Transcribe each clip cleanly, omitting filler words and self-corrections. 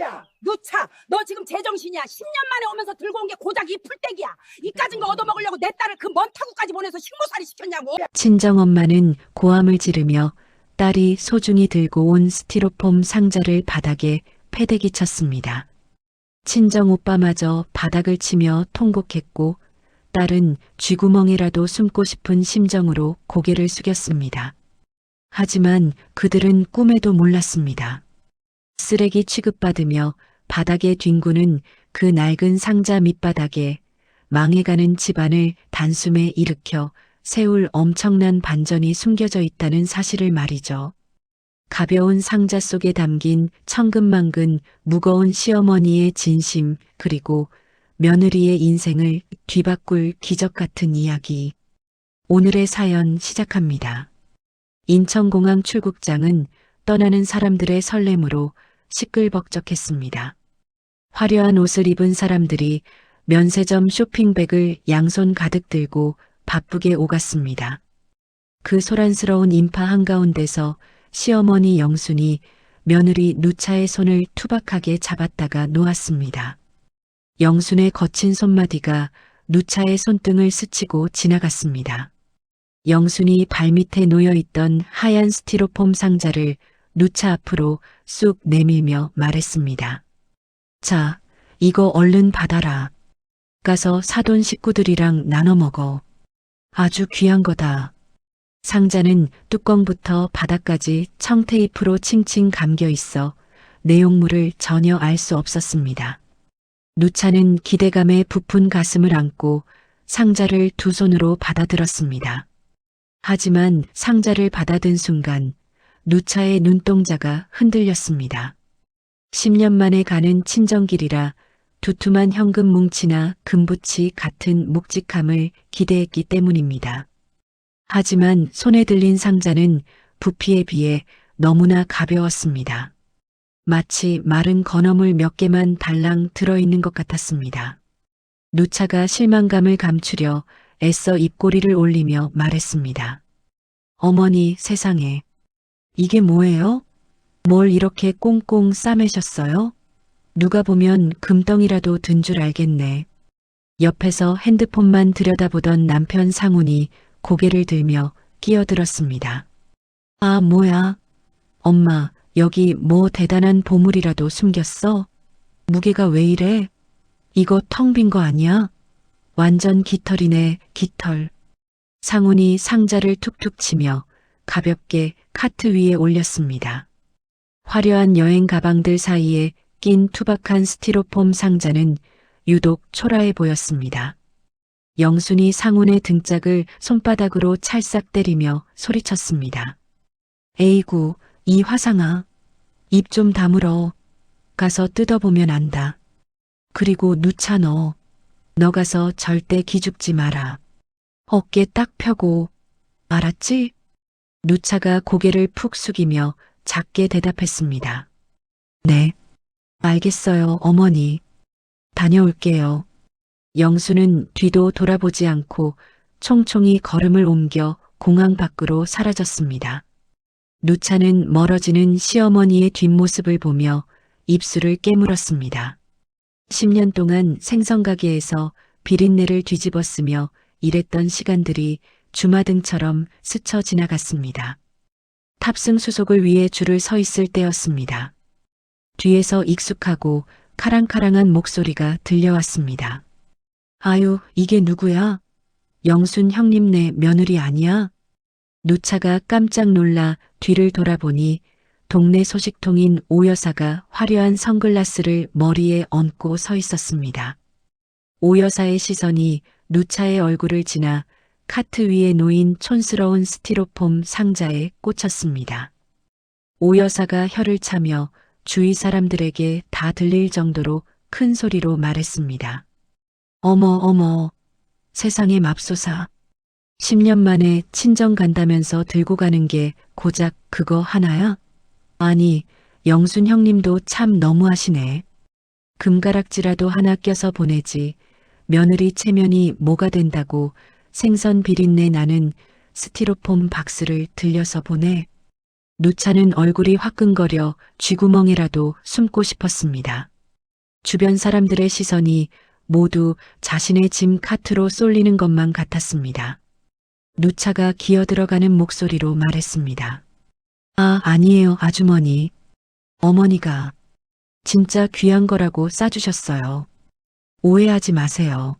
야, 누차, 너 지금 제정신이야? 10년 만에 오면서 들고 온 게 고작 이 풀떼기야. 이까진 거 얻어먹으려고 내 딸을 그 먼 타구까지 보내서 식모살이 시켰냐고? 친정엄마는 고함을 지르며 딸이 소중히 들고 온 스티로폼 상자를 바닥에 패대기 쳤습니다. 친정오빠마저 바닥을 치며 통곡했고 딸은 쥐구멍이라도 숨고 싶은 심정으로 고개를 숙였습니다. 하지만 그들은 꿈에도 몰랐습니다. 쓰레기 취급받으며 바닥에 뒹구는 그 낡은 상자 밑바닥에 망해가는 집안을 단숨에 일으켜 세울 엄청난 반전이 숨겨져 있다는 사실을 말이죠. 가벼운 상자 속에 담긴 천근만근 무거운 시어머니의 진심 그리고 며느리의 인생을 뒤바꿀 기적 같은 이야기. 오늘의 사연 시작합니다. 인천공항 출국장은 떠나는 사람들의 설렘으로 시끌벅적했습니다. 화려한 옷을 입은 사람들이 면세점 쇼핑백을 양손 가득 들고 바쁘게 오갔습니다. 그 소란스러운 인파 한가운데서 시어머니 영순이 며느리 누차의 손을 투박하게 잡았다가 놓았습니다. 영순의 거친 손마디가 누차의 손등을 스치고 지나갔습니다. 영순이 발밑에 놓여있던 하얀 스티로폼 상자를 누차 앞으로 쑥 내밀며 말했습니다. 자, 이거 얼른 받아라. 가서 사돈 식구들이랑 나눠 먹어. 아주 귀한 거다. 상자는 뚜껑부터 바닥까지 청테이프로 칭칭 감겨 있어 내용물을 전혀 알 수 없었습니다. 누차는 기대감에 부푼 가슴을 안고 상자를 두 손으로 받아들었습니다. 하지만 상자를 받아든 순간 누차의 눈동자가 흔들렸습니다. 10년 만에 가는 친정길이라 두툼한 현금 뭉치나 금붙이 같은 묵직함을 기대했기 때문입니다. 하지만 손에 들린 상자는 부피에 비해 너무나 가벼웠습니다. 마치 마른 건어물 몇 개만 달랑 들어있는 것 같았습니다. 누차가 실망감을 감추려 애써 입꼬리를 올리며 말했습니다. 어머니 세상에. 이게 뭐예요? 뭘 이렇게 꽁꽁 싸매셨어요? 누가 보면 금덩이라도 든 줄 알겠네. 옆에서 핸드폰만 들여다보던 남편 상훈이 고개를 들며 끼어들었습니다. 아, 뭐야? 엄마, 여기 뭐 대단한 보물이라도 숨겼어? 무게가 왜 이래? 이거 텅 빈 거 아니야? 완전 깃털이네, 깃털. 상훈이 상자를 툭툭 치며 가볍게 카트 위에 올렸습니다. 화려한 여행 가방들 사이에 낀 투박한 스티로폼 상자는 유독 초라해 보였습니다. 영순이 상훈의 등짝을 손바닥으로 찰싹 때리며 소리쳤습니다. 에이구, 이 화상아. 입 좀 다물어. 가서 뜯어보면 안다. 그리고 누차 너 가서 절대 기죽지 마라. 어깨 딱 펴고. 알았지? 누차가 고개를 푹 숙이며 작게 대답했습니다. 네. 알겠어요, 어머니. 다녀올게요. 영수는 뒤도 돌아보지 않고 총총히 걸음을 옮겨 공항 밖으로 사라졌습니다. 누차는 멀어지는 시어머니의 뒷모습을 보며 입술을 깨물었습니다. 10년 동안 생선가게에서 비린내를 뒤집었으며 일했던 시간들이 주마등처럼 스쳐 지나갔습니다. 탑승 수속을 위해 줄을 서 있을 때였습니다. 뒤에서 익숙하고 카랑카랑한 목소리가 들려왔습니다. 아유, 이게 누구야? 영순 형님네 며느리 아니야? 누차가 깜짝 놀라 뒤를 돌아보니 동네 소식통인 오 여사가 화려한 선글라스를 머리에 얹고 서 있었습니다. 오 여사의 시선이 누차의 얼굴을 지나 카트 위에 놓인 촌스러운 스티로폼 상자에 꽂혔습니다. 오 여사가 혀를 차며 주위 사람들에게 다 들릴 정도로 큰 소리로 말했습니다. 어머 어머, 세상에 맙소사. 10년 만에 친정 간다면서 들고 가는 게 고작 그거 하나야? 아니, 영순 형님도 참 너무하시네. 금가락지라도 하나 껴서 보내지. 며느리 체면이 뭐가 된다고 생선 비린내 나는 스티로폼 박스를 들려서 보내. 누차는 얼굴이 화끈거려 쥐구멍이라도 숨고 싶었습니다. 주변 사람들의 시선이 모두 자신의 짐 카트로 쏠리는 것만 같았습니다. 누차가 기어들어가는 목소리로 말했습니다. 아, 아니에요, 아주머니. 어머니가 진짜 귀한 거라고 싸주셨어요. 오해하지 마세요.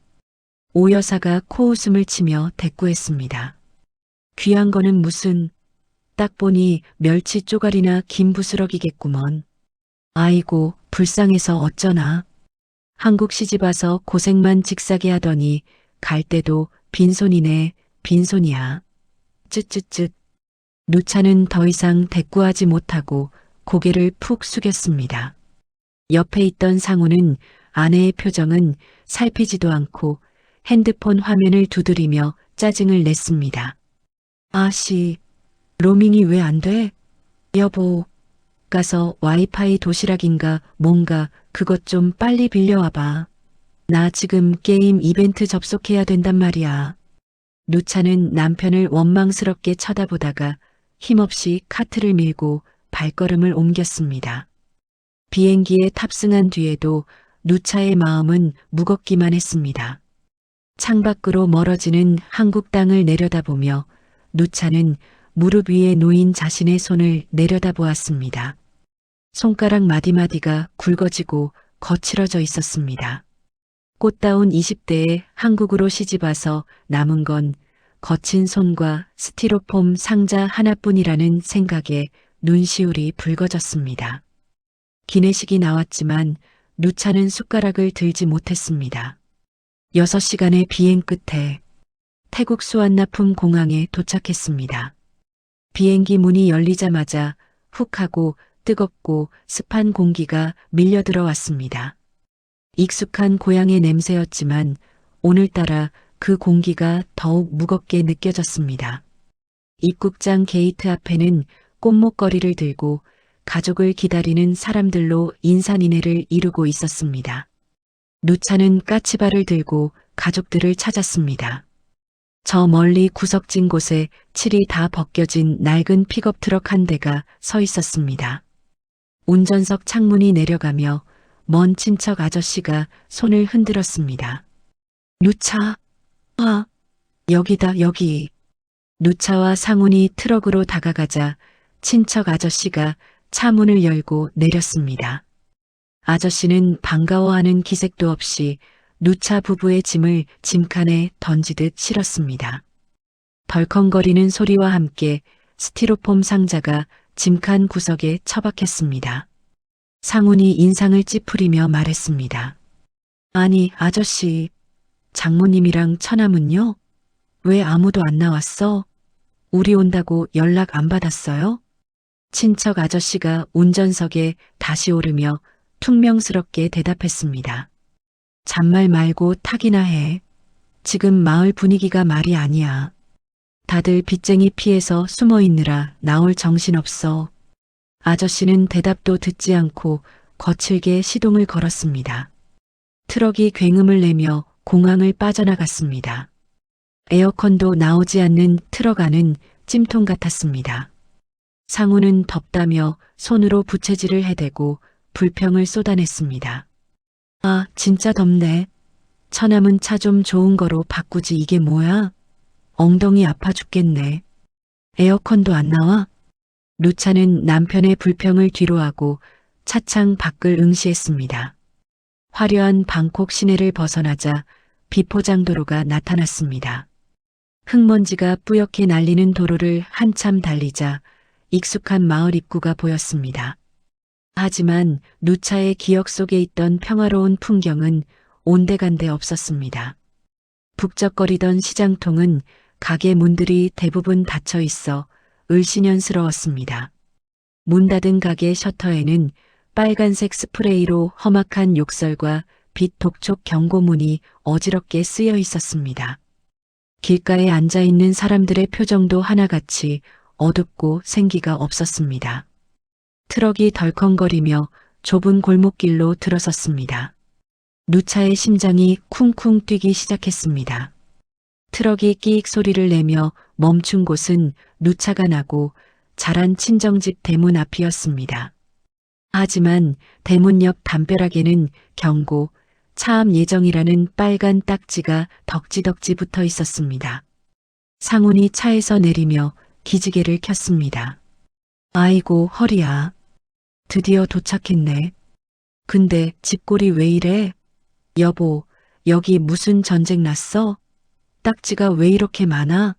오 여사가 코웃음을 치며 대꾸했습니다. 귀한 거는 무슨, 딱 보니 멸치 쪼가리나 김 부스러기겠구먼. 아이고, 불쌍해서 어쩌나. 한국 시집 와서 고생만 직사게 하더니 갈 때도 빈손이네, 빈손이야. 쯧쯧쯧. 누차는 더 이상 대꾸하지 못하고 고개를 푹 숙였습니다. 옆에 있던 상우는 아내의 표정은 살피지도 않고 핸드폰 화면을 두드리며 짜증을 냈습니다. 아씨, 로밍이 왜 안 돼? 여보, 가서 와이파이 도시락인가 뭔가 그것 좀 빨리 빌려와봐. 나 지금 게임 이벤트 접속해야 된단 말이야. 누차는 남편을 원망스럽게 쳐다보다가 힘없이 카트를 밀고 발걸음을 옮겼습니다. 비행기에 탑승한 뒤에도 누차의 마음은 무겁기만 했습니다. 창밖으로 멀어지는 한국 땅을 내려다보며 누차는 무릎 위에 놓인 자신의 손을 내려다보았습니다. 손가락 마디마디가 굵어지고 거칠어져 있었습니다. 꽃다운 20대에 한국으로 시집와서 남은 건 거친 손과 스티로폼 상자 하나뿐이라는 생각에 눈시울이 붉어졌습니다. 기내식이 나왔지만 누차는 숟가락을 들지 못했습니다. 6시간의 비행 끝에 태국 수완나품 공항에 도착했습니다. 비행기 문이 열리자마자 훅 하고 뜨겁고 습한 공기가 밀려 들어왔습니다. 익숙한 고향의 냄새였지만 오늘따라 그 공기가 더욱 무겁게 느껴졌습니다. 입국장 게이트 앞에는 꽃목걸이를 들고 가족을 기다리는 사람들로 인산인해를 이루고 있었습니다. 누차는 까치발을 들고 가족들을 찾았습니다. 저 멀리 구석진 곳에 칠이 다 벗겨진 낡은 픽업 트럭 한 대가 서 있었습니다. 운전석 창문이 내려가며 먼 친척 아저씨가 손을 흔들었습니다. 누차, 아, 여기다, 여기. 누차와 상훈이 트럭으로 다가가자 친척 아저씨가 차 문을 열고 내렸습니다. 아저씨는 반가워하는 기색도 없이 누차 부부의 짐을 짐칸에 던지듯 실었습니다. 덜컹거리는 소리와 함께 스티로폼 상자가 짐칸 구석에 처박혔습니다. 상훈이 인상을 찌푸리며 말했습니다. 아니, 아저씨, 장모님이랑 처남은요? 왜 아무도 안 나왔어? 우리 온다고 연락 안 받았어요? 친척 아저씨가 운전석에 다시 오르며 퉁명스럽게 대답했습니다. 잔말 말고 타기나 해. 지금 마을 분위기가 말이 아니야. 다들 빚쟁이 피해서 숨어 있느라 나올 정신없어. 아저씨는 대답도 듣지 않고 거칠게 시동을 걸었습니다. 트럭이 굉음을 내며 공항을 빠져나갔습니다. 에어컨도 나오지 않는 트럭 안은 찜통 같았습니다. 상우는 덥다며 손으로 부채질을 해대고 불평을 쏟아냈습니다. 아, 진짜 덥네. 처남은 차 좀 좋은 거로 바꾸지 이게 뭐야? 엉덩이 아파 죽겠네. 에어컨도 안 나와? 누차는 남편의 불평을 뒤로하고 차창 밖을 응시했습니다. 화려한 방콕 시내를 벗어나자 비포장도로가 나타났습니다. 흙먼지가 뿌옇게 날리는 도로를 한참 달리자 익숙한 마을 입구가 보였습니다. 하지만 누차의 기억 속에 있던 평화로운 풍경은 온데간데 없었습니다. 북적거리던 시장통은 가게 문들이 대부분 닫혀 있어 을씨년스러웠습니다. 문 닫은 가게 셔터에는 빨간색 스프레이로 험악한 욕설과 빛 독촉 경고문이 어지럽게 쓰여 있었습니다. 길가에 앉아있는 사람들의 표정도 하나같이 어둡고 생기가 없었습니다. 트럭이 덜컹거리며 좁은 골목길로 들어섰습니다. 누차의 심장이 쿵쿵 뛰기 시작했습니다. 트럭이 끼익 소리를 내며 멈춘 곳은 누차가 나고 자란 친정집 대문 앞이었습니다. 하지만 대문옆 담벼락에는 경고, 차암 예정이라는 빨간 딱지가 덕지덕지 붙어 있었습니다. 상훈이 차에서 내리며 기지개를 켰습니다. 아이고, 허리야. 드디어 도착했네. 근데 집골이 왜 이래? 여보, 여기 무슨 전쟁 났어? 딱지가 왜 이렇게 많아?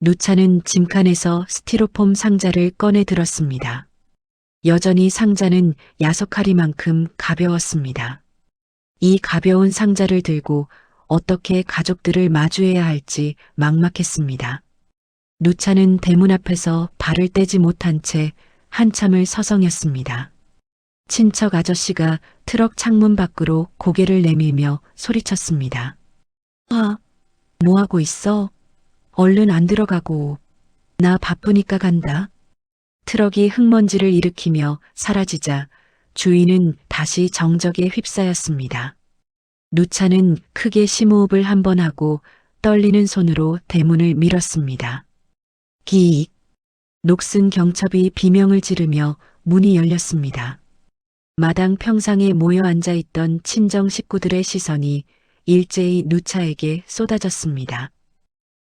누차는 짐칸에서 스티로폼 상자를 꺼내 들었습니다. 여전히 상자는 야속하리만큼 가벼웠습니다. 이 가벼운 상자를 들고 어떻게 가족들을 마주해야 할지 막막했습니다. 누차는 대문 앞에서 발을 떼지 못한 채 한참을 서성였습니다. 친척 아저씨가 트럭 창문 밖으로 고개를 내밀며 소리쳤습니다. 아, 뭐하고 있어? 얼른 안 들어가고. 나 바쁘니까 간다. 트럭이 흙먼지를 일으키며 사라지자 주인은 다시 정적에 휩싸였습니다. 누차는 크게 심호흡을 한 번 하고 떨리는 손으로 대문을 밀었습니다. 기익. 녹슨 경첩이 비명을 지르며 문이 열렸습니다. 마당 평상에 모여 앉아 있던 친정 식구들의 시선이 일제히 누차에게 쏟아졌습니다.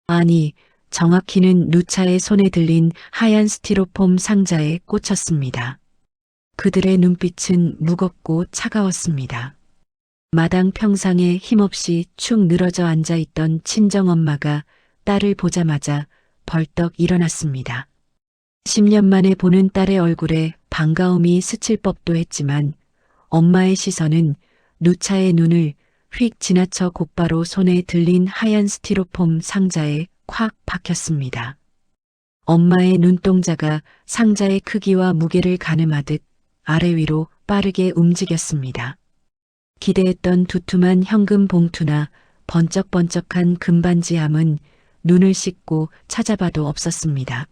아니, 정확히는 누차의 손에 들린 하얀 스티로폼 상자에 꽂혔습니다. 그들의 눈빛은 무겁고 차가웠습니다. 마당 평상에 힘없이 축 늘어져 앉아 있던 친정엄마가 딸을 보자마자 벌떡 일어났습니다. 10년 만에 보는 딸의 얼굴에 반가움이 스칠 법도 했지만 엄마의 시선은 누차의 눈을 휙 지나쳐 곧바로 손에 들린 하얀 스티로폼 상자에 콱 박혔습니다. 엄마의 눈동자가 상자의 크기와 무게를 가늠하듯 아래 위로 빠르게 움직였습니다. 기대했던 두툼한 현금 봉투나 번쩍번쩍한 금반지함은 눈을 씻고 찾아봐도 없었습니다.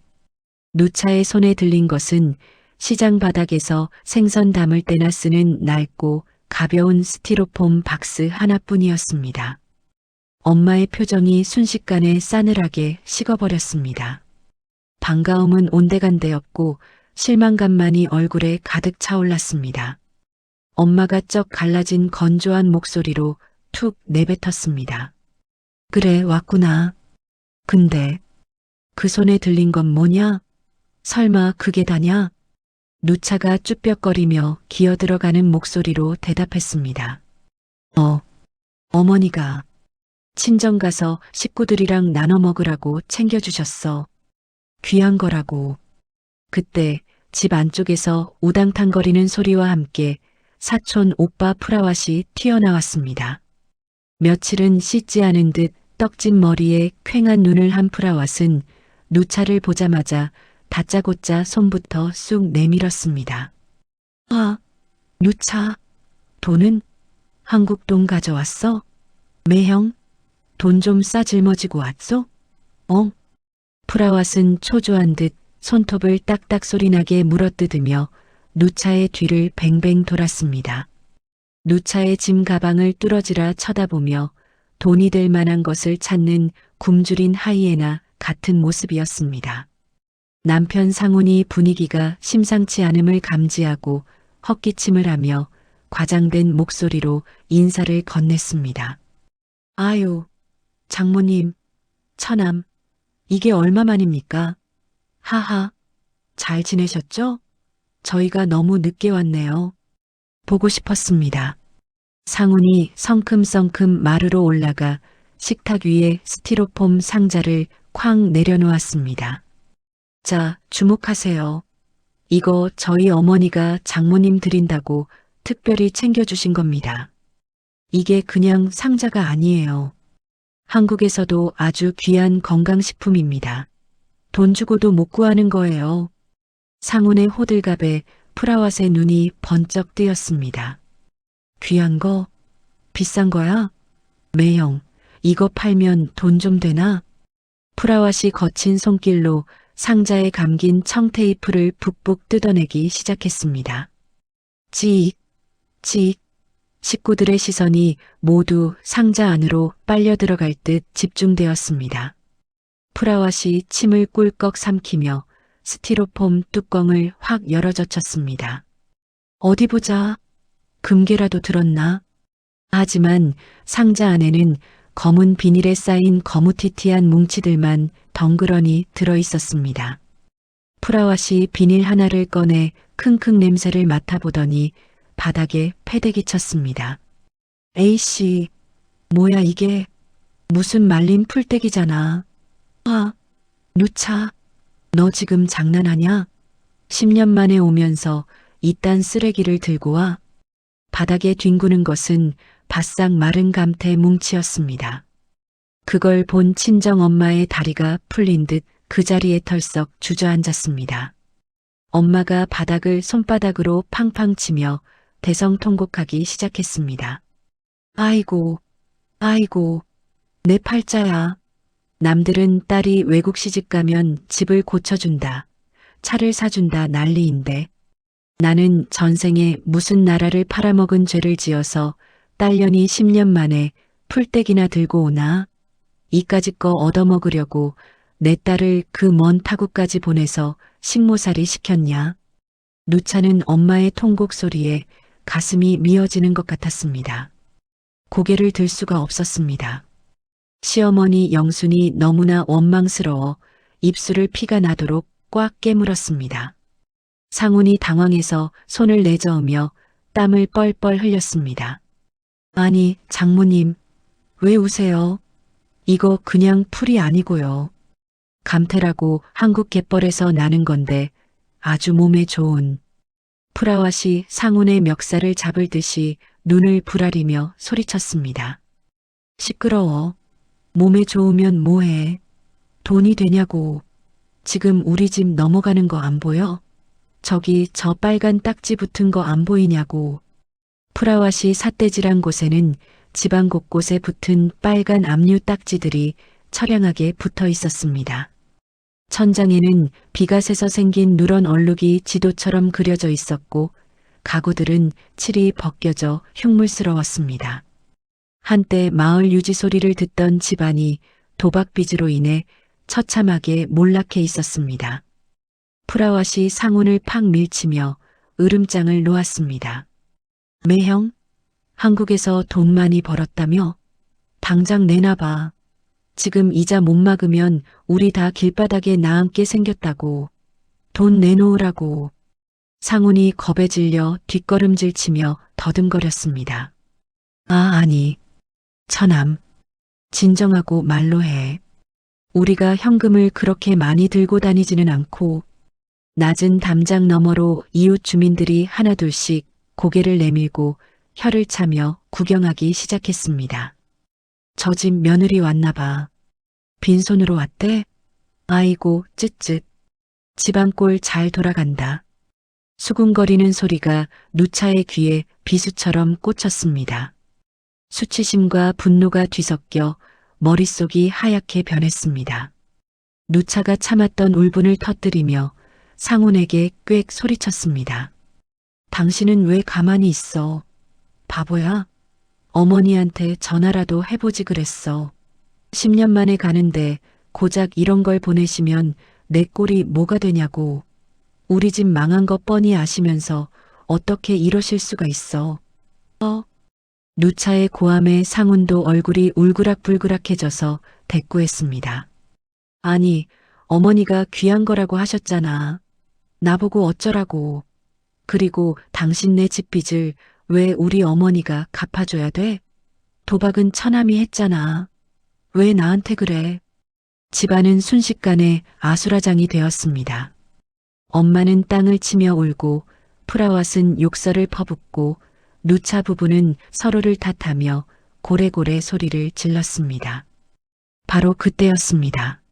누차의 손에 들린 것은 시장 바닥에서 생선 담을 때나 쓰는 낡고 가벼운 스티로폼 박스 하나뿐이었습니다. 엄마의 표정이 순식간에 싸늘하게 식어버렸습니다. 반가움은 온데간데였고 실망감만이 얼굴에 가득 차올랐습니다. 엄마가 쩍 갈라진 건조한 목소리로 툭 내뱉었습니다. 그래, 왔구나. 근데 그 손에 들린 건 뭐냐? 설마 그게 다냐? 누차가 쭈뼛거리며 기어들어가는 목소리로 대답했습니다. 어머니가 친정 가서 식구들이랑 나눠 먹으라고 챙겨주셨어. 귀한 거라고. 그때 집 안쪽에서 우당탕거리는 소리와 함께 사촌 오빠 프라왓이 튀어나왔습니다. 며칠은 씻지 않은 듯 떡진 머리에 퀭한 눈을 한 프라왓은 누차를 보자마자 다짜고짜 손부터 쑥 내밀었습니다. 아, 누차, 돈은? 한국 돈 가져왔어? 매형, 돈 좀 싸 짊어지고 왔어? 프라왓은 초조한 듯 손톱을 딱딱 소리나게 물어뜯으며 누차의 뒤를 뱅뱅 돌았습니다. 누차의 짐 가방을 뚫어지라 쳐다보며 돈이 될 만한 것을 찾는 굶주린 하이에나 같은 모습이었습니다. 남편 상훈이 분위기가 심상치 않음을 감지하고 헛기침을 하며 과장된 목소리로 인사를 건넸습니다. 아유, 장모님, 처남, 이게 얼마만입니까? 하하, 잘 지내셨죠? 저희가 너무 늦게 왔네요. 보고 싶었습니다. 상훈이 성큼성큼 마루로 올라가 식탁 위에 스티로폼 상자를 쾅 내려놓았습니다. 자, 주목하세요. 이거 저희 어머니가 장모님 드린다고 특별히 챙겨주신 겁니다. 이게 그냥 상자가 아니에요. 한국에서도 아주 귀한 건강식품입니다. 돈 주고도 못 구하는 거예요. 상훈의 호들갑에 프라왓의 눈이 번쩍 뜨였습니다. 귀한 거? 비싼 거야? 매형, 이거 팔면 돈 좀 되나? 프라왓이 거친 손길로 상자에 감긴 청테이프를 북북 뜯어내기 시작했습니다. 지익, 지익. 식구들의 시선이 모두 상자 안으로 빨려 들어갈 듯 집중되었습니다. 프라왓이 침을 꿀꺽 삼키며 스티로폼 뚜껑을 확 열어젖혔습니다. 어디 보자. 금괴라도 들었나? 하지만 상자 안에는 검은 비닐에 쌓인 거무튀튀한 뭉치들만 덩그러니 들어 있었습니다. 프라왓이 비닐 하나를 꺼내 킁킁 냄새를 맡아보더니 바닥에 패대기 쳤습니다. 에이씨, 뭐야 이게? 무슨 말린 풀떼기잖아. 아, 누차, 너 지금 장난하냐? 10년 만에 오면서 이딴 쓰레기를 들고 와? 바닥에 뒹구는 것은 바싹 마른 감태 뭉치였습니다. 그걸 본 친정 엄마의 다리가 풀린 듯 그 자리에 털썩 주저앉았습니다. 엄마가 바닥을 손바닥으로 팡팡 치며 대성통곡하기 시작했습니다. 아이고, 아이고, 내 팔자야. 남들은 딸이 외국 시집 가면 집을 고쳐준다, 차를 사준다 난리인데 나는 전생에 무슨 나라를 팔아먹은 죄를 지어서 딸년이 10년 만에 풀떼기나 들고 오나? 이까짓 거 얻어먹으려고 내 딸을 그 먼 타국까지 보내서 식모살이 시켰냐? 누차는 엄마의 통곡 소리에 가슴이 미어지는 것 같았습니다. 고개를 들 수가 없었습니다. 시어머니 영순이 너무나 원망스러워 입술을 피가 나도록 꽉 깨물었습니다. 상훈이 당황해서 손을 내저으며 땀을 뻘뻘 흘렸습니다. 아니, 장모님, 왜 우세요? 이거 그냥 풀이 아니고요. 감태라고 한국 갯벌에서 나는 건데 아주 몸에 좋은. 프라왓이 상훈의 멱살을 잡을 듯이 눈을 부라리며 소리쳤습니다. 시끄러워. 몸에 좋으면 뭐해? 돈이 되냐고. 지금 우리 집 넘어가는 거 안 보여? 저기 저 빨간 딱지 붙은 거 안 보이냐고. 프라왓이 삿대질한 곳에는 집안 곳곳에 붙은 빨간 압류 딱지들이 처량하게 붙어 있었습니다. 천장에는 비가 새서 생긴 누런 얼룩이 지도처럼 그려져 있었고 가구들은 칠이 벗겨져 흉물스러웠습니다. 한때 마을 유지 소리를 듣던 집안이 도박빚으로 인해 처참하게 몰락해 있었습니다. 프라왓이 상훈을 팍 밀치며 으름장을 놓았습니다. 매형, 한국에서 돈 많이 벌었다며? 당장 내놔봐. 지금 이자 못 막으면 우리 다 길바닥에 나앉게 생겼다고. 돈 내놓으라고. 상훈이 겁에 질려 뒷걸음질 치며 더듬거렸습니다. 아니. 처남. 진정하고 말로 해. 우리가 현금을 그렇게 많이 들고 다니지는 않고 낮은 담장 너머로 이웃 주민들이 하나둘씩 고개를 내밀고 혀를 차며 구경하기 시작했습니다. 저 집 며느리 왔나 봐. 빈손으로 왔대? 아이고 쯧쯧. 집안 꼴 잘 돌아간다. 수군거리는 소리가 누차의 귀에 비수처럼 꽂혔습니다. 수치심과 분노가 뒤섞여 머릿속이 하얗게 변했습니다. 누차가 참았던 울분을 터뜨리며 상훈에게 꽥 소리쳤습니다. 당신은 왜 가만히 있어? 바보야? 어머니한테 전화라도 해보지 그랬어. 10년 만에 가는데 고작 이런 걸 보내시면 내 꼴이 뭐가 되냐고. 우리 집 망한 거 뻔히 아시면서 어떻게 이러실 수가 있어. 누차의 고함에 상훈도 얼굴이 울그락불그락해져서 대꾸했습니다. 아니, 어머니가 귀한 거라고 하셨잖아. 나보고 어쩌라고. 그리고 당신네 집 빚을 왜 우리 어머니가 갚아줘야 돼? 도박은 처남이 했잖아. 왜 나한테 그래? 집안은 순식간에 아수라장이 되었습니다. 엄마는 땅을 치며 울고 프라왓은 욕설을 퍼붓고 누차 부부는 서로를 탓하며 고래고래 소리를 질렀습니다. 바로 그때였습니다.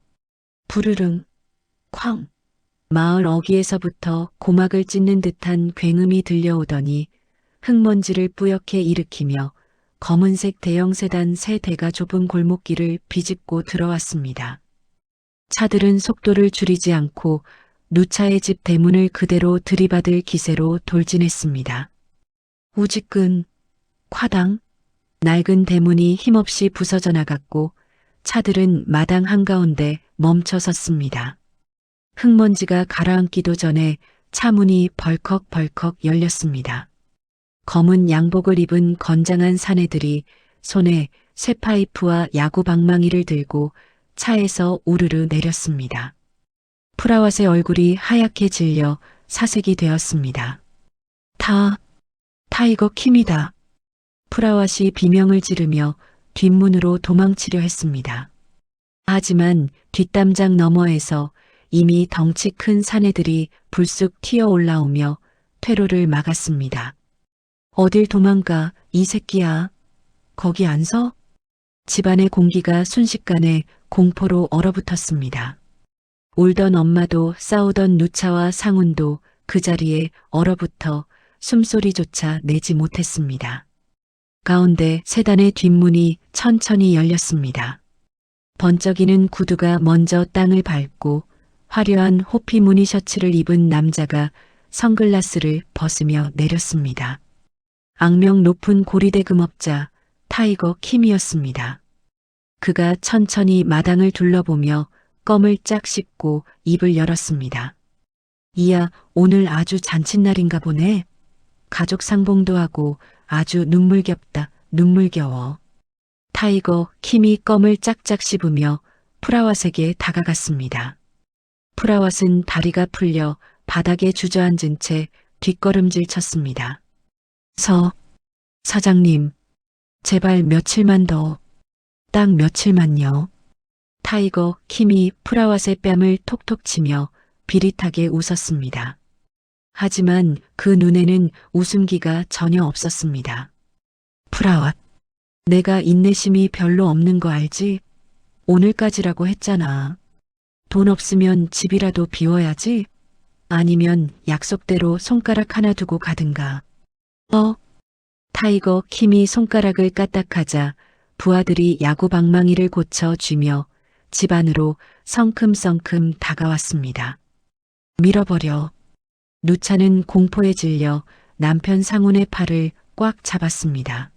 부르릉, 쾅. 마을 어귀에서부터 고막을 찢는 듯한 굉음이 들려오더니 흙먼지를 뿌옇게 일으키며 검은색 대형 세단 세 대가 좁은 골목길을 비집고 들어왔습니다. 차들은 속도를 줄이지 않고 누차의 집 대문을 그대로 들이받을 기세로 돌진했습니다. 우지끈, 콰당, 낡은 대문이 힘없이 부서져 나갔고 차들은 마당 한가운데 멈춰 섰습니다. 흙먼지가 가라앉기도 전에 차문이 벌컥벌컥 열렸습니다. 검은 양복을 입은 건장한 사내들이 손에 쇠파이프와 야구 방망이를 들고 차에서 우르르 내렸습니다. 프라왓의 얼굴이 하얗게 질려 사색이 되었습니다. 타이거 킴이다. 프라왓이 비명을 지르며 뒷문으로 도망치려 했습니다. 하지만 뒷담장 너머에서 이미 덩치 큰 사내들이 불쑥 튀어 올라오며 퇴로를 막았습니다. 어딜 도망가, 이 새끼야. 거기 안 서? 집안의 공기가 순식간에 공포로 얼어붙었습니다. 울던 엄마도 싸우던 누차와 상훈도 그 자리에 얼어붙어 숨소리조차 내지 못했습니다. 가운데 세단의 뒷문이 천천히 열렸습니다. 번쩍이는 구두가 먼저 땅을 밟고 화려한 호피 무늬 셔츠를 입은 남자가 선글라스를 벗으며 내렸습니다. 악명 높은 고리대 금업자 타이거 킴이었습니다. 그가 천천히 마당을 둘러보며 껌을 짝 씹고 입을 열었습니다. 이야, 오늘 아주 잔칫날인가 보네. 가족 상봉도 하고 아주 눈물겹다, 눈물겨워. 타이거 킴이 껌을 짝짝 씹으며 프라왓에게 다가갔습니다. 프라왓은 다리가 풀려 바닥에 주저앉은 채 뒷걸음질 쳤습니다. 사장님, 제발 며칠만 더, 딱 며칠만요. 타이거 킴이 프라왓의 뺨을 톡톡 치며 비릿하게 웃었습니다. 하지만 그 눈에는 웃음기가 전혀 없었습니다. 프라왓, 내가 인내심이 별로 없는 거 알지? 오늘까지라고 했잖아. 돈 없으면 집이라도 비워야지? 아니면 약속대로 손가락 하나 두고 가든가. 타이거 킴이 손가락을 까딱하자 부하들이 야구 방망이를 고쳐 쥐며 집 안으로 성큼성큼 다가왔습니다. 밀어버려. 누차는 공포에 질려 남편 상훈의 팔을 꽉 잡았습니다.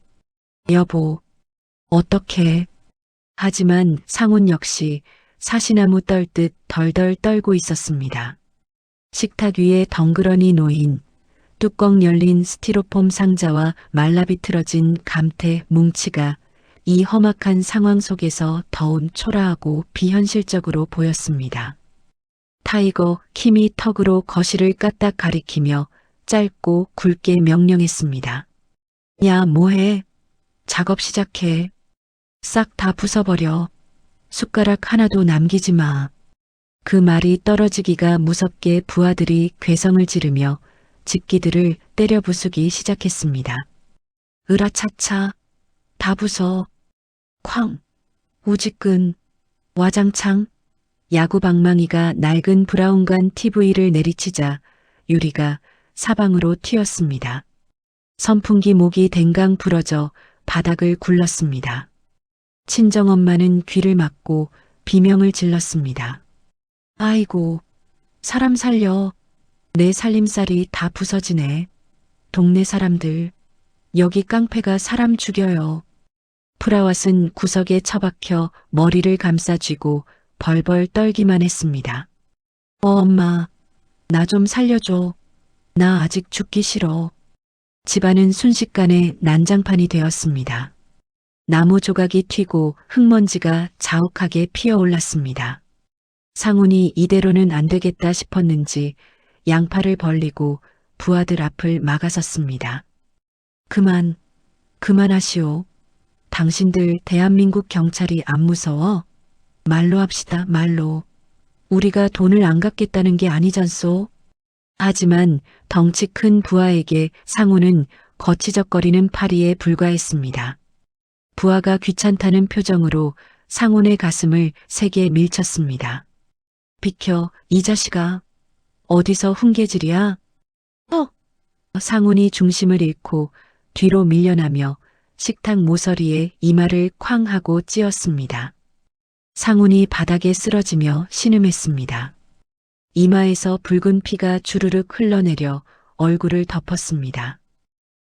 여보, 어떡해. 하지만 상훈 역시 사시나무 떨듯 덜덜 떨고 있었습니다. 식탁 위에 덩그러니 놓인 뚜껑 열린 스티로폼 상자와 말라비틀어진 감태 뭉치가 이 험악한 상황 속에서 더욱 초라하고 비현실적으로 보였습니다. 타이거 킴이 턱으로 거실을 까딱 가리키며 짧고 굵게 명령했습니다. 야, 뭐해? 작업 시작해. 싹 다 부숴버려. 숟가락 하나도 남기지 마. 그 말이 떨어지기가 무섭게 부하들이 괴성을 지르며 집기들을 때려 부수기 시작했습니다. 으라차차, 다 부숴. 쾅, 우지끈, 와장창. 야구 방망이가 낡은 브라운관 TV를 내리치자 유리가 사방으로 튀었습니다. 선풍기 목이 댕강 부러져 바닥을 굴렀습니다. 친정엄마는 귀를 막고 비명을 질렀습니다. 아이고, 사람 살려. 내 살림살이 다 부서지네. 동네 사람들, 여기 깡패가 사람 죽여요. 프라왓은 구석에 처박혀 머리를 감싸쥐고 벌벌 떨기만 했습니다. 엄마, 나 좀 살려줘. 나 아직 죽기 싫어. 집안은 순식간에 난장판이 되었습니다. 나무 조각이 튀고 흙먼지가 자욱하게 피어올랐습니다. 상훈이 이대로는 안 되겠다 싶었는지 양팔을 벌리고 부하들 앞을 막아섰습니다. 그만하시오. 당신들 대한민국 경찰이 안 무서워? 말로 합시다, 말로. 우리가 돈을 안 갚겠다는 게 아니잖소. 하지만 덩치 큰 부하에게 상훈은 거치적거리는 파리에 불과했습니다. 부하가 귀찮다는 표정으로 상훈의 가슴을 세게 밀쳤습니다. 비켜, 이 자식아. 어디서 훈계질이야? 상훈이 중심을 잃고 뒤로 밀려나며 식탁 모서리에 이마를 쾅 하고 찧었습니다. 상훈이 바닥에 쓰러지며 신음했습니다. 이마에서 붉은 피가 주르륵 흘러내려 얼굴을 덮었습니다.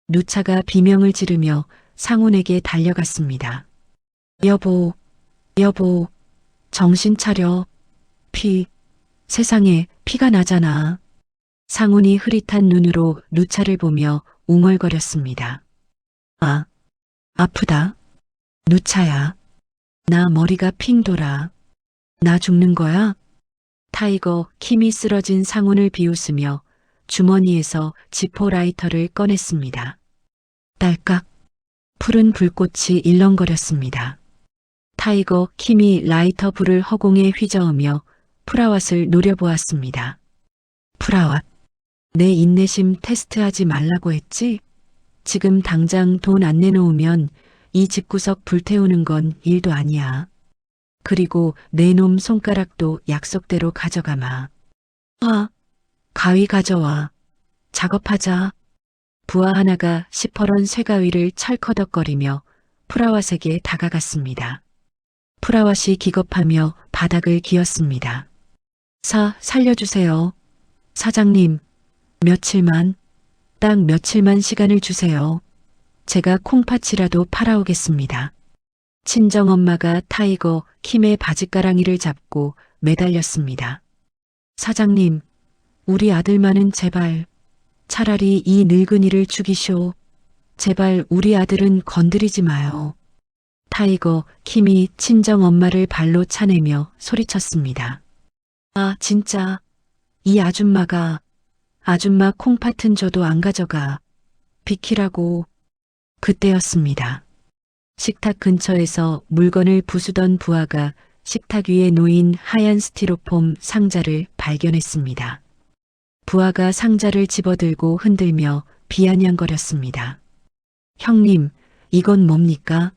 누차가 비명을 지르며 상훈에게 달려갔습니다. 여보, 정신 차려. 세상에 피가 나잖아. 상훈이 흐릿한 눈으로 누차를 보며 웅얼거렸습니다. 아, 아프다. 누차야. 나 머리가 핑 돌아. 나 죽는 거야? 타이거 킴이 쓰러진 상훈을 비웃으며 주머니에서 지포 라이터를 꺼냈습니다. 딸깍. 푸른 불꽃이 일렁거렸습니다. 타이거 킴이 라이터 불을 허공에 휘저으며 프라왓을 노려보았습니다. 프라왓. 내 인내심 테스트하지 말라고 했지? 지금 당장 돈 안 내놓으면 이 집구석 불태우는 건 일도 아니야. 그리고 내 놈 손가락도 약속대로 가져가마. 아, 가위 가져와. 작업하자. 부하 하나가 시퍼런 쇠가위를 철커덕거리며 프라왓에게 다가갔습니다. 프라왓이 기겁하며 바닥을 기었습니다. 살려주세요. 사장님, 며칠만, 딱 며칠만 시간을 주세요. 제가 콩팥이라도 팔아오겠습니다. 친정엄마가 타이거 킴의 바지가랑이를 잡고 매달렸습니다. 사장님, 우리 아들만은 제발, 차라리 이 늙은이를 죽이쇼. 제발 우리 아들은 건드리지 마요. 타이거 킴이 친정엄마를 발로 차내며 소리쳤습니다. 아, 진짜. 이 아줌마 콩팥은 줘도 안 가져가. 비키라고. 그때였습니다. 식탁 근처에서 물건을 부수던 부하가 식탁 위에 놓인 하얀 스티로폼 상자를 발견했습니다. 부하가 상자를 집어들고 흔들며 비아냥거렸습니다. 형님, 이건 뭡니까?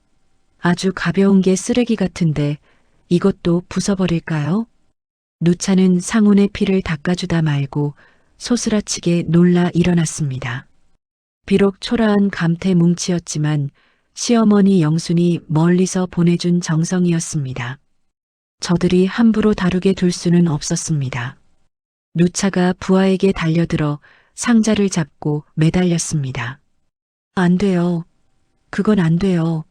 아주 가벼운 게 쓰레기 같은데 이것도 부숴버릴까요? 누차는 상훈의 피를 닦아주다 말고 소스라치게 놀라 일어났습니다. 비록 초라한 감태 뭉치였지만 시어머니 영순이 멀리서 보내준 정성이었습니다. 저들이 함부로 다루게 둘 수는 없었습니다. 누차가 부하에게 달려들어 상자를 잡고 매달렸습니다. 안 돼요. 그건 안 돼요.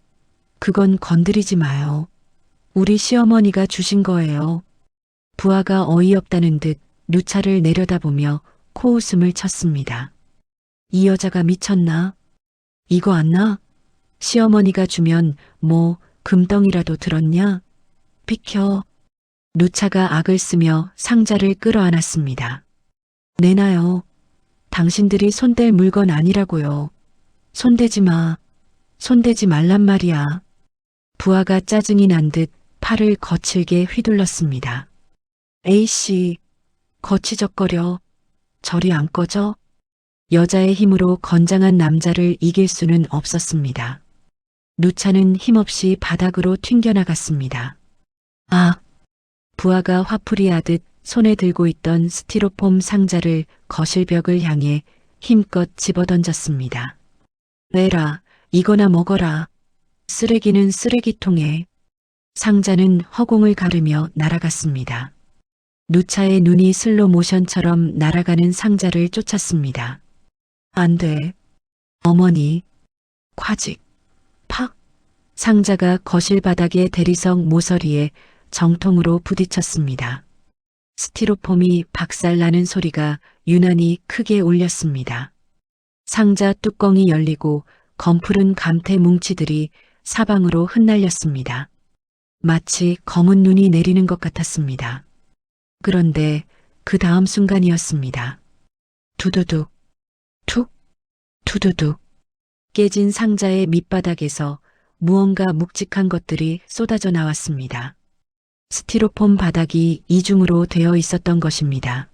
그건 건드리지 마요. 우리 시어머니가 주신 거예요. 부하가 어이없다는 듯 누차를 내려다보며 코웃음을 쳤습니다. 이 여자가 미쳤나? 이거 안 나? 시어머니가 주면 뭐 금덩이라도 들었냐? 비켜. 누차가 악을 쓰며 상자를 끌어안았습니다. 내놔요. 당신들이 손댈 물건 아니라고요. 손대지 마. 손대지 말란 말이야. 부하가 짜증이 난 듯 팔을 거칠게 휘둘렀습니다. 에이씨, 거치적거려. 저리 안 꺼져? 여자의 힘으로 건장한 남자를 이길 수는 없었습니다. 누차는 힘없이 바닥으로 튕겨나갔습니다. 아! 부하가 화풀이 하듯 손에 들고 있던 스티로폼 상자를 거실벽을 향해 힘껏 집어던졌습니다. 내라, 이거나 먹어라. 쓰레기는 쓰레기통에. 상자는 허공을 가르며 날아갔습니다. 누차의 눈이 슬로 모션처럼 날아가는 상자를 쫓았습니다. 안 돼. 어머니. 콰직. 팍. 상자가 거실 바닥의 대리석 모서리에 정통으로 부딪혔습니다. 스티로폼이 박살나는 소리가 유난히 크게 울렸습니다. 상자 뚜껑이 열리고 검푸른 감태 뭉치들이 사방으로 흩날렸습니다. 마치 검은 눈이 내리는 것 같았습니다. 그런데 그 다음 순간이었습니다. 두두둑, 툭, 두두둑. 깨진 상자의 밑바닥에서 무언가 묵직한 것들이 쏟아져 나왔습니다. 스티로폼 바닥이 이중으로 되어 있었던 것입니다.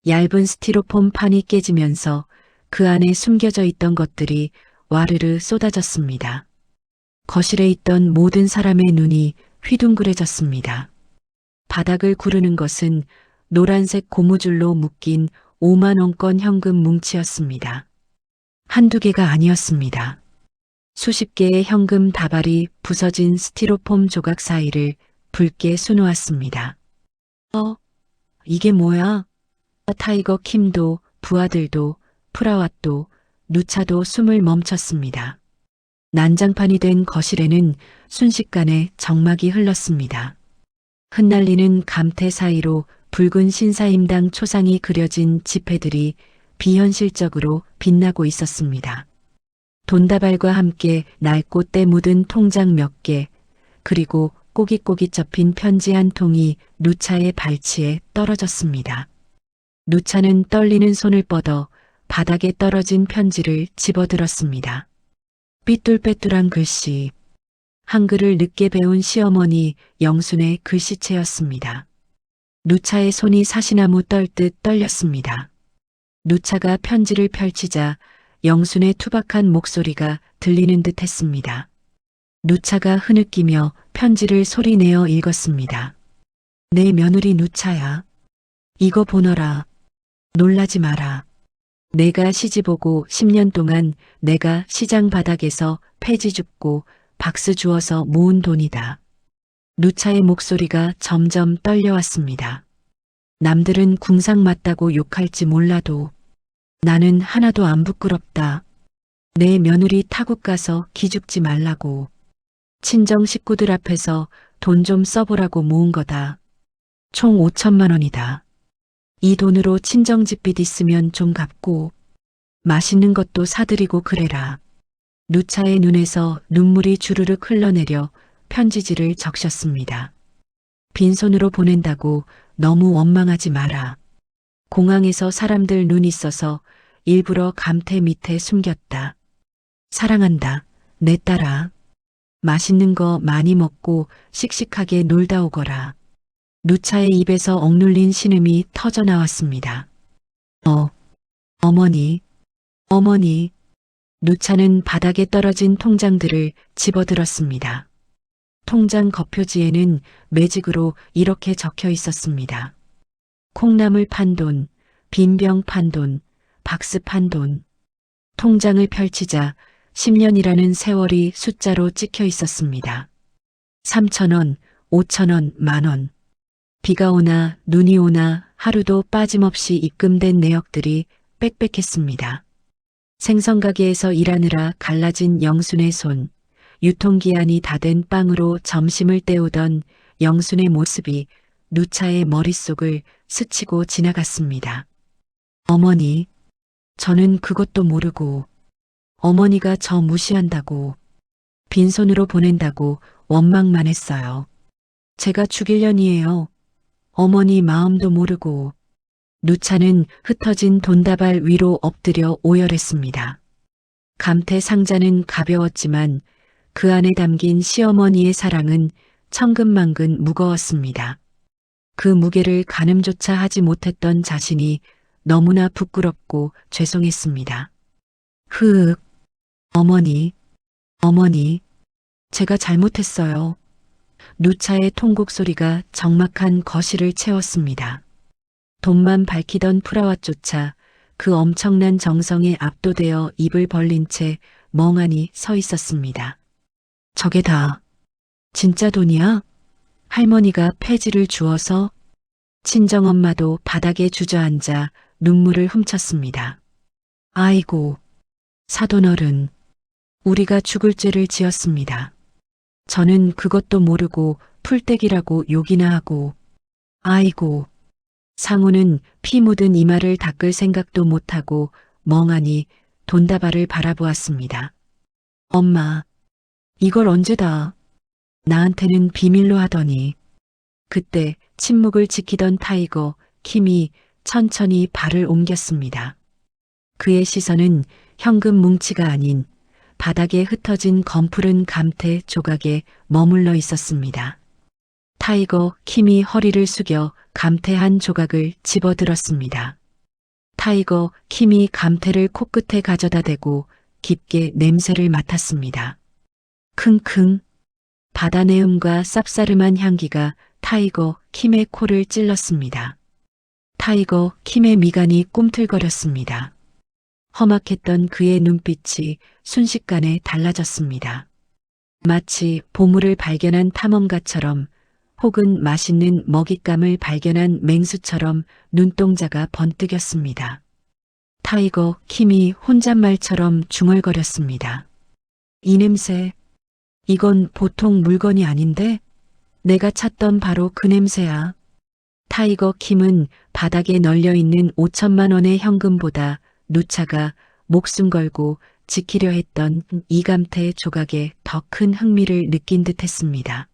얇은 스티로폼 판이 깨지면서 그 안에 숨겨져 있던 것들이 와르르 쏟아졌습니다. 거실에 있던 모든 사람의 눈이 휘둥그레졌습니다. 바닥을 구르는 것은 노란색 고무줄로 묶인 5만 원권 현금 뭉치였습니다. 한두 개가 아니었습니다. 수십 개의 현금 다발이 부서진 스티로폼 조각 사이를 붉게 수놓았습니다. 이게 뭐야? 타이거 킴도 부하들도 프라왓도 누차도 숨을 멈췄습니다. 난장판이 된 거실에는 순식간에 정막이 흘렀습니다. 흩날리는 감태 사이로 붉은 신사임당 초상이 그려진 지폐들이 비현실적으로 빛나고 있었습니다. 돈다발과 함께 낡고 때 묻은 통장 몇 개, 그리고 꼬깃꼬깃 접힌 편지 한 통이 누차의 발치에 떨어졌습니다. 누차는 떨리는 손을 뻗어 바닥에 떨어진 편지를 집어들었습니다. 삐뚤빼뚤한 글씨, 한글을 늦게 배운 시어머니 영순의 글씨체였습니다. 누차의 손이 사시나무 떨듯 떨렸습니다. 누차가 편지를 펼치자 영순의 투박한 목소리가 들리는 듯 했습니다. 누차가 흐느끼며 편지를 소리내어 읽었습니다. 내 며느리 누차야. 이거 보너라. 놀라지 마라. 내가 시집오고 10년 동안 내가 시장 바닥에서 폐지 줍고 박스 주어서 모은 돈이다. 누차의 목소리가 점점 떨려왔습니다. 남들은 궁상 맞다고 욕할지 몰라도 나는 하나도 안 부끄럽다. 내 며느리 타국 가서 기죽지 말라고. 친정 식구들 앞에서 돈 좀 써보라고 모은 거다. 총 5천만 원이다. 이 돈으로 친정 집빚 있으면 좀 갚고 맛있는 것도 사드리고 그래라. 누차의 눈에서 눈물이 주르륵 흘러내려 편지지를 적셨습니다. 빈손으로 보낸다고 너무 원망하지 마라. 공항에서 사람들 눈 있어서 일부러 감태 밑에 숨겼다. 사랑한다. 내 딸아. 맛있는 거 많이 먹고 씩씩하게 놀다 오거라. 누차의 입에서 억눌린 신음이 터져 나왔습니다. 어머니, 어머니. 누차는 바닥에 떨어진 통장들을 집어들었습니다. 통장 겉표지에는 매직으로 이렇게 적혀 있었습니다. 콩나물 판 돈, 빈병 판 돈, 박스 판 돈. 통장을 펼치자 10년이라는 세월이 숫자로 찍혀 있었습니다. 3,000원, 5,000원, 만원. 비가 오나 눈이 오나 하루도 빠짐없이 입금된 내역들이 빽빽했습니다. 생선가게에서 일하느라 갈라진 영순의 손, 유통기한이 다 된 빵으로 점심을 때우던 영순의 모습이 누차의 머릿속을 스치고 지나갔습니다. 어머니, 저는 그것도 모르고 어머니가 저 무시한다고 빈손으로 보낸다고 원망만 했어요. 제가 죽일년이에요. 어머니 마음도 모르고. 누차는 흩어진 돈다발 위로 엎드려 오열했습니다. 감태 상자는 가벼웠지만 그 안에 담긴 시어머니의 사랑은 천근만근 무거웠습니다. 그 무게를 가늠조차 하지 못했던 자신이 너무나 부끄럽고 죄송했습니다. 흐윽, 어머니, 어머니, 제가 잘못했어요. 누차의 통곡 소리가 적막한 거실을 채웠습니다. 돈만 밝히던 프라왓조차 그 엄청난 정성에 압도되어 입을 벌린 채 멍하니 서 있었습니다. 저게 다 진짜 돈이야? 할머니가 폐지를 주어서? 친정엄마도 바닥에 주저앉아 눈물을 훔쳤습니다. 아이고, 사돈어른, 우리가 죽을 죄를 지었습니다. 저는 그것도 모르고 풀떼기라고 욕이나 하고. 아이고. 상우는 피 묻은 이마를 닦을 생각도 못하고 멍하니 돈다발을 바라보았습니다. 엄마, 이걸 언제다. 나한테는 비밀로 하더니. 그때 침묵을 지키던 타이거 킴이 천천히 발을 옮겼습니다. 그의 시선은 현금 뭉치가 아닌 바닥에 흩어진 검푸른 감태 조각에 머물러 있었습니다. 타이거 킴이 허리를 숙여 감태 한 조각을 집어들었습니다. 타이거 킴이 감태를 코끝에 가져다 대고 깊게 냄새를 맡았습니다. 킁킁. 바다 내음과 쌉싸름한 향기가 타이거 킴의 코를 찔렀습니다. 타이거 킴의 미간이 꿈틀거렸습니다. 험악했던 그의 눈빛이 순식간에 달라졌습니다. 마치 보물을 발견한 탐험가처럼 혹은 맛있는 먹잇감을 발견한 맹수처럼 눈동자가 번뜩였습니다. 타이거 킴이 혼잣말처럼 중얼거렸습니다. 이 냄새, 이건 보통 물건이 아닌데? 내가 찾던 바로 그 냄새야. 타이거 킴은 바닥에 널려있는 5천만 원의 현금보다 누차가 목숨 걸고 지키려 했던 이감태 조각에 더 큰 흥미를 느낀 듯 했습니다.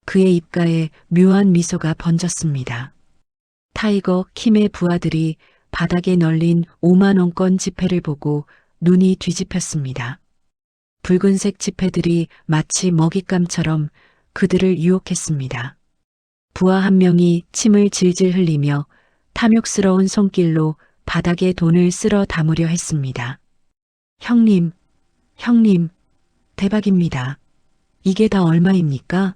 그의 입가에 묘한 미소가 번졌습니다. 타이거 킴의 부하들이 바닥에 널린 5만 원권 지폐를 보고 눈이 뒤집혔습니다. 붉은색 지폐들이 마치 먹잇감처럼 그들을 유혹했습니다. 부하 한 명이 침을 질질 흘리며 탐욕스러운 손길로 바닥에 돈을 쓸어 담으려 했습니다. 형님, 대박입니다. 이게 다 얼마입니까?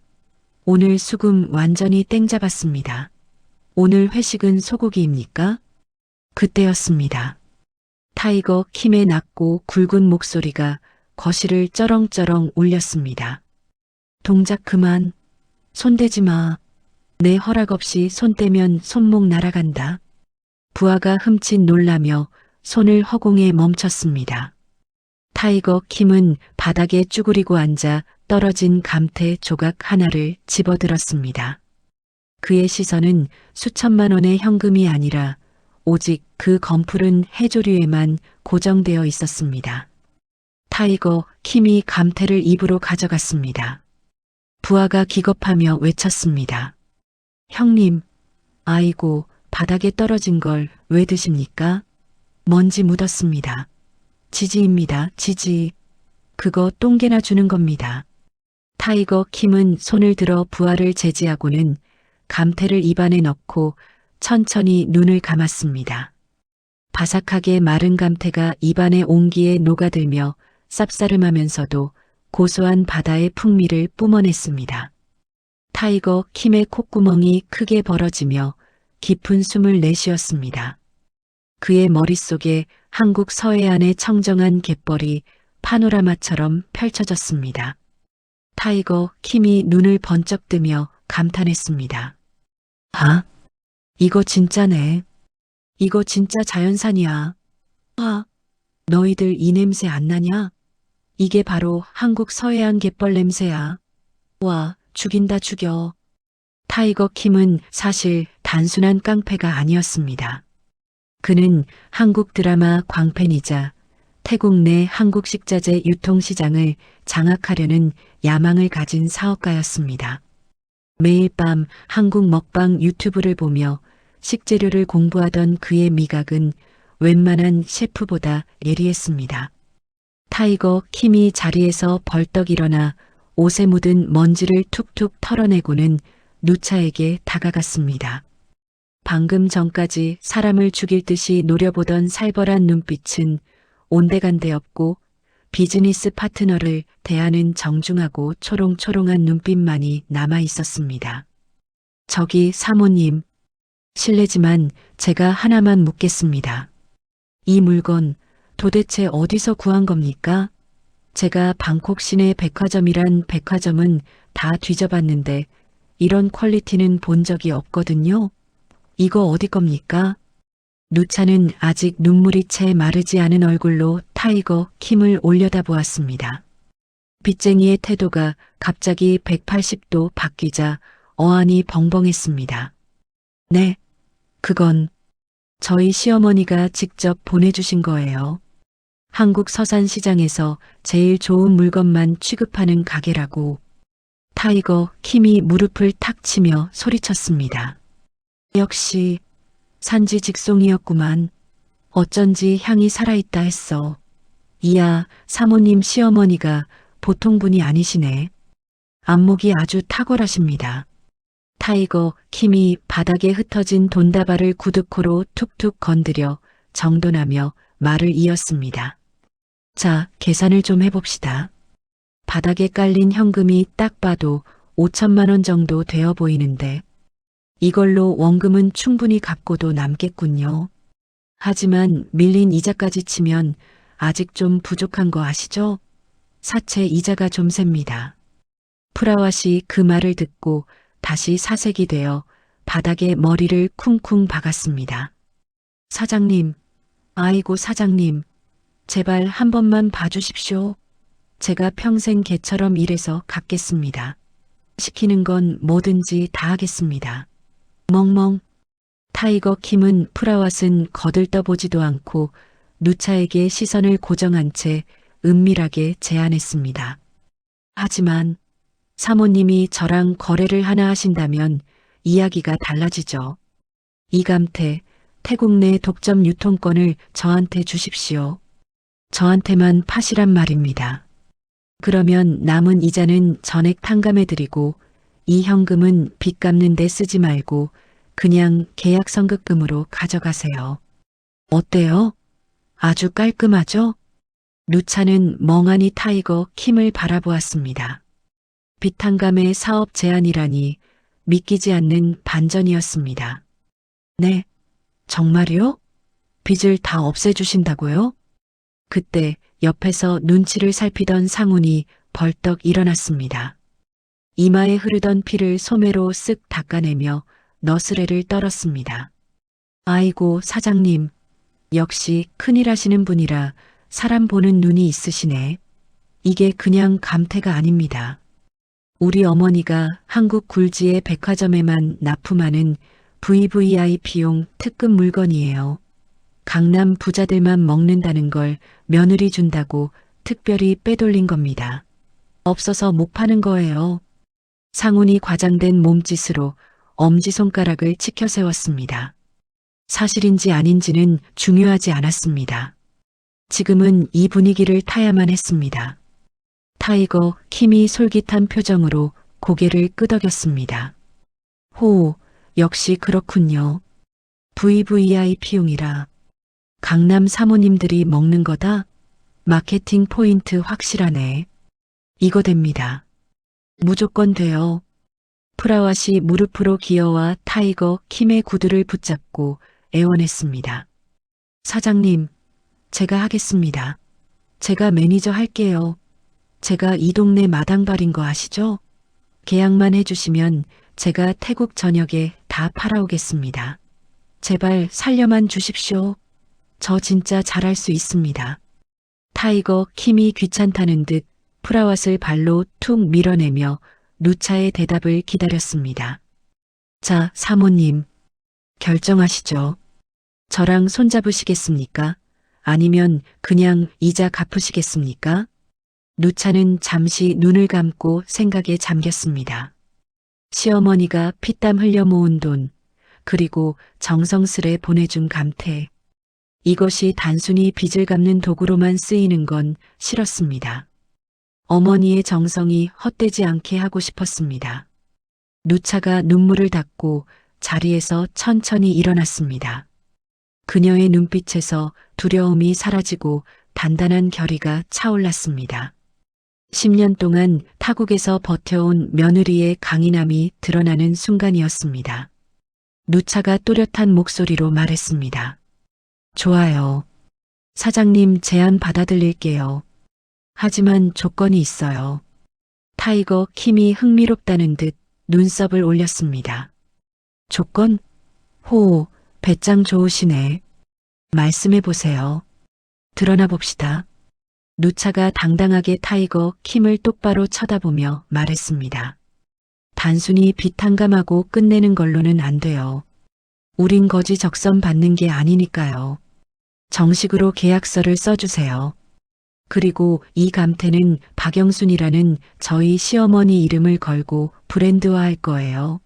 오늘 수금 완전히 땡 잡았습니다. 오늘 회식은 소고기입니까? 그때였습니다. 타이거 킴의 낮고 굵은 목소리가 거실을 쩌렁쩌렁 울렸습니다. 동작 그만. 손대지 마. 내 허락 없이 손 떼면 손목 날아간다. 부하가 흠칫 놀라며 손을 허공에 멈췄습니다. 타이거 킴은 바닥에 쭈그리고 앉아 떨어진 감태 조각 하나를 집어들었습니다. 그의 시선은 수천만 원의 현금이 아니라 오직 그 검푸른 해조류에만 고정되어 있었습니다. 타이거 킴이 감태를 입으로 가져갔습니다. 부하가 기겁하며 외쳤습니다. 형님, 아이고, 바닥에 떨어진 걸 왜 드십니까? 먼지 묻었습니다. 지지입니다, 지지. 그거 똥개나 주는 겁니다. 타이거 킴은 손을 들어 부하를 제지하고는 감태를 입안에 넣고 천천히 눈을 감았습니다. 바삭하게 마른 감태가 입안의 온기에 녹아들며 쌉싸름하면서도 고소한 바다의 풍미를 뿜어냈습니다. 타이거 킴의 콧구멍이 크게 벌어지며 깊은 숨을 내쉬었습니다. 그의 머릿속에 한국 서해안의 청정한 갯벌이 파노라마처럼 펼쳐졌습니다. 타이거 킴이 눈을 번쩍 뜨며 감탄했습니다. 아, 이거 진짜네. 이거 진짜 자연산이야. 아, 너희들 이 냄새 안 나냐? 이게 바로 한국 서해안 갯벌 냄새야. 와, 죽인다 죽여. 타이거 킴은 사실 단순한 깡패가 아니었습니다. 그는 한국 드라마 광팬이자 태국 내 한국 식자재 유통시장을 장악하려는 야망을 가진 사업가였습니다. 매일 밤 한국 먹방 유튜브를 보며 식재료를 공부하던 그의 미각은 웬만한 셰프보다 예리했습니다. 타이거 킴이 자리에서 벌떡 일어나 옷에 묻은 먼지를 툭툭 털어내고는 누차에게 다가갔습니다. 방금 전까지 사람을 죽일 듯이 노려보던 살벌한 눈빛은 온데간데 없고 비즈니스 파트너를 대하는 정중하고 초롱초롱한 눈빛만이 남아 있었습니다. 저기 사모님, 실례지만 제가 하나만 묻겠습니다. 이 물건 도대체 어디서 구한 겁니까? 제가 방콕 시내 백화점이란 백화점은 다 뒤져봤는데 이런 퀄리티는 본 적이 없거든요. 이거 어디 겁니까? 누차는 아직 눈물이 채 마르지 않은 얼굴로 타이거 킴을 올려다보았습니다. 빚쟁이의 태도가 갑자기 180도 바뀌자 어안이 벙벙했습니다. 네, 그건 저희 시어머니가 직접 보내주신 거예요. 한국 서산시장에서 제일 좋은 물건만 취급하는 가게라고. 타이거 킴이 무릎을 탁 치며 소리쳤습니다. 역시 산지 직송이었구만. 어쩐지 향이 살아있다 했어. 이야, 사모님 시어머니가 보통 분이 아니시네. 안목이 아주 탁월하십니다. 타이거 킴이 바닥에 흩어진 돈다발을 구두코로 툭툭 건드려 정돈하며 말을 이었습니다. 자, 계산을 좀 해봅시다. 바닥에 깔린 현금이 딱 봐도 5천만 원 정도 되어 보이는데 이걸로 원금은 충분히 갚고도 남겠군요. 하지만 밀린 이자까지 치면 아직 좀 부족한 거 아시죠? 사채 이자가 좀 셉니다. 프라왑이 그 말을 듣고 다시 사색이 되어 바닥에 머리를 쿵쿵 박았습니다. 사장님, 아이고 사장님, 제발 한 번만 봐주십시오. 제가 평생 개처럼 일해서 갚겠습니다. 시키는 건 뭐든지 다 하겠습니다. 멍멍. 타이거 킴은 프라왓은 거들떠보지도 않고 누차에게 시선을 고정한 채 은밀하게 제안했습니다. 하지만 사모님이 저랑 거래를 하나 하신다면 이야기가 달라지죠. 이감태, 태국 내 독점 유통권을 저한테 주십시오. 저한테만 파시란 말입니다. 그러면 남은 이자는 전액 탕감해드리고 이 현금은 빚 갚는 데 쓰지 말고 그냥 계약 선급금으로 가져가세요. 어때요? 아주 깔끔하죠? 누차는 멍하니 타이거 킴을 바라보았습니다. 빚 탕감의 사업 제안이라니 믿기지 않는 반전이었습니다. 네, 정말요? 빚을 다 없애주신다고요? 그때 옆에서 눈치를 살피던 상훈이 벌떡 일어났습니다. 이마에 흐르던 피를 소매로 쓱 닦아내며 너스레를 떨었습니다. 아이고 사장님, 역시 큰일 하시는 분이라 사람 보는 눈이 있으시네. 이게 그냥 감태가 아닙니다. 우리 어머니가 한국 굴지의 백화점에만 납품하는 VVIP용 특급 물건이에요. 강남 부자들만 먹는다는 걸 며느리 준다고 특별히 빼돌린 겁니다. 없어서 못 파는 거예요. 상훈이 과장된 몸짓으로 엄지손가락을 치켜 세웠습니다. 사실인지 아닌지는 중요하지 않았습니다. 지금은 이 분위기를 타야만 했습니다. 타이거 킴이 솔깃한 표정으로 고개를 끄덕였습니다. 호, 역시 그렇군요. VVIP용이라. 강남 사모님들이 먹는 거다? 마케팅 포인트 확실하네. 이거 됩니다. 무조건 돼요. 프라왓이 무릎으로 기어와 타이거 킴의 구두를 붙잡고 애원했습니다. 사장님, 제가 하겠습니다. 제가 매니저 할게요. 제가 이 동네 마당발인 거 아시죠? 계약만 해주시면 제가 태국 전역에 다 팔아오겠습니다. 제발 살려만 주십시오. 저 진짜 잘할 수 있습니다. 타이거 킴이 귀찮다는 듯 프라왓을 발로 툭 밀어내며 누차의 대답을 기다렸습니다. 자, 사모님. 결정하시죠. 저랑 손잡으시겠습니까? 아니면 그냥 이자 갚으시겠습니까? 누차는 잠시 눈을 감고 생각에 잠겼습니다. 시어머니가 피땀 흘려 모은 돈, 그리고 정성스레 보내준 감태. 이것이 단순히 빚을 갚는 도구로만 쓰이는 건 싫었습니다. 어머니의 정성이 헛되지 않게 하고 싶었습니다. 누차가 눈물을 닦고 자리에서 천천히 일어났습니다. 그녀의 눈빛에서 두려움이 사라지고 단단한 결의가 차올랐습니다. 10년 동안 타국에서 버텨온 며느리의 강인함이 드러나는 순간이었습니다. 누차가 또렷한 목소리로 말했습니다. 좋아요. 사장님 제안 받아들일게요. 하지만 조건이 있어요. 타이거 킴이 흥미롭다는 듯 눈썹을 올렸습니다. 조건? 호, 배짱 좋으시네. 말씀해 보세요. 드러나 봅시다. 누차가 당당하게 타이거 킴을 똑바로 쳐다보며 말했습니다. 단순히 빚 탕감하고 끝내는 걸로는 안 돼요. 우린 거지 적선 받는 게 아니니까요. 정식으로 계약서를 써주세요. 그리고 이 감태는 박영순이라는 저희 시어머니 이름을 걸고 브랜드화할 거예요.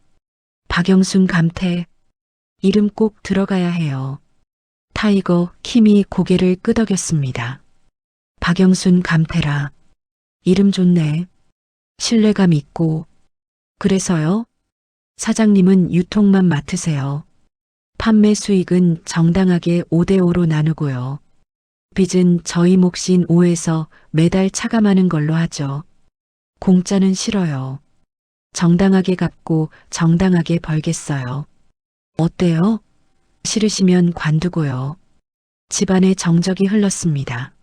박영순 감태. 이름 꼭 들어가야 해요. 타이거 킴이 고개를 끄덕였습니다. 박영순 감태라. 이름 좋네. 신뢰감 있고. 그래서요? 사장님은 유통만 맡으세요. 판매 수익은 정당하게 5대5로 나누고요. 빚은 저희 몫인 5에서 매달 차감하는 걸로 하죠. 공짜는 싫어요. 정당하게 갚고 정당하게 벌겠어요. 어때요? 싫으시면 관두고요. 집안에 정적이 흘렀습니다.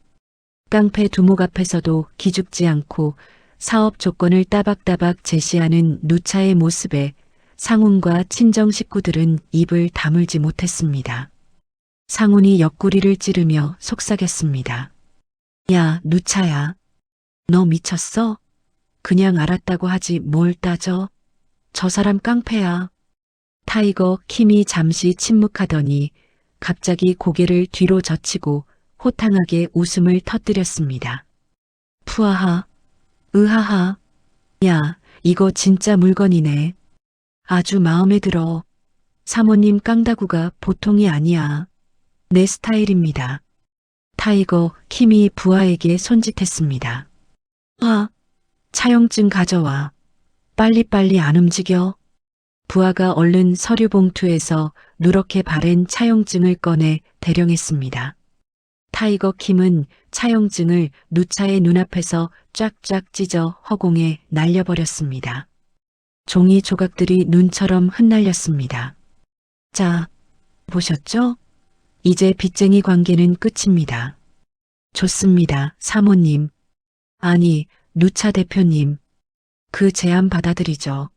깡패 두목 앞에서도 기죽지 않고 사업 조건을 따박따박 제시하는 누차의 모습에 상훈과 친정 식구들은 입을 다물지 못했습니다. 상훈이 옆구리를 찌르며 속삭였습니다. 야, 누차야. 너 미쳤어? 그냥 알았다고 하지 뭘 따져? 저 사람 깡패야. 타이거 킴이 잠시 침묵하더니 갑자기 고개를 뒤로 젖히고 호탕하게 웃음을 터뜨렸습니다. 푸아하, 으하하. 야, 이거 진짜 물건이네. 아주 마음에 들어. 사모님 깡다구가 보통이 아니야. 내 스타일입니다. 타이거 킴이 부하에게 손짓했습니다. 아, 차용증 가져와. 빨리빨리 안 움직여. 부하가 얼른 서류 봉투에서 누렇게 바랜 차용증을 꺼내 대령했습니다. 타이거 킴은 차용증을 누차의 눈앞에서 쫙쫙 찢어 허공에 날려버렸습니다. 종이 조각들이 눈처럼 흩날렸습니다. 자, 보셨죠? 이제 빚쟁이 관계는 끝입니다. 좋습니다, 사모님. 아니, 누차 대표님. 그 제안 받아들이죠.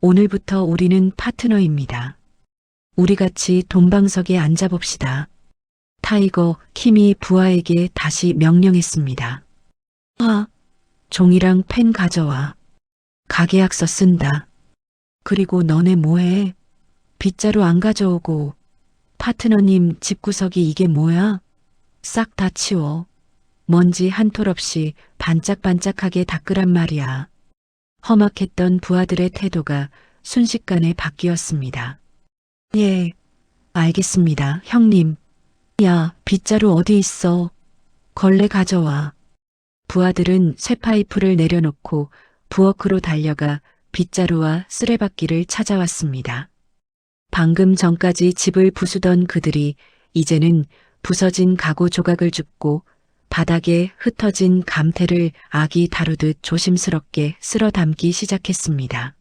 오늘부터 우리는 파트너입니다. 우리 같이 돈방석에 앉아봅시다. 타이거 킴이 부하에게 다시 명령했습니다. 아, 종이랑 펜 가져와. 가계약서 쓴다. 그리고 너네 뭐해? 빗자루 안 가져오고. 파트너님 집구석이 이게 뭐야? 싹 다 치워. 먼지 한 톨 없이 반짝반짝하게 닦으란 말이야. 험악했던 부하들의 태도가 순식간에 바뀌었습니다. 예, 알겠습니다, 형님. 야, 빗자루 어디 있어? 걸레 가져와. 부하들은 쇠파이프를 내려놓고 부엌으로 달려가 빗자루와 쓰레받기를 찾아왔습니다. 방금 전까지 집을 부수던 그들이 이제는 부서진 가구 조각을 줍고 바닥에 흩어진 감태를 아기 다루듯 조심스럽게 쓸어 담기 시작했습니다.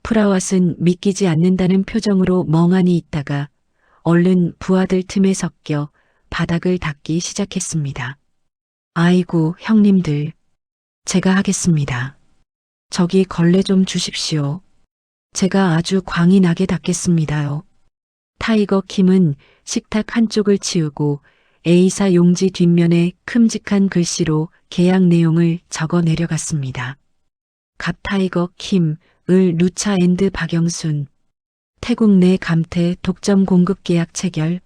프라왓은 믿기지 않는다는 표정으로 멍하니 있다가 얼른 부하들 틈에 섞여 바닥을 닦기 시작했습니다. 아이고, 형님들. 제가 하겠습니다. 저기 걸레 좀 주십시오. 제가 아주 광이 나게 닦겠습니다요. 타이거 킴은 식탁 한쪽을 치우고 A사 용지 뒷면에 큼직한 글씨로 계약 내용을 적어 내려갔습니다. 갑 타이거 킴, 을 누차 앤드 박영순. 태국 내 감태 독점 공급 계약 체결.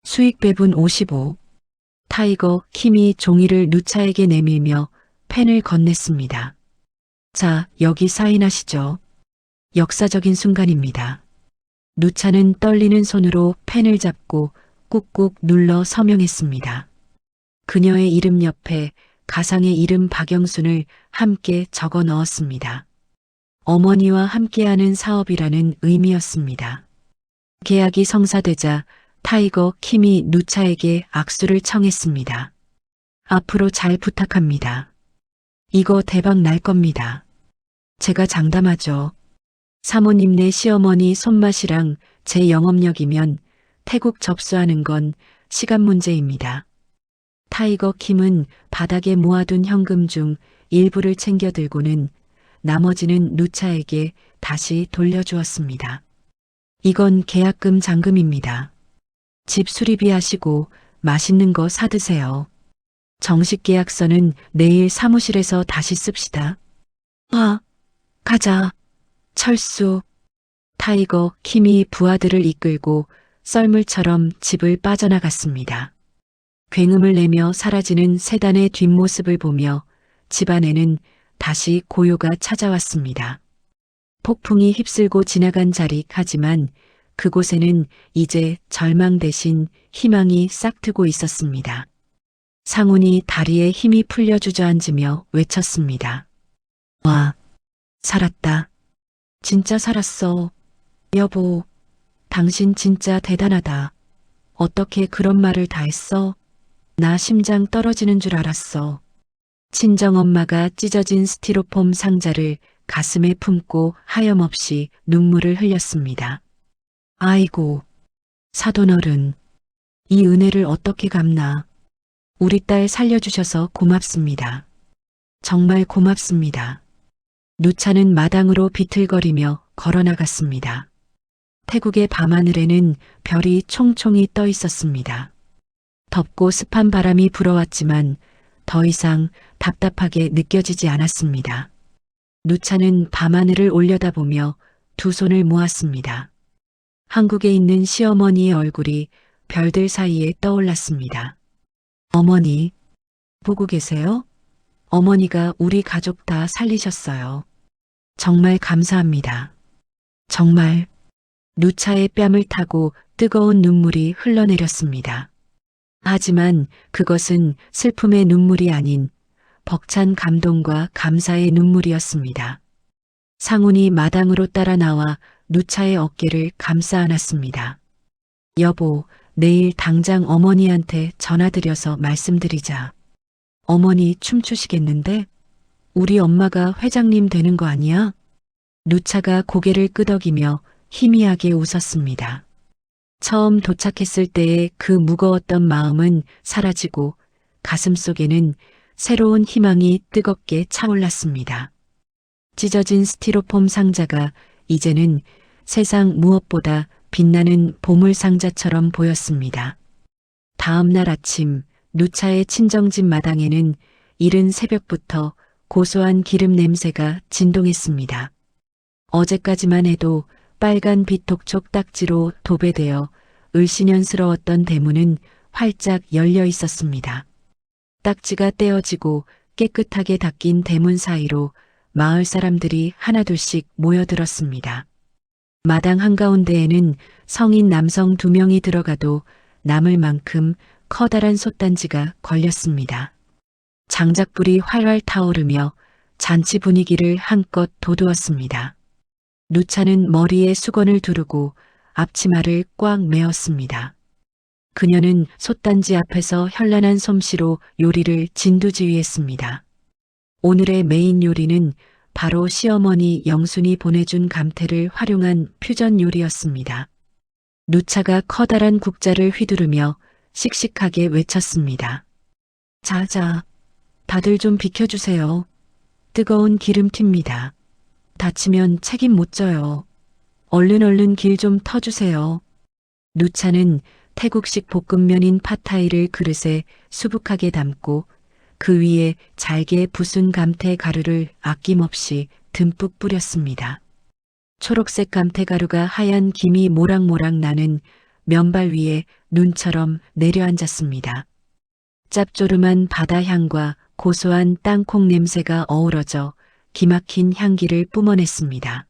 수익 배분 55. 타이거 킴이 종이를 누차에게 내밀며 펜을 건넸습니다. 자, 여기 사인하시죠. 역사적인 순간입니다. 누차는 떨리는 손으로 펜을 잡고 꾹꾹 눌러 서명했습니다. 그녀의 이름 옆에 가상의 이름 박영순을 함께 적어 넣었습니다. 어머니와 함께하는 사업이라는 의미였습니다. 계약이 성사되자 타이거 킴이 누차에게 악수를 청했습니다. 앞으로 잘 부탁합니다. 이거 대박 날 겁니다. 제가 장담하죠. 사모님네 시어머니 손맛이랑 제 영업력이면 태국 접수하는 건 시간 문제입니다. 타이거 킴은 바닥에 모아둔 현금 중 일부를 챙겨 들고는 나머지는 누차에게 다시 돌려주었습니다. 이건 계약금 잔금입니다. 집 수리비 하시고 맛있는 거 사드세요. 정식 계약서는 내일 사무실에서 다시 씁시다. 아, 가자. 철수. 타이거 킴이 부하들을 이끌고 썰물처럼 집을 빠져나갔습니다. 굉음을 내며 사라지는 세단의 뒷모습을 보며 집안에는 다시 고요가 찾아왔습니다. 폭풍이 휩쓸고 지나간 자리 하지만 그곳에는 이제 절망 대신 희망이 싹트고 있었습니다. 상훈이 다리에 힘이 풀려 주저앉으며 외쳤습니다. 와, 살았다. 진짜 살았어. 여보, 당신 진짜 대단하다. 어떻게 그런 말을 다 했어? 나 심장 떨어지는 줄 알았어. 친정엄마가 찢어진 스티로폼 상자를 가슴에 품고 하염없이 눈물을 흘렸습니다. 아이고, 사돈어른, 이 은혜를 어떻게 갚나. 우리 딸 살려주셔서 고맙습니다. 정말 고맙습니다. 누차는 마당으로 비틀거리며 걸어나갔습니다. 태국의 밤하늘에는 별이 총총히 떠 있었습니다. 덥고 습한 바람이 불어왔지만 더 이상 답답하게 느껴지지 않았습니다. 누차는 밤하늘을 올려다보며 두 손을 모았습니다. 한국에 있는 시어머니의 얼굴이 별들 사이에 떠올랐습니다. 어머니, 보고 계세요? 어머니가 우리 가족 다 살리셨어요. 정말 감사합니다. 정말 누차의 뺨을 타고 뜨거운 눈물이 흘러내렸습니다. 하지만 그것은 슬픔의 눈물이 아닌 벅찬 감동과 감사의 눈물이었습니다. 상훈이 마당으로 따라 나와 누차의 어깨를 감싸 안았습니다. 여보, 내일 당장 어머니한테 전화드려서 말씀드리자. 어머니 춤추시겠는데? 우리 엄마가 회장님 되는 거 아니야? 누차가 고개를 끄덕이며 희미하게 웃었습니다. 처음 도착했을 때의 그 무거웠던 마음은 사라지고 가슴 속에는 새로운 희망이 뜨겁게 차올랐습니다. 찢어진 스티로폼 상자가 이제는 세상 무엇보다 빛나는 보물 상자처럼 보였습니다. 다음 날 아침 누차의 친정집 마당에는 이른 새벽부터 고소한 기름 냄새가 진동했습니다. 어제까지만 해도 빨간 비톡촉 딱지로 도배되어 을씨년스러웠던 대문은 활짝 열려 있었습니다. 딱지가 떼어지고 깨끗하게 닦인 대문 사이로 마을 사람들이 하나둘씩 모여들었습니다. 마당 한가운데에는 성인 남성 2명이 들어가도 남을 만큼 커다란 솥단지가 걸렸습니다. 장작불이 활활 타오르며 잔치 분위기를 한껏 돋우었습니다. 누차는 머리에 수건을 두르고 앞치마를 꽉 메었습니다. 그녀는 솥단지 앞에서 현란한 솜씨로 요리를 진두지휘했습니다. 오늘의 메인 요리는 바로 시어머니 영순이 보내준 감태를 활용한 퓨전 요리였습니다. 누차가 커다란 국자를 휘두르며 씩씩하게 외쳤습니다. 자자, 다들 좀 비켜주세요. 뜨거운 기름 튑니다. 다치면 책임 못 져요. 얼른 길 좀 터주세요. 누차는 태국식 볶음면인 팟타이를 그릇에 수북하게 담고 그 위에 잘게 부순 감태 가루를 아낌없이 듬뿍 뿌렸습니다. 초록색 감태 가루가 하얀 김이 모락모락 나는 면발 위에 눈처럼 내려앉았습니다. 짭조름한 바다 향과 고소한 땅콩 냄새가 어우러져 기막힌 향기를 뿜어냈습니다.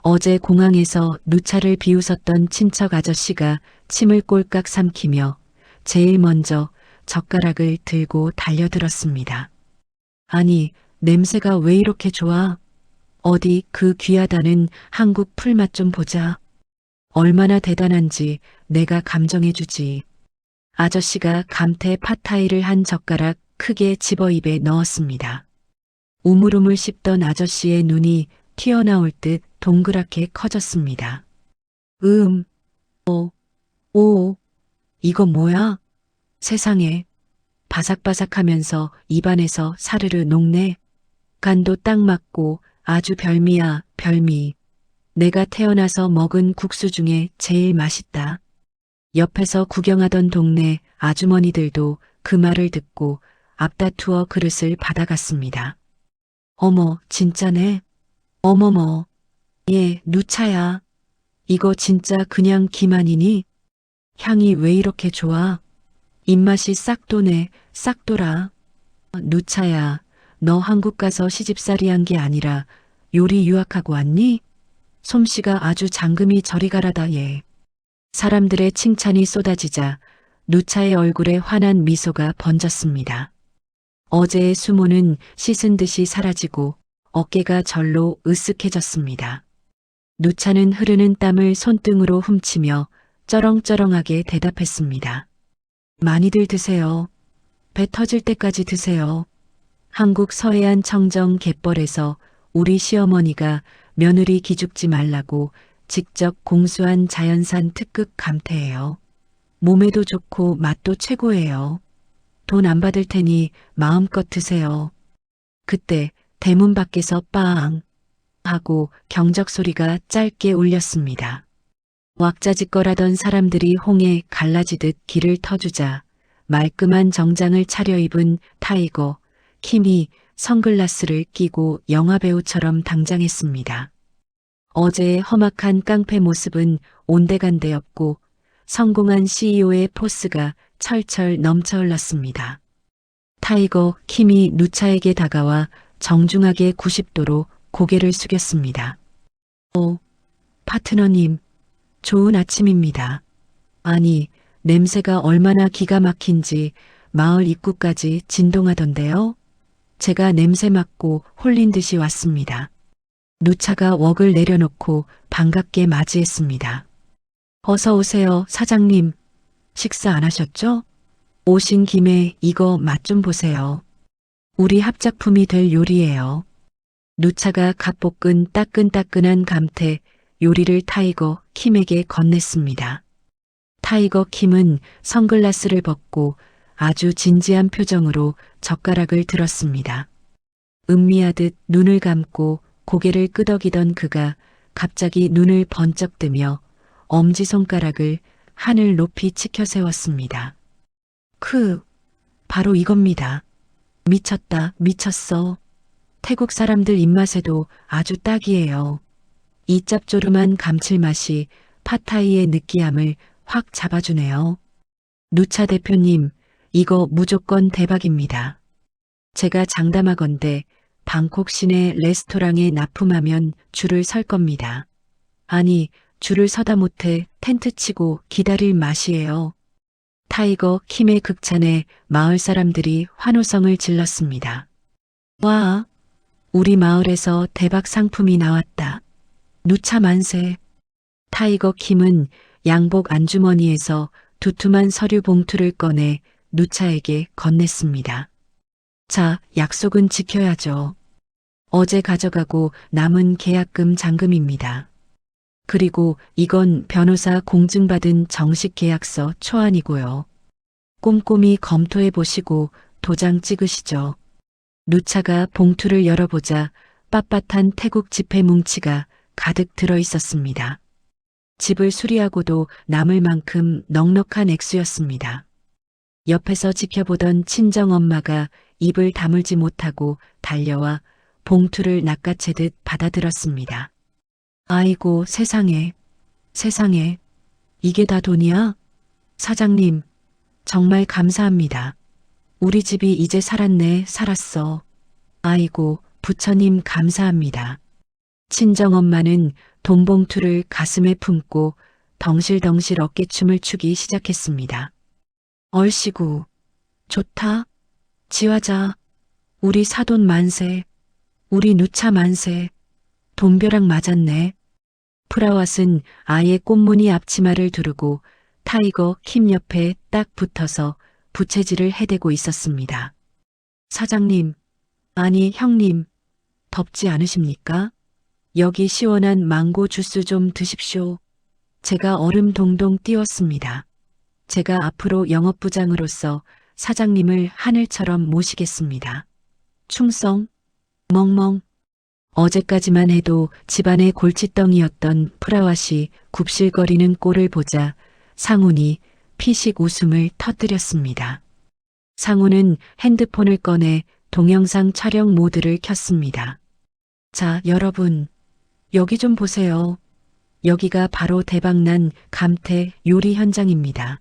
어제 공항에서 누차를 비웃었던 친척 아저씨가 침을 꼴깍 삼키며 제일 먼저 젓가락을 들고 달려들었습니다. 아니, 냄새가 왜 이렇게 좋아? 어디 그 귀하다는 한국 풀맛 좀 보자. 얼마나 대단한지 내가 감정해주지. 아저씨가 감태 팟타이를 한 젓가락 크게 집어 입에 넣었습니다. 우물우물 씹던 아저씨의 눈이 튀어나올 듯 동그랗게 커졌습니다. 오, 이거 뭐야? 세상에. 바삭바삭하면서 입안에서 사르르 녹네. 간도 딱 맞고 아주 별미야, 별미. 내가 태어나서 먹은 국수 중에 제일 맛있다. 옆에서 구경하던 동네 아주머니들도 그 말을 듣고 앞다투어 그릇을 받아갔습니다. 어머, 진짜네. 어머머. 얘, 누차야. 이거 진짜 그냥 김 아니니? 향이 왜 이렇게 좋아? 입맛이 싹 도네, 싹 돌아. 누차야, 너 한국 가서 시집살이 한 게 아니라 요리 유학하고 왔니? 솜씨가 아주 장금이 저리 가라다 얘. 사람들의 칭찬이 쏟아지자 누차의 얼굴에 환한 미소가 번졌습니다. 어제의 수모는 씻은 듯이 사라지고 어깨가 절로 으쓱해졌습니다. 누차는 흐르는 땀을 손등으로 훔치며 쩌렁쩌렁하게 대답했습니다. 많이들 드세요. 배 터질 때까지 드세요. 한국 서해안 청정 갯벌에서 우리 시어머니가 며느리 기죽지 말라고 직접 공수한 자연산 특급 감태예요. 몸에도 좋고 맛도 최고예요. 돈 안 받을 테니 마음껏 드세요. 그때 대문 밖에서 빵 하고 경적 소리가 짧게 울렸습니다. 왁자지껄하던 사람들이 홍해 갈라지듯 길을 터주자 말끔한 정장을 차려입은 타이거, 킴이 선글라스를 끼고 영화배우처럼 당장했습니다. 어제의 험악한 깡패 모습은 온데간데였고 성공한 CEO의 포스가 철철 넘쳐 흘렀습니다. 타이거 킴이 누차에게 다가와 정중하게 90도로 고개를 숙였습니다. 파트너님, 좋은 아침입니다. 아니, 냄새가 얼마나 기가 막힌지 마을 입구까지 진동하던데요. 제가 냄새 맡고 홀린 듯이 왔습니다. 누차가 웍을 내려놓고 반갑게 맞이했습니다. 어서 오세요, 사장님. 식사 안 하셨죠? 오신 김에 이거 맛 좀 보세요. 우리 합작품이 될 요리예요. 누차가 갓 볶은 따끈따끈한 감태 요리를 타이거 킴에게 건넸습니다. 타이거 킴은 선글라스를 벗고 아주 진지한 표정으로 젓가락을 들었습니다. 음미하듯 눈을 감고 고개를 끄덕이던 그가 갑자기 눈을 번쩍 뜨며 엄지손가락을 하늘 높이 치켜 세웠습니다. 바로 이겁니다. 미쳤다, 미쳤어. 태국 사람들 입맛에도 아주 딱이에요. 이 짭조름한 감칠맛이 팟타이의 느끼함을 확 잡아주네요. 누차 대표님, 이거 무조건 대박입니다. 제가 장담하건대 방콕 시내 레스토랑에 납품하면 줄을 설 겁니다. 아니, 줄을 서다 못해 텐트 치고 기다릴 맛이에요. 타이거 킴의 극찬에 마을 사람들이 환호성을 질렀습니다. 와, 우리 마을에서 대박 상품이 나왔다. 누차 만세. 타이거 킴은 양복 안주머니에서 두툼한 서류 봉투를 꺼내 누차에게 건넸습니다. 자, 약속은 지켜야죠. 어제 가져가고 남은 계약금 잔금입니다. 그리고 이건 변호사 공증받은 정식 계약서 초안이고요. 꼼꼼히 검토해 보시고 도장 찍으시죠. 누차가 봉투를 열어보자 빳빳한 태국 지폐 뭉치가 가득 들어 있었습니다. 집을 수리하고도 남을 만큼 넉넉한 액수였습니다. 옆에서 지켜보던 친정엄마가 입을 다물지 못하고 달려와 봉투를 낚아채듯 받아들었습니다. 아이고 세상에, 세상에, 이게 다 돈이야? 사장님, 정말 감사합니다. 우리 집이 이제 살았네, 살았어. 아이고, 부처님 감사합니다. 친정엄마는 돈봉투를 가슴에 품고 덩실덩실 어깨춤을 추기 시작했습니다. 얼씨구, 좋다. 지화자, 우리 사돈 만세, 우리 누차 만세, 돈벼락 맞았네. 프라왓은 아예 꽃무늬 앞치마를 두르고 타이거 킴 옆에 딱 붙어서 부채질을 해대고 있었습니다. 사장님, 아니 형님, 덥지 않으십니까? 여기 시원한 망고 주스 좀 드십시오. 제가 얼음 동동 띄웠습니다. 제가 앞으로 영업부장으로서 사장님을 하늘처럼 모시겠습니다. 충성, 멍멍. 어제까지만 해도 집안의 골칫덩이였던 프라왓이 굽실거리는 꼴을 보자 상훈이 피식 웃음을 터뜨렸습니다. 상훈은 핸드폰을 꺼내 동영상 촬영 모드를 켰습니다. 자, 여러분, 여기 좀 보세요. 여기가 바로 대박난 감태 요리 현장입니다.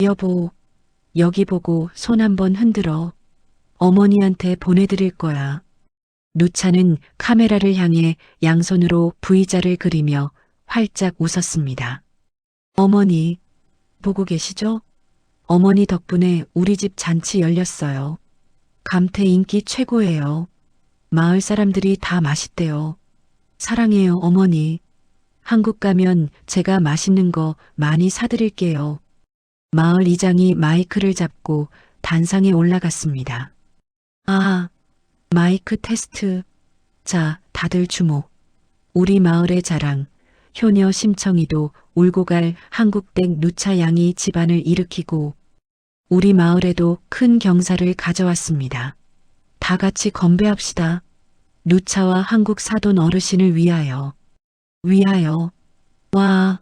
여보, 여기 보고 손 한번 흔들어. 어머니한테 보내드릴 거야. 누차는 카메라를 향해 양손으로 V자를 그리며 활짝 웃었습니다. 어머니, 보고 계시죠? 어머니 덕분에 우리 집 잔치 열렸어요. 감태 인기 최고예요. 마을 사람들이 다 맛있대요. 사랑해요, 어머니. 한국 가면 제가 맛있는 거 많이 사드릴게요. 마을 이장이 마이크를 잡고 단상에 올라갔습니다. 아, 마이크 테스트. 자, 다들 주목. 우리 마을의 자랑, 효녀 심청이도 울고 갈 한국댁 누차 양이 집안을 일으키고 우리 마을에도 큰 경사를 가져왔습니다. 다 같이 건배합시다. 누차와 한국 사돈 어르신을 위하여. 위하여. 와,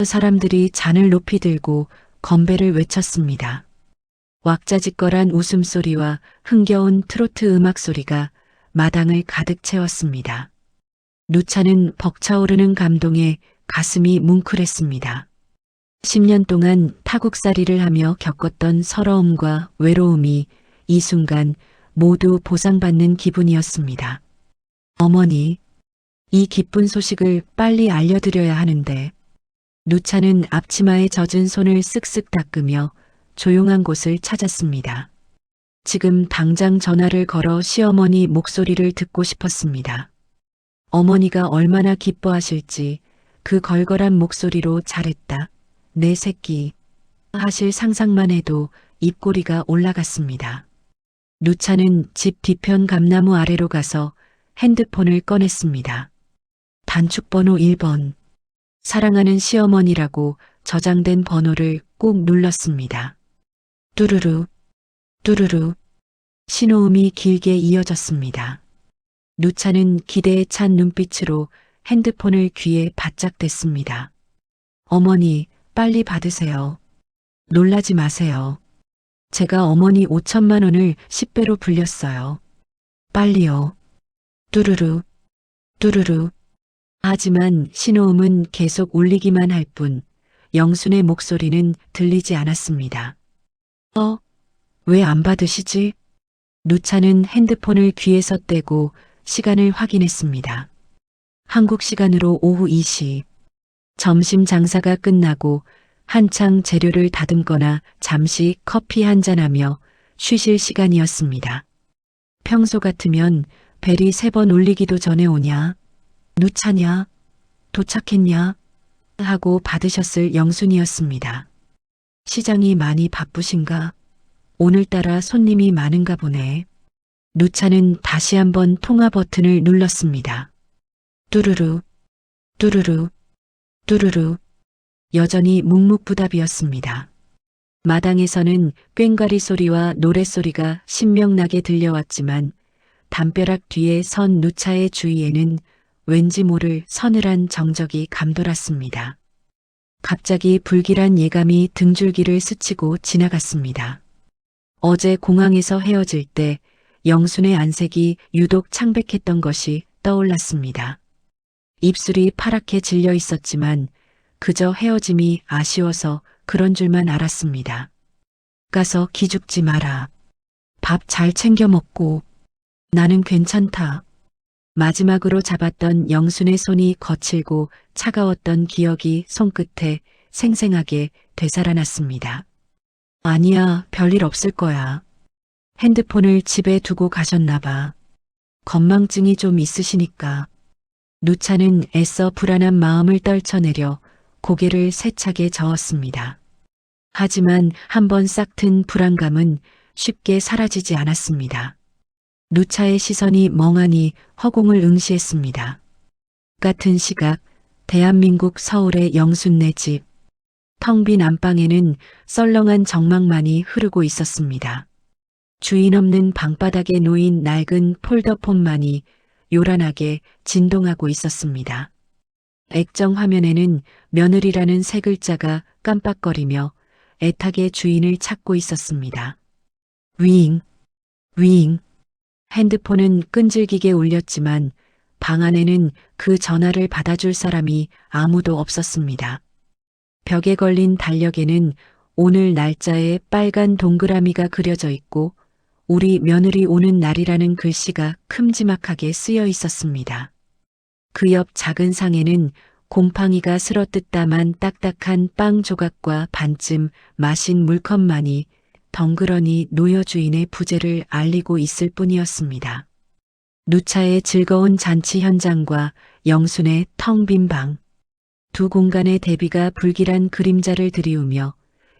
사람들이 잔을 높이 들고 건배를 외쳤습니다. 왁자지껄한 웃음소리와 흥겨운 트로트 음악 소리가 마당을 가득 채웠습니다. 누차는 벅차오르는 감동에 가슴이 뭉클했습니다. 10년 동안 타국살이를 하며 겪었던 서러움과 외로움이 이 순간 모두 보상받는 기분이었습니다. 어머니, 이 기쁜 소식을 빨리 알려드려야 하는데. 누차는 앞치마에 젖은 손을 쓱쓱 닦으며 조용한 곳을 찾았습니다. 지금 당장 전화를 걸어 시어머니 목소리를 듣고 싶었습니다. 어머니가 얼마나 기뻐하실지 그 걸걸한 목소리로 잘했다, 내 새끼 하실 상상만 해도 입꼬리가 올라갔습니다. 누차는 집 뒤편 감나무 아래로 가서 핸드폰을 꺼냈습니다. 단축번호 1번. 사랑하는 시어머니라고 저장된 번호를 꾹 눌렀습니다. 뚜루루, 뚜루루. 신호음이 길게 이어졌습니다. 누차는 기대에 찬 눈빛으로 핸드폰을 귀에 바짝 댔습니다. 어머니, 빨리 받으세요. 놀라지 마세요. 제가 어머니 5천만 원을 10배로 불렸어요. 빨리요. 뚜루루, 뚜루루. 하지만 신호음은 계속 울리기만 할 뿐 영순의 목소리는 들리지 않았습니다. 왜 안 받으시지? 누차는 핸드폰을 귀에서 떼고 시간을 확인했습니다. 한국 시간으로 오후 2시. 점심 장사가 끝나고 한창 재료를 다듬거나 잠시 커피 한잔하며 쉬실 시간이었습니다. 평소 같으면 벨이 3번 울리기도 전에 오냐? 누차냐? 도착했냐? 하고 받으셨을 영순이었습니다. 시장이 많이 바쁘신가? 오늘따라 손님이 많은가 보네. 누차는 다시 한번 통화 버튼을 눌렀습니다. 뚜루루, 뚜루루, 뚜루루. 여전히 묵묵부답이었습니다. 마당에서는 꽹과리 소리와 노랫소리가 신명나게 들려왔지만 담벼락 뒤에 선 누차의 주위에는 왠지 모를 서늘한 정적이 감돌았습니다. 갑자기 불길한 예감이 등줄기를 스치고 지나갔습니다. 어제 공항에서 헤어질 때 영순의 안색이 유독 창백했던 것이 떠올랐습니다. 입술이 파랗게 질려 있었지만 그저 헤어짐이 아쉬워서 그런 줄만 알았습니다. 가서 기죽지 마라. 밥 잘 챙겨 먹고. 나는 괜찮다. 마지막으로 잡았던 영순의 손이 거칠고 차가웠던 기억이 손끝에 생생하게 되살아났습니다. 아니야, 별일 없을 거야. 핸드폰을 집에 두고 가셨나 봐. 건망증이 좀 있으시니까. 누차는 애써 불안한 마음을 떨쳐내려 고개를 세차게 저었습니다. 하지만 한번 싹 튼 불안감은 쉽게 사라지지 않았습니다. 누차의 시선이 멍하니 허공을 응시했습니다. 같은 시각 대한민국 서울의 영순네 집. 텅 빈 안방에는 썰렁한 정막만이 흐르고 있었습니다. 주인 없는 방바닥에 놓인 낡은 폴더폰만이 요란하게 진동하고 있었습니다. 액정 화면에는 며느리라는 세 글자가 깜빡거리며 애타게 주인을 찾고 있었습니다. 윙, 윙. 핸드폰은 끈질기게 울렸지만 방 안에는 그 전화를 받아줄 사람이 아무도 없었습니다. 벽에 걸린 달력에는 오늘 날짜에 빨간 동그라미가 그려져 있고 우리 며느리 오는 날이라는 글씨가 큼지막하게 쓰여 있었습니다. 그 옆 작은 상에는 곰팡이가 쓸어뜯다만 딱딱한 빵 조각과 반쯤 마신 물컵만이 덩그러니 노여 주인의 부재를 알리고 있을 뿐이었습니다. 누차의 즐거운 잔치 현장과 영순의 텅 빈 방. 두 공간의 대비가 불길한 그림자를 드리우며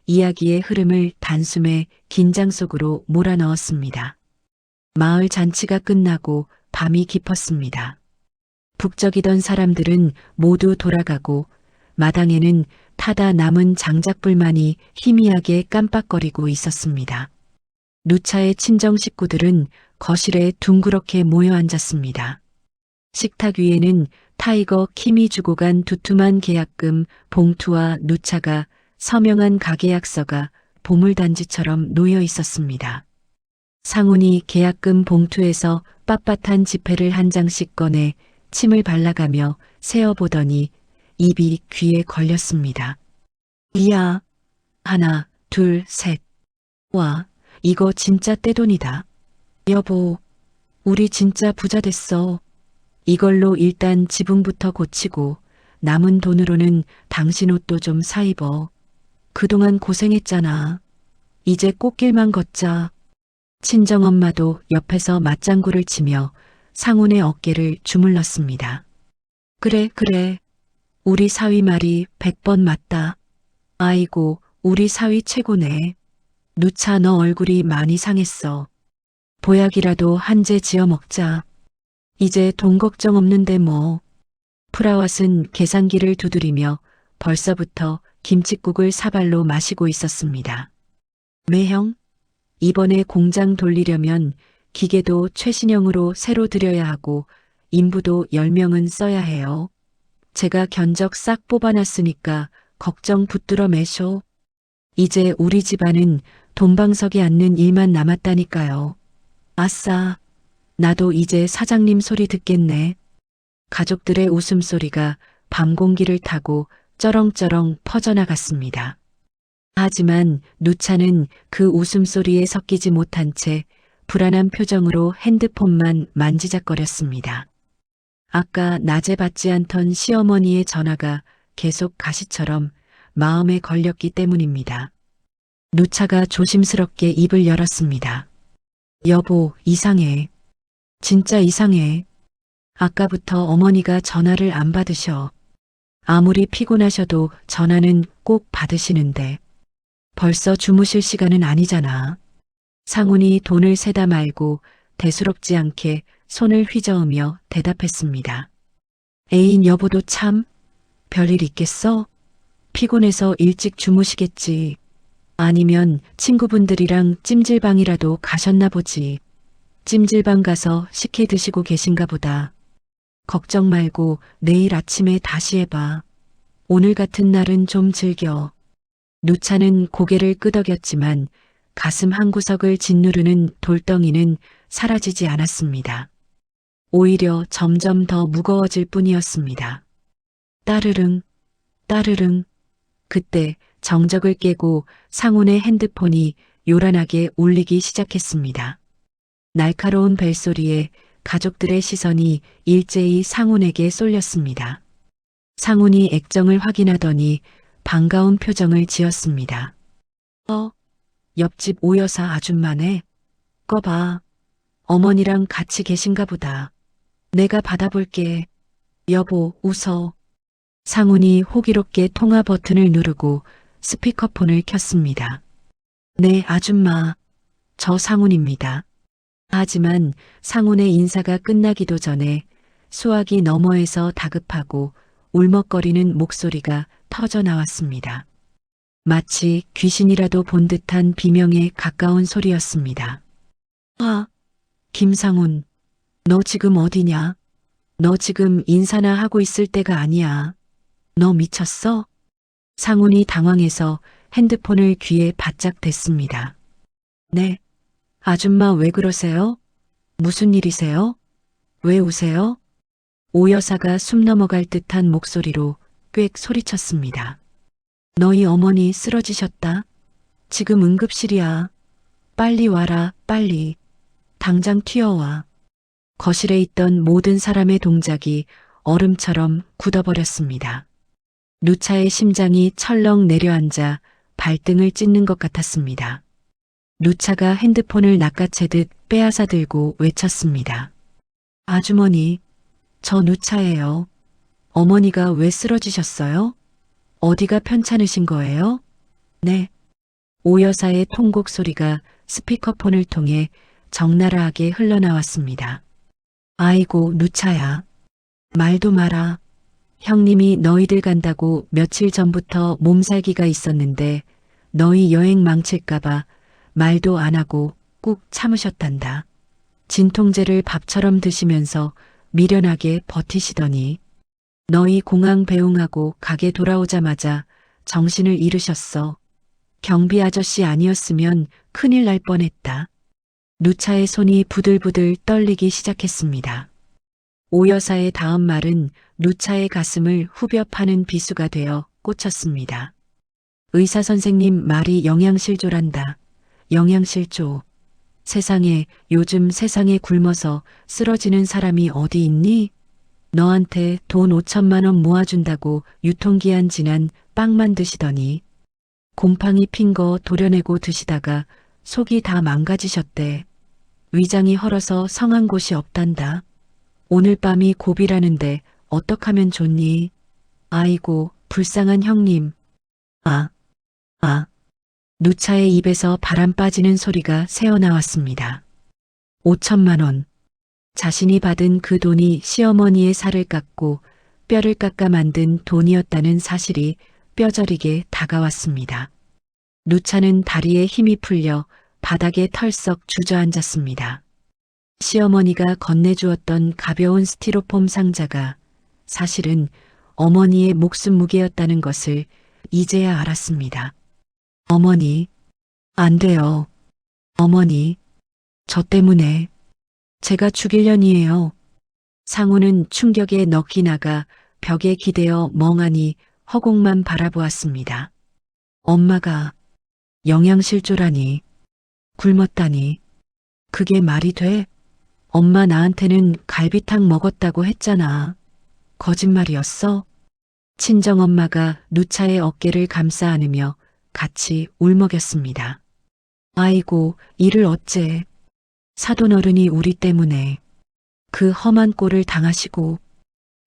이야기의 흐름을 단숨에 긴장 속으로 몰아넣었습니다. 마을 잔치가 끝나고 밤이 깊었습니다. 북적이던 사람들은 모두 돌아가고 마당에는 타다 남은 장작불만이 희미하게 깜빡거리고 있었습니다. 누차의 친정 식구들은 거실에 둥그렇게 모여 앉았습니다. 식탁 위에는 타이거 킴이 주고 간 두툼한 계약금 봉투와 누차가 서명한 가계약서가 보물단지처럼 놓여 있었습니다. 상훈이 계약금 봉투에서 빳빳한 지폐를 한 장씩 꺼내 침을 발라가며 세어보더니 입이 귀에 걸렸습니다. 이야, 하나, 둘, 셋. 와, 이거 진짜 떼돈이다. 여보, 우리 진짜 부자 됐어. 이걸로 일단 지붕부터 고치고 남은 돈으로는 당신 옷도 좀 사 입어. 그동안 고생했잖아. 이제 꽃길만 걷자. 친정엄마도 옆에서 맞장구를 치며 상훈의 어깨를 주물렀습니다. 그래, 그래. 우리 사위 말이 100번 맞다. 아이고, 우리 사위 최고네. 누차 너 얼굴이 많이 상했어. 보약이라도 한 재 지어 먹자. 이제 돈 걱정 없는데 뭐. 프라왓은 계산기를 두드리며 벌써부터 김칫국을 사발로 마시고 있었습니다. 매형, 이번에 공장 돌리려면 기계도 최신형으로 새로 들여야 하고 인부도 10명은 써야 해요. 제가 견적 싹 뽑아놨으니까 걱정 붙들어 매쇼. 이제 우리 집안은 돈방석이 않는 일만 남았다니까요. 아싸, 나도 이제 사장님 소리 듣겠네. 가족들의 웃음소리가 밤 공기를 타고 쩌렁쩌렁 퍼져나갔습니다. 하지만 누차는 그 웃음소리에 섞이지 못한 채 불안한 표정으로 핸드폰만 만지작거렸습니다. 아까 낮에 받지 않던 시어머니의 전화가 계속 가시처럼 마음에 걸렸기 때문입니다. 누차가 조심스럽게 입을 열었습니다. 여보, 이상해. 진짜 이상해. 아까부터 어머니가 전화를 안 받으셔. 아무리 피곤하셔도 전화는 꼭 받으시는데. 벌써 주무실 시간은 아니잖아. 상훈이 돈을 세다 말고 대수롭지 않게 손을 휘저으며 대답했습니다. 애인 여보도 참 별일 있겠어? 피곤해서 일찍 주무시겠지. 아니면 친구분들이랑 찜질방이라도 가셨나 보지. 찜질방 가서 식혜 드시고 계신가 보다. 걱정 말고 내일 아침에 다시 해봐. 오늘 같은 날은 좀 즐겨. 누차는 고개를 끄덕였지만 가슴 한구석을 짓누르는 돌덩이는 사라지지 않았습니다. 오히려 점점 더 무거워질 뿐이었습니다. 따르릉, 따르릉. 그때 정적을 깨고 상훈의 핸드폰이 요란하게 울리기 시작했습니다. 날카로운 벨소리에 가족들의 시선이 일제히 상훈에게 쏠렸습니다. 상훈이 액정을 확인하더니 반가운 표정을 지었습니다. 옆집 오여사 아줌마네. 꺼봐. 어머니랑 같이 계신가 보다. 내가 받아볼게. 여보, 웃어. 상훈이 호기롭게 통화 버튼을 누르고 스피커폰을 켰습니다. 네, 아줌마. 저 상훈입니다. 하지만 상훈의 인사가 끝나기도 전에 수화기 너머에서 다급하고 울먹거리는 목소리가 터져 나왔습니다. 마치 귀신이라도 본 듯한 비명에 가까운 소리였습니다. 김상훈, 너 지금 어디냐? 너 지금 인사나 하고 있을 때가 아니야. 너 미쳤어? 상훈이 당황해서 핸드폰을 귀에 바짝 댔습니다. 네. 아줌마 왜 그러세요? 무슨 일이세요? 왜 우세요? 오 여사가 숨 넘어갈 듯한 목소리로 꽥 소리쳤습니다. 너희 어머니 쓰러지셨다. 지금 응급실이야. 빨리 와라, 빨리. 당장 튀어와. 거실에 있던 모든 사람의 동작이 얼음처럼 굳어버렸습니다. 누차의 심장이 철렁 내려앉아 발등을 찢는 것 같았습니다. 누차가 핸드폰을 낚아채듯 빼앗아 들고 외쳤습니다. 아주머니, 저 누차예요. 어머니가 왜 쓰러지셨어요? 어디가 편찮으신 거예요? 네. 오 여사의 통곡 소리가 스피커폰을 통해 적나라하게 흘러나왔습니다. 아이고, 누차야. 말도 마라. 형님이 너희들 간다고 며칠 전부터 몸살기가 있었는데 너희 여행 망칠까봐 말도 안 하고 꾹 참으셨단다. 진통제를 밥처럼 드시면서 미련하게 버티시더니 너희 공항 배웅하고 가게 돌아오자마자 정신을 잃으셨어. 경비 아저씨 아니었으면 큰일 날 뻔했다. 누차의 손이 부들부들 떨리기 시작했습니다. 오 여사의 다음 말은 누차의 가슴을 후벼 파는 비수가 되어 꽂혔습니다. 의사 선생님 말이 영양실조란다. 영양실조. 세상에, 요즘 세상에 굶어서 쓰러지는 사람이 어디 있니? 너한테 돈 5천만 원 모아준다고 유통기한 지난 빵만 드시더니 곰팡이 핀 거 도려내고 드시다가 속이 다 망가지셨대. 위장이 헐어서 성한 곳이 없단다. 오늘 밤이 고비라는데 어떡하면 좋니? 아이고, 불쌍한 형님. 아, 누차의 입에서 바람 빠지는 소리가 새어나왔습니다. 5천만 원. 자신이 받은 그 돈이 시어머니의 살을 깎고 뼈를 깎아 만든 돈이었다는 사실이 뼈저리게 다가왔습니다. 누차는 다리에 힘이 풀려 바닥에 털썩 주저앉았습니다. 시어머니가 건네주었던 가벼운 스티로폼 상자가 사실은 어머니의 목숨 무게였다는 것을 이제야 알았습니다. 어머니, 안 돼요. 어머니, 저 때문에 제가 죽일년이에요. 상우는 충격에 넋이 나가 벽에 기대어 멍하니 허공만 바라보았습니다. 엄마가 영양실조라니, 굶었다니, 그게 말이 돼? 엄마 나한테는 갈비탕 먹었다고 했잖아. 거짓말이었어? 친정엄마가 누차의 어깨를 감싸 안으며 같이 울먹였습니다. 아이고, 이를 어째. 사돈 어른이 우리 때문에 그 험한 꼴을 당하시고,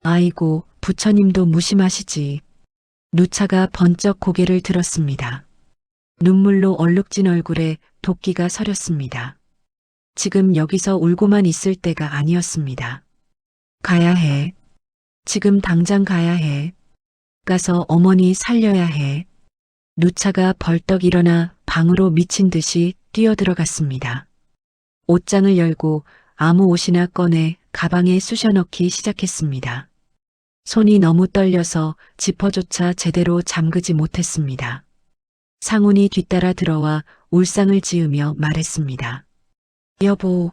아이고, 부처님도 무심하시지. 누차가 번쩍 고개를 들었습니다. 눈물로 얼룩진 얼굴에 도끼가 서렸습니다. 지금 여기서 울고만 있을 때가 아니었습니다. 가야 해. 지금 당장 가야 해. 가서 어머니 살려야 해. 누차가 벌떡 일어나 방으로 미친 듯이 뛰어들어갔습니다. 옷장을 열고 아무 옷이나 꺼내 가방에 쑤셔넣기 시작했습니다. 손이 너무 떨려서 지퍼조차 제대로 잠그지 못했습니다. 상훈이 뒤따라 들어와 울상을 지으며 말했습니다. 여보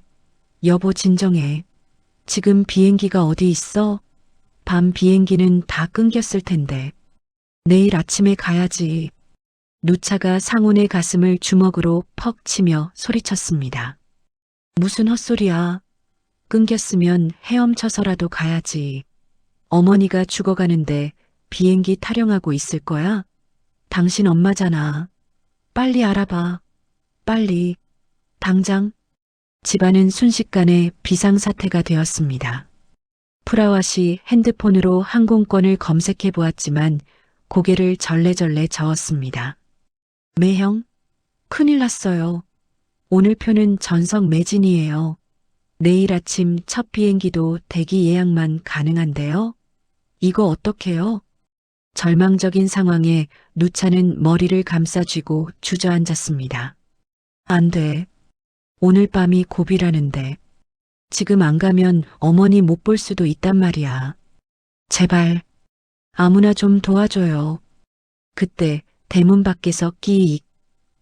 진정해. 지금 비행기가 어디 있어? 밤 비행기는 다 끊겼을 텐데. 내일 아침에 가야지. 누차가 상훈의 가슴을 주먹으로 퍽 치며 소리쳤습니다. 무슨 헛소리야. 끊겼으면 헤엄쳐서라도 가야지. 어머니가 죽어가는데 비행기 타령하고 있을 거야? 당신 엄마잖아. 빨리 알아봐. 빨리. 당장. 집안은 순식간에 비상사태가 되었습니다. 프라왓이 핸드폰으로 항공권을 검색해 보았지만 고개를 절레절레 저었습니다. 매형, 큰일 났어요. 오늘 표는 전석 매진이에요. 내일 아침 첫 비행기도 대기 예약만 가능한데요. 이거 어떡해요? 절망적인 상황에 누차는 머리를 감싸쥐고 주저앉았습니다. 안 돼. 오늘 밤이 고비라는데. 지금 안 가면 어머니 못 볼 수도 있단 말이야. 제발 아무나 좀 도와줘요. 그때 대문 밖에서 끼익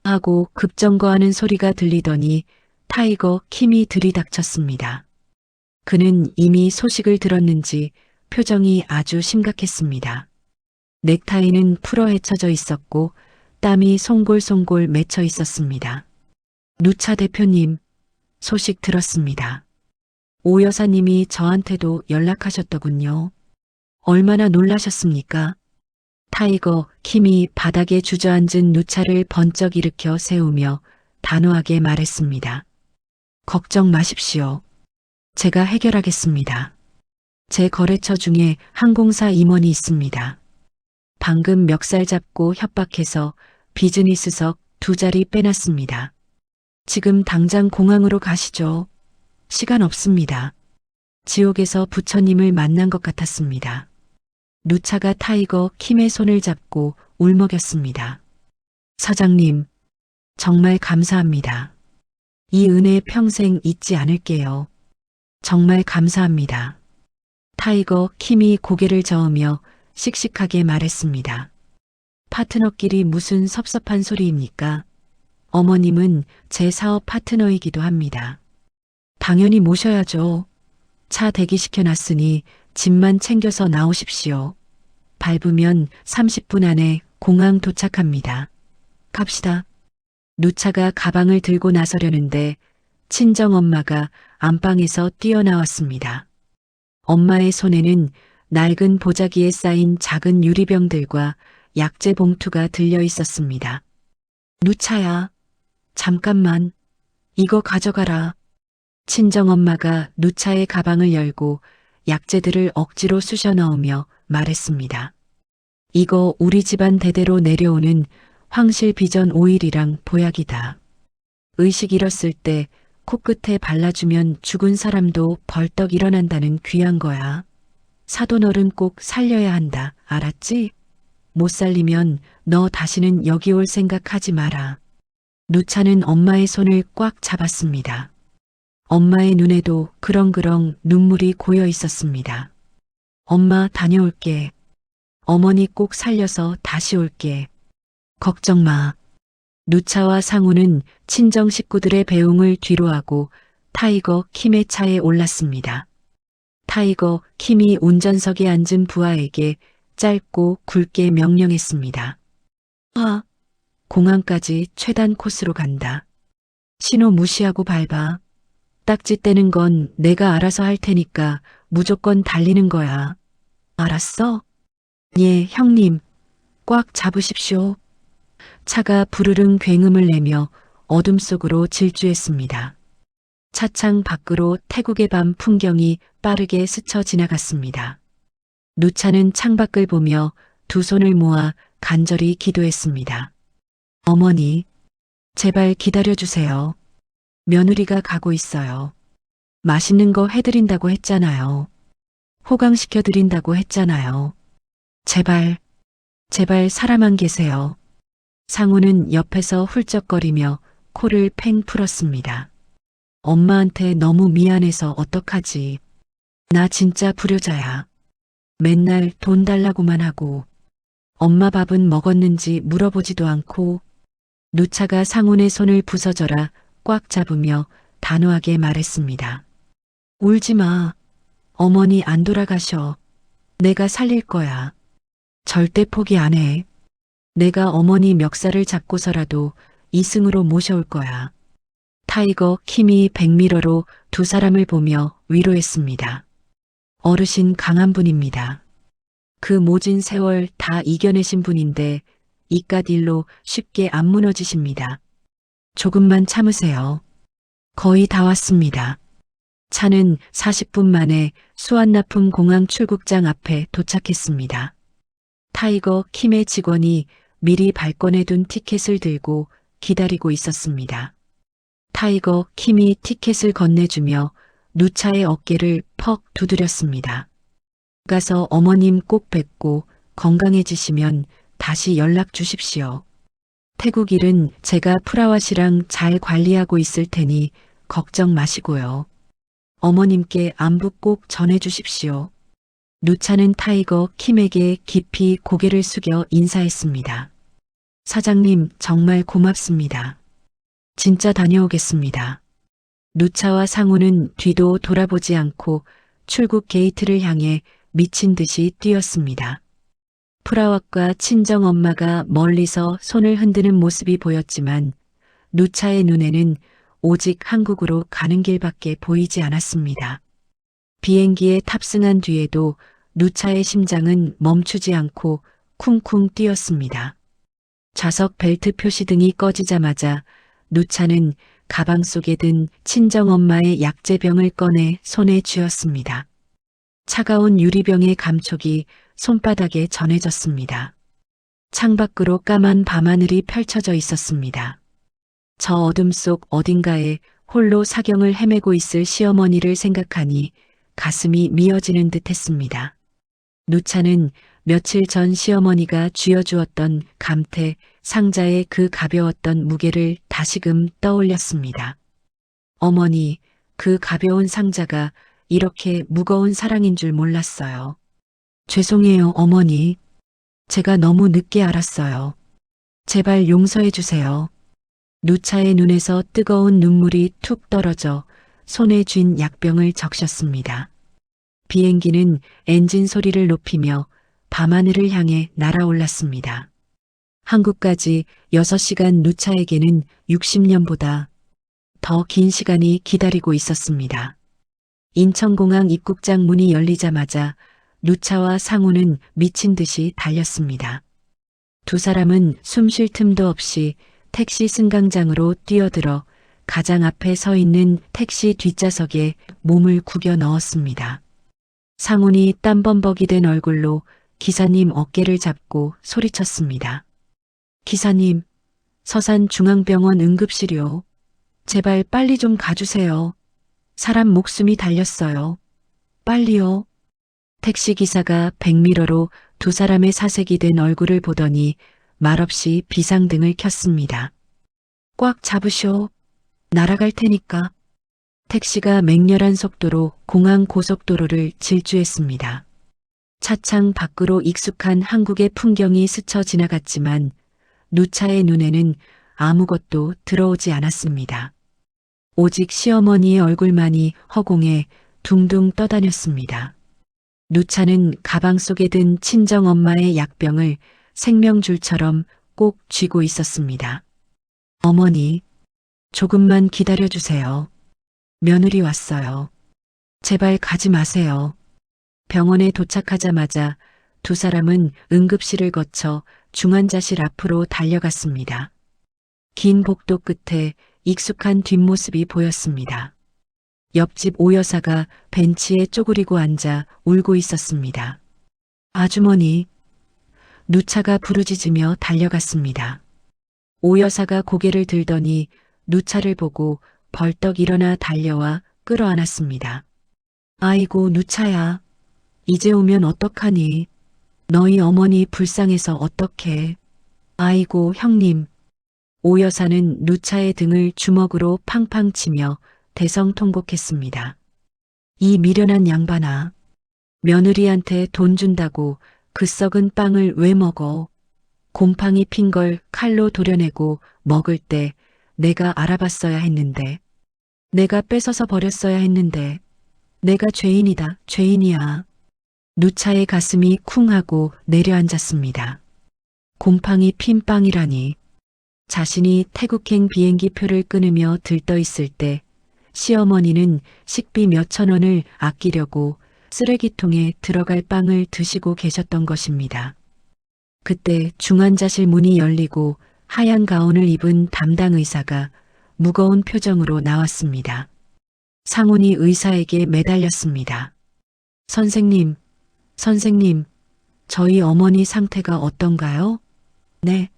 하고 급정거하는 소리가 들리더니 타이거 킴이 들이닥쳤습니다. 그는 이미 소식을 들었는지 표정이 아주 심각했습니다. 넥타이는 풀어 헤쳐져 있었고 땀이 송골송골 맺혀 있었습니다. 누차 대표님, 소식 들었습니다. 오 여사님이 저한테도 연락하셨더군요. 얼마나 놀라셨습니까? 타이거 킴이 바닥에 주저앉은 누차를 번쩍 일으켜 세우며 단호하게 말했습니다. 걱정 마십시오. 제가 해결하겠습니다. 제 거래처 중에 항공사 임원이 있습니다. 방금 멱살 잡고 협박해서 비즈니스석 2자리 빼놨습니다. 지금 당장 공항으로 가시죠. 시간 없습니다. 지옥에서 부처님을 만난 것 같았습니다. 누차가 타이거 킴의 손을 잡고 울먹였습니다. 사장님, 정말 감사합니다. 이 은혜 평생 잊지 않을게요. 정말 감사합니다. 타이거 킴이 고개를 저으며 씩씩하게 말했습니다. 파트너끼리 무슨 섭섭한 소리입니까? 어머님은 제 사업 파트너이기도 합니다. 당연히 모셔야죠. 차 대기시켜 놨으니 짐만 챙겨서 나오십시오. 밟으면 30분 안에 공항 도착합니다. 갑시다. 누차가 가방을 들고 나서려는데 친정엄마가 안방에서 뛰어나왔습니다. 엄마의 손에는 낡은 보자기에 쌓인 작은 유리병들과 약재 봉투가 들려 있었습니다. 누차야, 잠깐만, 이거 가져가라. 친정엄마가 누차의 가방을 열고 약재들을 억지로 쑤셔 넣으며 말했습니다. 이거 우리 집안 대대로 내려오는 황실 비전 오일이랑 보약이다. 의식 잃었을 때 코끝에 발라주면 죽은 사람도 벌떡 일어난다는 귀한 거야. 사돈어른 꼭 살려야 한다. 알았지? 못 살리면 너 다시는 여기 올 생각하지 마라. 누차는 엄마의 손을 꽉 잡았습니다. 엄마의 눈에도 그렁그렁 눈물이 고여 있었습니다. 엄마 다녀올게. 어머니 꼭 살려서 다시 올게. 걱정 마. 누차와 상우는 친정 식구들의 배웅을 뒤로하고 타이거 킴의 차에 올랐습니다. 타이거 킴이 운전석에 앉은 부하에게 짧고 굵게 명령했습니다. 공항까지 최단 코스로 간다. 신호 무시하고 밟아. 딱지 떼는 건 내가 알아서 할 테니까 무조건 달리는 거야. 알았어? 예, 형님. 꽉 잡으십시오. 차가 부르릉 굉음을 내며 어둠 속으로 질주했습니다. 차창 밖으로 태국의 밤 풍경이 빠르게 스쳐 지나갔습니다. 누차는 창밖을 보며 두 손을 모아 간절히 기도했습니다. 어머니, 제발 기다려주세요. 며느리가 가고 있어요. 맛있는 거 해드린다고 했잖아요. 호강시켜드린다고 했잖아요. 제발, 제발 살아만 계세요. 상우는 옆에서 훌쩍거리며 코를 팽 풀었습니다. 엄마한테 너무 미안해서 어떡하지. 나 진짜 불효자야. 맨날 돈 달라고만 하고 엄마 밥은 먹었는지 물어보지도 않고. 누차가 상훈의 손을 부서져라 꽉 잡으며 단호하게 말했습니다. 울지 마. 어머니 안 돌아가셔. 내가 살릴 거야. 절대 포기 안 해. 내가 어머니 멱살을 잡고서라도 이승으로 모셔올 거야. 타이거 킴이 백미러로 두 사람을 보며 위로했습니다. 어르신 강한 분입니다. 그 모진 세월 다 이겨내신 분인데 이깟 일로 쉽게 안 무너지십니다. 조금만 참으세요. 거의 다 왔습니다. 차는 40분 만에 수완나품 공항 출국장 앞에 도착했습니다. 타이거 킴의 직원이 미리 발권해둔 티켓을 들고 기다리고 있었습니다. 타이거 킴이 티켓을 건네주며 누차의 어깨를 퍽 두드렸습니다. 가서 어머님 꼭 뵙고 건강해지시면 다시 연락 주십시오. 태국 일은 제가 프라왑이랑 잘 관리하고 있을 테니 걱정 마시고요. 어머님께 안부 꼭 전해주십시오. 누차는 타이거 킴에게 깊이 고개를 숙여 인사했습니다. 사장님 정말 고맙습니다. 진짜 다녀오겠습니다. 누차와 상우는 뒤도 돌아보지 않고 출국 게이트를 향해 미친 듯이 뛰었습니다. 프라왑과 친정엄마가 멀리서 손을 흔드는 모습이 보였지만 누차의 눈에는 오직 한국으로 가는 길밖에 보이지 않았습니다. 비행기에 탑승한 뒤에도 누차의 심장은 멈추지 않고 쿵쿵 뛰었습니다. 좌석 벨트 표시등이 꺼지자마자 누차는 가방 속에 든 친정엄마의 약재병을 꺼내 손에 쥐었습니다. 차가운 유리병의 감촉이 손바닥에 전해졌습니다. 창밖으로 까만 밤하늘이 펼쳐져 있었습니다. 저 어둠 속 어딘가에 홀로 사경을 헤매고 있을 시어머니를 생각하니 가슴이 미어지는 듯 했습니다. 누차는 며칠 전 시어머니가 쥐어주었던 감태 상자의 그 가벼웠던 무게를 다시금 떠올렸습니다. 어머니, 그 가벼운 상자가 이렇게 무거운 사랑인 줄 몰랐어요. 죄송해요, 어머니. 제가 너무 늦게 알았어요. 제발 용서해 주세요. 누차의 눈에서 뜨거운 눈물이 툭 떨어져 손에 쥔 약병을 적셨습니다. 비행기는 엔진 소리를 높이며 밤하늘을 향해 날아올랐습니다. 한국까지 6시간 누차에게는 60년보다 더 긴 시간이 기다리고 있었습니다. 인천공항 입국장 문이 열리자마자 누차와 상우는 미친 듯이 달렸습니다. 두 사람은 숨 쉴 틈도 없이 택시 승강장으로 뛰어들어 가장 앞에 서 있는 택시 뒷좌석에 몸을 구겨 넣었습니다. 상훈이 땀범벅이 된 얼굴로 기사님 어깨를 잡고 소리쳤습니다. 기사님, 서산중앙병원 응급실이요. 제발 빨리 좀 가주세요. 사람 목숨이 달렸어요. 빨리요. 택시기사가 백미러로 두 사람의 사색이 된 얼굴을 보더니 말없이 비상등을 켰습니다. 꽉 잡으쇼. 날아갈 테니까. 택시가 맹렬한 속도로 공항 고속도로를 질주했습니다. 차창 밖으로 익숙한 한국의 풍경이 스쳐 지나갔지만 누차의 눈에는 아무것도 들어오지 않았습니다. 오직 시어머니의 얼굴만이 허공에 둥둥 떠다녔습니다. 누차는 가방 속에 든 친정엄마의 약병을 생명줄처럼 꼭 쥐고 있었습니다. 어머니, 조금만 기다려주세요. 며느리 왔어요. 제발 가지 마세요. 병원에 도착하자마자 두 사람은 응급실을 거쳐 중환자실 앞으로 달려갔습니다. 긴 복도 끝에 익숙한 뒷모습이 보였습니다. 옆집 오 여사가 벤치에 쪼그리고 앉아 울고 있었습니다. 아주머니, 누차가 부르짖으며 달려갔습니다. 오 여사가 고개를 들더니 누차를 보고 벌떡 일어나 달려와 끌어안았습니다. 아이고 누차야, 이제 오면 어떡하니? 너희 어머니 불쌍해서 어떡해? 아이고 형님. 오 여사는 누차의 등을 주먹으로 팡팡 치며 대성통곡했습니다. 이 미련한 양반아. 며느리한테 돈 준다고 그 썩은 빵을 왜 먹어? 곰팡이 핀 걸 칼로 도려내고 먹을 때 내가 알아봤어야 했는데. 내가 뺏어서 버렸어야 했는데. 내가 죄인이다, 죄인이야. 누차의 가슴이 쿵 하고 내려앉았습니다. 곰팡이 핀 빵이라니. 자신이 태국행 비행기 표를 끊으며 들떠있을 때 시어머니는 식비 몇천 원을 아끼려고 쓰레기통에 들어갈 빵을 드시고 계셨던 것입니다. 그때 중환자실 문이 열리고 하얀 가운을 입은 담당 의사가 무거운 표정으로 나왔습니다. 상훈이 의사에게 매달렸습니다. 선생님, 선생님, 저희 어머니 상태가 어떤가요? 네,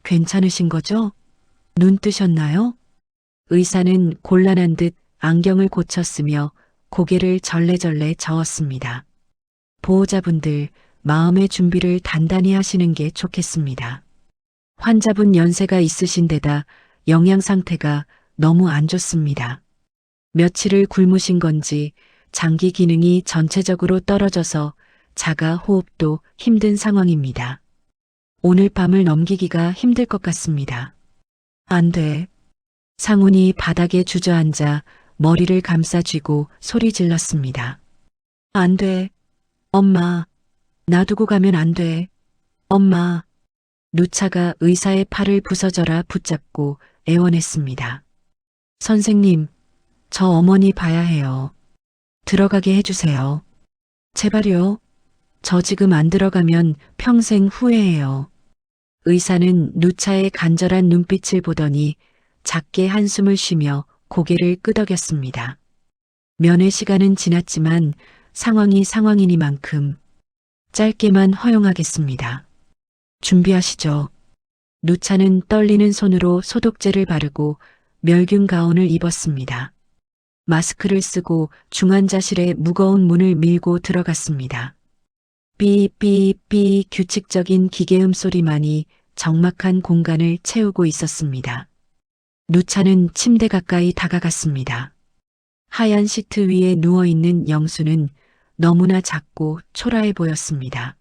괜찮으신 거죠? 눈 뜨셨나요? 의사는 곤란한 듯 안경을 고쳤으며 고개를 절레절레 저었습니다. 보호자분들, 마음의 준비를 단단히 하시는 게 좋겠습니다. 환자분 연세가 있으신 데다 영양 상태가 너무 안 좋습니다. 며칠을 굶으신 건지 장기 기능이 전체적으로 떨어져서 자가 호흡도 힘든 상황입니다. 오늘 밤을 넘기기가 힘들 것 같습니다. 안 돼. 상훈이 바닥에 주저앉아 머리를 감싸쥐고 소리 질렀습니다. 안 돼. 엄마. 놔두고 가면 안 돼. 엄마. 누차가 의사의 팔을 부서져라 붙잡고 애원했습니다. 선생님, 저 어머니 봐야 해요. 들어가게 해주세요. 제발요. 저 지금 안 들어가면 평생 후회해요. 의사는 누차의 간절한 눈빛을 보더니 작게 한숨을 쉬며 고개를 끄덕였습니다. 면회 시간은 지났지만 상황이 상황이니만큼 짧게만 허용하겠습니다. 준비하시죠. 누차는 떨리는 손으로 소독제를 바르고 멸균 가운을 입었습니다. 마스크를 쓰고 중환자실의 무거운 문을 밀고 들어갔습니다. 삐삐삐 규칙적인 기계음 소리만이 적막한 공간을 채우고 있었습니다. 누차는 침대 가까이 다가갔습니다. 하얀 시트 위에 누워있는 영수는 너무나 작고 초라해 보였습니다.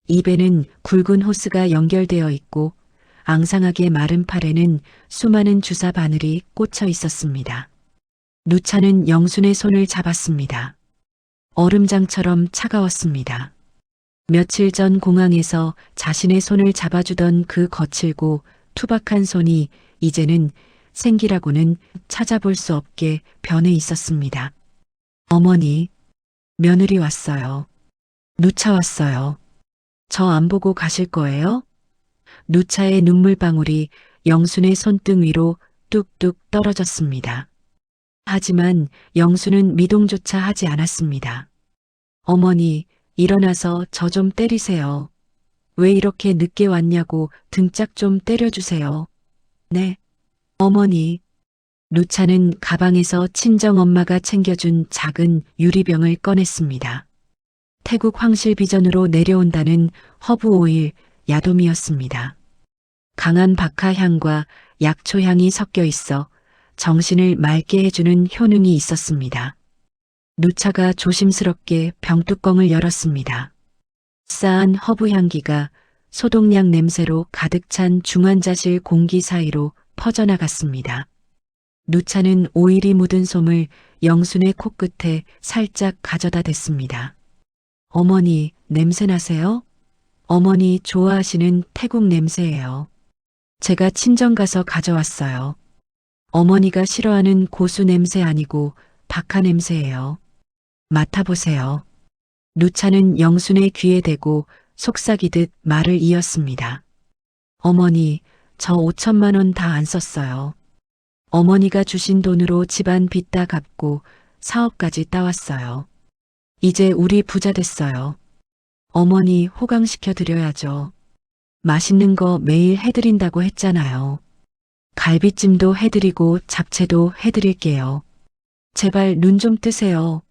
입에는 굵은 호스가 연결되어 있고 앙상하게 마른 팔에는 수많은 주사 바늘이 꽂혀 있었습니다. 누차는 영순의 손을 잡았습니다. 얼음장처럼 차가웠습니다. 며칠 전 공항에서 자신의 손을 잡아주던 그 거칠고 투박한 손이 이제는 생기라고는 찾아볼 수 없게 변해 있었습니다. 어머니, 며느리 왔어요. 누차 왔어요. 저 안 보고 가실 거예요? 누차의 눈물방울이 영순의 손등 위로 뚝뚝 떨어졌습니다. 하지만 영순은 미동조차 하지 않았습니다. 어머니, 일어나서 저 좀 때리세요. 왜 이렇게 늦게 왔냐고 등짝 좀 때려주세요. 네. 어머니. 누차는 가방에서 친정엄마가 챙겨준 작은 유리병을 꺼냈습니다. 태국 황실 비전으로 내려온다는 허브 오일 야돔이었습니다. 강한 박하향과 약초향이 섞여 있어 정신을 맑게 해주는 효능이 있었습니다. 누차가 조심스럽게 병뚜껑을 열었습니다. 싸한 허브 향기가 소독약 냄새로 가득 찬 중환자실 공기 사이로 퍼져나갔습니다. 누차는 오일이 묻은 솜을 영순의 코끝에 살짝 가져다 댔습니다. 어머니, 냄새 나세요? 어머니 좋아하시는 태국 냄새예요. 제가 친정 가서 가져왔어요. 어머니가 싫어하는 고수 냄새 아니고 박하 냄새예요. 맡아보세요. 누차는 영순의 귀에 대고 속삭이듯 말을 이었습니다. 어머니, 저 5천만 원 다 안 썼어요. 어머니가 주신 돈으로 집안 빚 다 갚고 사업까지 따왔어요. 이제 우리 부자 됐어요. 어머니 호강시켜 드려야죠. 맛있는 거 매일 해드린다고 했잖아요. 갈비찜도 해드리고 잡채도 해드릴게요. 제발 눈 좀 뜨세요.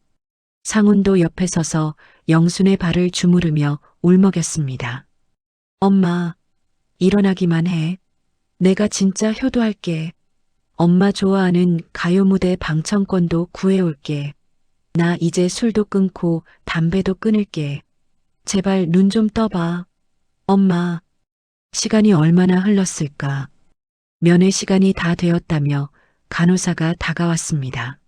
상훈도 옆에 서서 영순의 발을 주무르며 울먹였습니다. 엄마, 일어나기만 해. 내가 진짜 효도할게. 엄마 좋아하는 가요 무대 방청권도 구해올게. 나 이제 술도 끊고 담배도 끊을게. 제발 눈 좀 떠봐. 엄마, 시간이 얼마나 흘렀을까. 면회 시간이 다 되었다며 간호사가 다가왔습니다.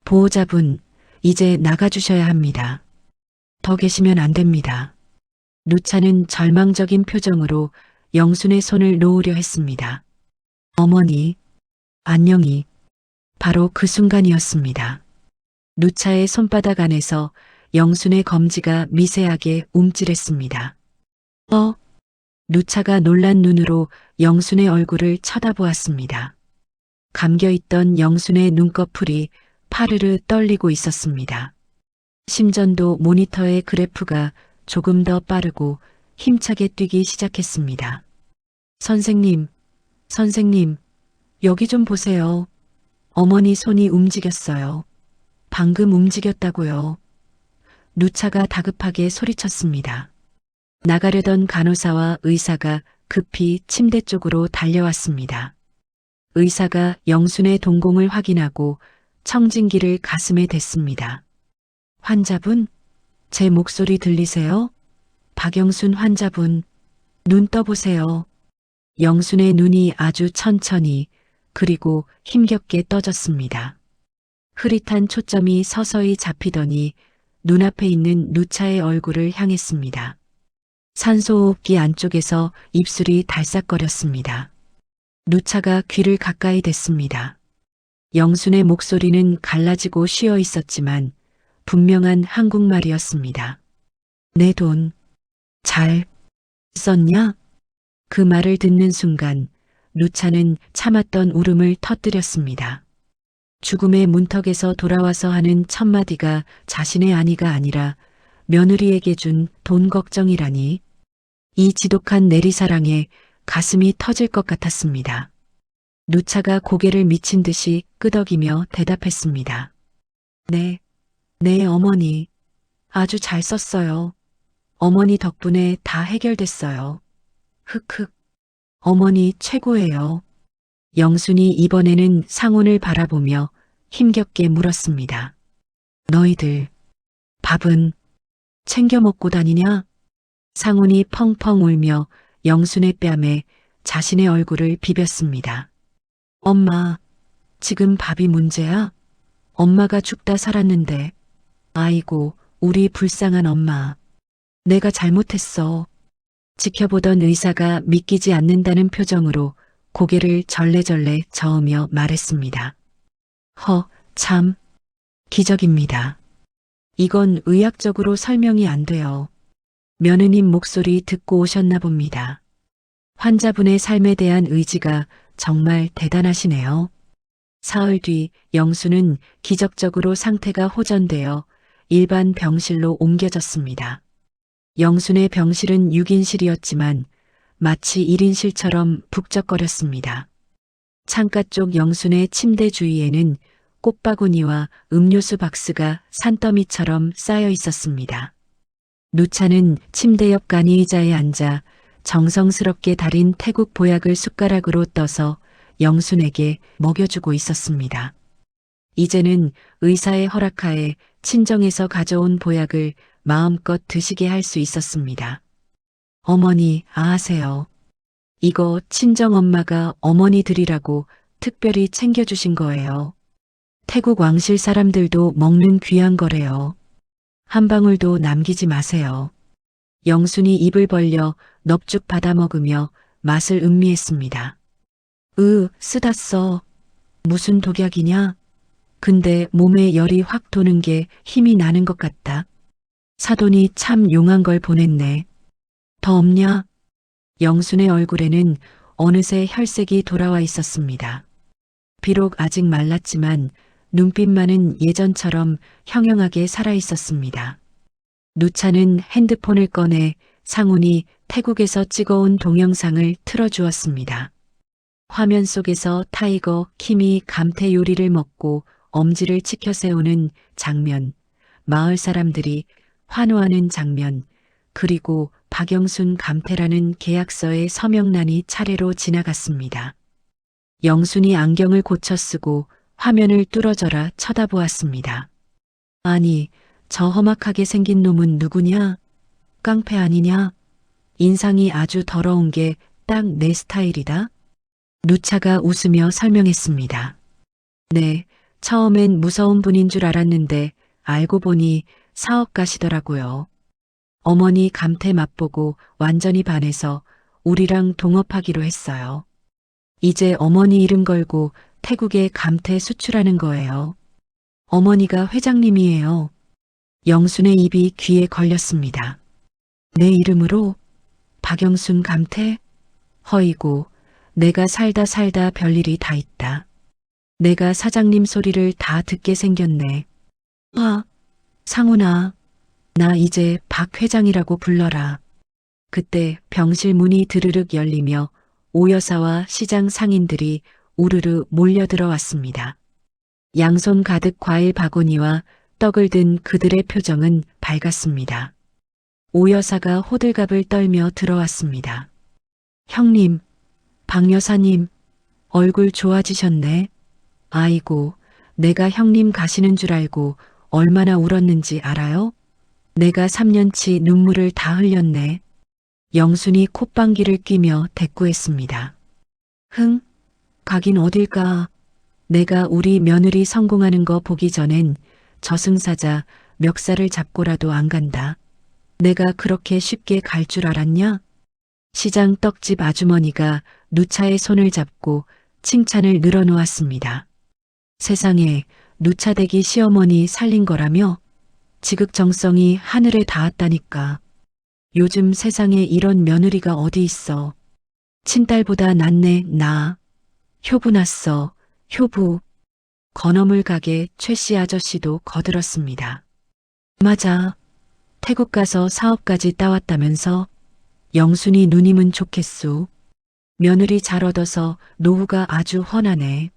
보호자분, 이제 나가주셔야 합니다. 더 계시면 안 됩니다. 누차는 절망적인 표정으로 영순의 손을 놓으려 했습니다. 어머니, 안녕히. 바로 그 순간이었습니다. 누차의 손바닥 안에서 영순의 검지가 미세하게 움찔했습니다. 누차가 놀란 눈으로 영순의 얼굴을 쳐다보았습니다. 감겨있던 영순의 눈꺼풀이 파르르 떨리고 있었습니다. 심전도 모니터의 그래프가 조금 더 빠르고 힘차게 뛰기 시작했습니다. 선생님, 여기 좀 보세요. 어머니 손이 움직였어요. 방금 움직였다고요. 누차가 다급하게 소리쳤습니다. 나가려던 간호사와 의사가 급히 침대 쪽으로 달려왔습니다. 의사가 영순의 동공을 확인하고 청진기를 가슴에 댔습니다. 환자분, 제 목소리 들리세요? 박영순 환자분, 눈 떠보세요. 영순의 눈이 아주 천천히 그리고 힘겹게 떠졌습니다. 흐릿한 초점이 서서히 잡히더니 눈앞에 있는 누차의 얼굴을 향했습니다. 산소호흡기 안쪽에서 입술이 달싹거렸습니다. 누차가 귀를 가까이 댔습니다. 영순의 목소리는 갈라지고 쉬어 있었지만 분명한 한국말이었습니다. 내 돈, 잘 썼냐? 그 말을 듣는 순간 누차는 참았던 울음을 터뜨렸습니다. 죽음의 문턱에서 돌아와서 하는 첫마디가 자신의 아니가 아니라 며느리에게 준 돈 걱정이라니. 이 지독한 내리사랑에 가슴이 터질 것 같았습니다. 누차가 고개를 미친 듯이 끄덕이며 대답했습니다. 네, 어머니. 아주 잘 썼어요. 어머니 덕분에 다 해결됐어요. 흑흑. 어머니 최고예요. 영순이 이번에는 상훈을 바라보며 힘겹게 물었습니다. 너희들 밥은 챙겨 먹고 다니냐? 상훈이 펑펑 울며 영순의 뺨에 자신의 얼굴을 비볐습니다. 엄마, 지금 밥이 문제야? 엄마가 죽다 살았는데. 아이고, 우리 불쌍한 엄마. 내가 잘못했어. 지켜보던 의사가 믿기지 않는다는 표정으로 고개를 절레절레 저으며 말했습니다. 참, 기적입니다. 이건 의학적으로 설명이 안 돼요. 며느님 목소리 듣고 오셨나 봅니다. 환자분의 삶에 대한 의지가 정말 대단하시네요. 사흘 뒤 영수는 기적적으로 상태가 호전되어 일반 병실로 옮겨졌습니다. 영순의 병실은 6인실이었지만 마치 1인실처럼 북적거렸습니다. 창가 쪽 영순의 침대 주위에는 꽃바구니와 음료수 박스가 산더미처럼 쌓여 있었습니다. 누차는 침대 옆 간이의자에 앉아 정성스럽게 달인 태국 보약을 숟가락으로 떠서 영순에게 먹여주고 있었습니다. 이제는 의사의 허락하에 친정에서 가져온 보약을 마음껏 드시게 할 수 있었습니다. 어머니, 아세요? 이거 친정엄마가 어머니 드리라고 특별히 챙겨주신 거예요. 태국 왕실 사람들도 먹는 귀한 거래요. 한 방울도 남기지 마세요. 영순이 입을 벌려 넙죽 받아 먹으며 맛을 음미했습니다. 쓰다 써. 무슨 독약이냐? 근데 몸에 열이 확 도는 게 힘이 나는 것 같다. 사돈이 참 용한 걸 보냈네. 더 없냐? 영순의 얼굴에는 어느새 혈색이 돌아와 있었습니다. 비록 아직 말랐지만 눈빛만은 예전처럼 형형하게 살아 있었습니다. 누차는 핸드폰을 꺼내 상훈이 태국에서 찍어온 동영상을 틀어주었습니다. 화면 속에서 타이거 킴이 감태 요리를 먹고 엄지를 치켜 세우는 장면, 마을 사람들이 환호하는 장면, 그리고 박영순 감태라는 계약서의 서명란이 차례로 지나갔습니다. 영순이 안경을 고쳐 쓰고 화면을 뚫어져라 쳐다보았습니다. 아니, 저 험악하게 생긴 놈은 누구냐? 깡패 아니냐? 인상이 아주 더러운 게 딱 내 스타일이다. 누차가 웃으며 설명했습니다. 네, 처음엔 무서운 분인 줄 알았는데 알고 보니 사업가시더라고요. 어머니 감태 맛보고 완전히 반해서 우리랑 동업하기로 했어요. 이제 어머니 이름 걸고 태국에 감태 수출하는 거예요. 어머니가 회장님이에요. 영순의 입이 귀에 걸렸습니다. 내 이름으로? 박영순 감태? 허이고, 내가 살다 별일이 다 있다. 내가 사장님 소리를 다 듣게 생겼네. 상훈아, 나 이제 박 회장이라고 불러라. 그때 병실 문이 드르륵 열리며 오 여사와 시장 상인들이 우르르 몰려들어왔습니다. 양손 가득 과일 바구니와 떡을 든 그들의 표정은 밝았습니다. 오 여사가 호들갑을 떨며 들어왔습니다. 형님, 박 여사님, 얼굴 좋아지셨네. 아이고, 내가 형님 가시는 줄 알고 얼마나 울었는지 알아요? 내가 3년치 눈물을 다 흘렸네. 영순이 콧방귀를 뀌며 대꾸했습니다. 가긴 어딜까. 내가 우리 며느리 성공하는 거 보기 전엔 저승사자 멱살을 잡고라도 안 간다. 내가 그렇게 쉽게 갈 줄 알았냐? 시장 떡집 아주머니가 누차의 손을 잡고 칭찬을 늘어놓았습니다. 세상에 누차대기 시어머니 살린 거라며? 지극정성이 하늘에 닿았다니까. 요즘 세상에 이런 며느리가 어디 있어. 친딸보다 낫네, 나. 효부 났어, 효부. 건어물 가게 최씨 아저씨도 거들었습니다. 맞아. 태국 가서 사업까지 따왔다면서? 영순이 누님은 좋겠소. 며느리 잘 얻어서 노후가 아주 훤하네.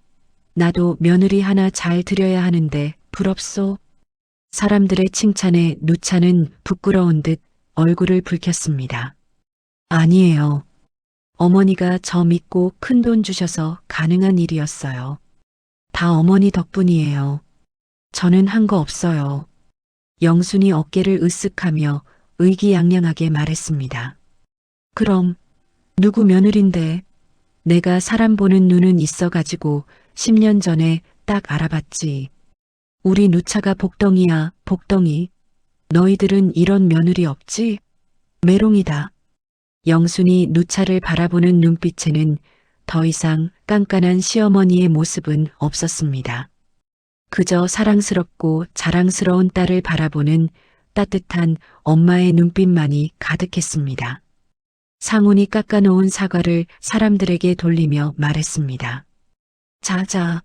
나도 며느리 하나 잘 들여야 하는데 부럽소. 사람들의 칭찬에 누차는 부끄러운 듯 얼굴을 붉혔습니다. 아니에요. 어머니가 저 믿고 큰돈 주셔서 가능한 일이었어요. 다 어머니 덕분이에요. 저는 한 거 없어요. 영순이 어깨를 으쓱하며 의기양양하게 말했습니다. 그럼 누구 며느린데? 내가 사람 보는 눈은 있어가지고 10년 전에 딱 알아봤지. 우리 누차가 복덩이야, 복덩이. 너희들은 이런 며느리 없지? 메롱이다. 영순이 누차를 바라보는 눈빛에는 더 이상 깐깐한 시어머니의 모습은 없었습니다. 그저 사랑스럽고 자랑스러운 딸을 바라보는 따뜻한 엄마의 눈빛만이 가득했습니다. 상훈이 깎아놓은 사과를 사람들에게 돌리며 말했습니다. 자자,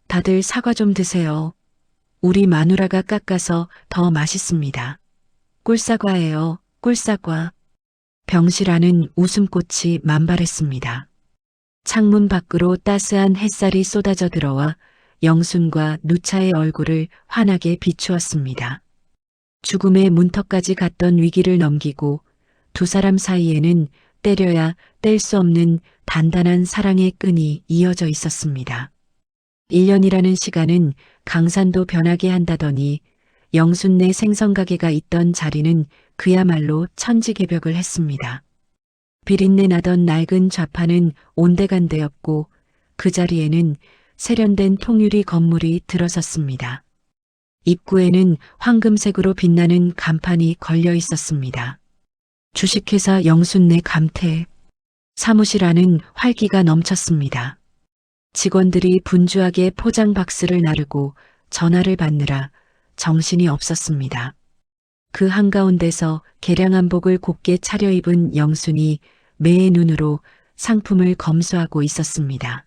다들 사과 좀 드세요. 우리 마누라가 깎아서 더 맛있습니다. 꿀사과예요, 꿀사과. 병실안은 웃음꽃이 만발했습니다. 창문 밖으로 따스한 햇살이 쏟아져 들어와 영순과 누차의 얼굴을 환하게 비추었습니다. 죽음의 문턱까지 갔던 위기를 넘기고 두 사람 사이에는 때려야 뗄 수 없는 단단한 사랑의 끈이 이어져 있었습니다. 1년이라는 시간은 강산도 변하게 한다더니 영순네 생선가게가 있던 자리는 그야말로 천지개벽을 했습니다. 비린내 나던 낡은 좌판은 온데간데였고 그 자리에는 세련된 통유리 건물이 들어섰습니다. 입구에는 황금색으로 빛나는 간판이 걸려 있었습니다. 주식회사 영순네 감태. 사무실 안은 활기가 넘쳤습니다. 직원들이 분주하게 포장 박스를 나르고 전화를 받느라 정신이 없었습니다. 그 한가운데서 개량한복을 곱게 차려입은 영순이 매의 눈으로 상품을 검수하고 있었습니다.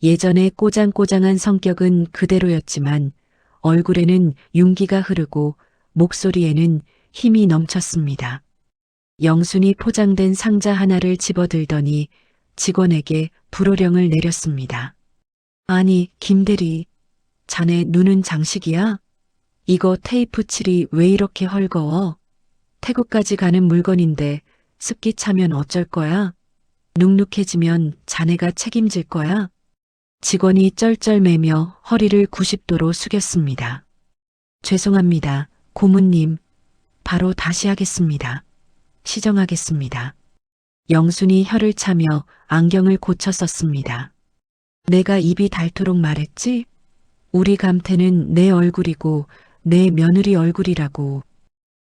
예전의 꼬장꼬장한 성격은 그대로였지만 얼굴에는 윤기가 흐르고 목소리에는 힘이 넘쳤습니다. 영순이 포장된 상자 하나를 집어들더니 직원에게 불호령을 내렸습니다. 아니, 김대리, 자네 눈은 장식이야? 이거 테이프 칠이 왜 이렇게 헐거워? 태국까지 가는 물건인데 습기 차면 어쩔 거야? 눅눅해지면 자네가 책임질 거야? 직원이 쩔쩔매며 허리를 90도로 숙였습니다. 죄송합니다, 고문님. 바로 다시 하겠습니다. 시정하겠습니다. 영순이 혀를 차며 안경을 고쳐 썼습니다. 내가 입이 닳도록 말했지? 우리 감태는 내 얼굴이고 내 며느리 얼굴이라고.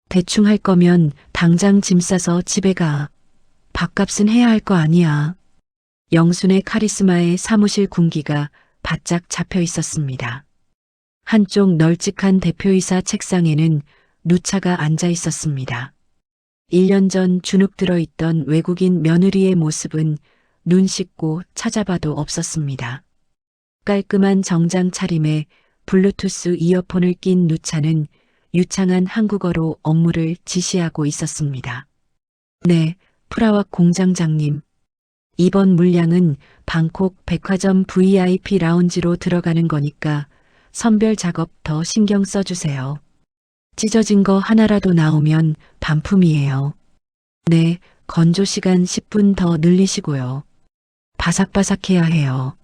대충 할 거면 당장 짐 싸서 집에 가. 밥값은 해야 할 거 아니야. 영순의 카리스마에 사무실 군기가 바짝 잡혀 있었습니다. 한쪽 널찍한 대표이사 책상에는 누차가 앉아 있었습니다. 1년 전 주눅 들어있던 외국인 며느리의 모습은 눈 씻고 찾아봐도 없었습니다. 깔끔한 정장 차림에 블루투스 이어폰을 낀 누차는 유창한 한국어로 업무를 지시하고 있었습니다. 네, 프라왁 공장장님. 이번 물량은 방콕 백화점 VIP 라운지로 들어가는 거니까 선별 작업 더 신경 써주세요. 찢어진 거 하나라도 나오면 반품이에요. 네, 건조 시간 10분 더 늘리시고요. 바삭바삭해야 해요.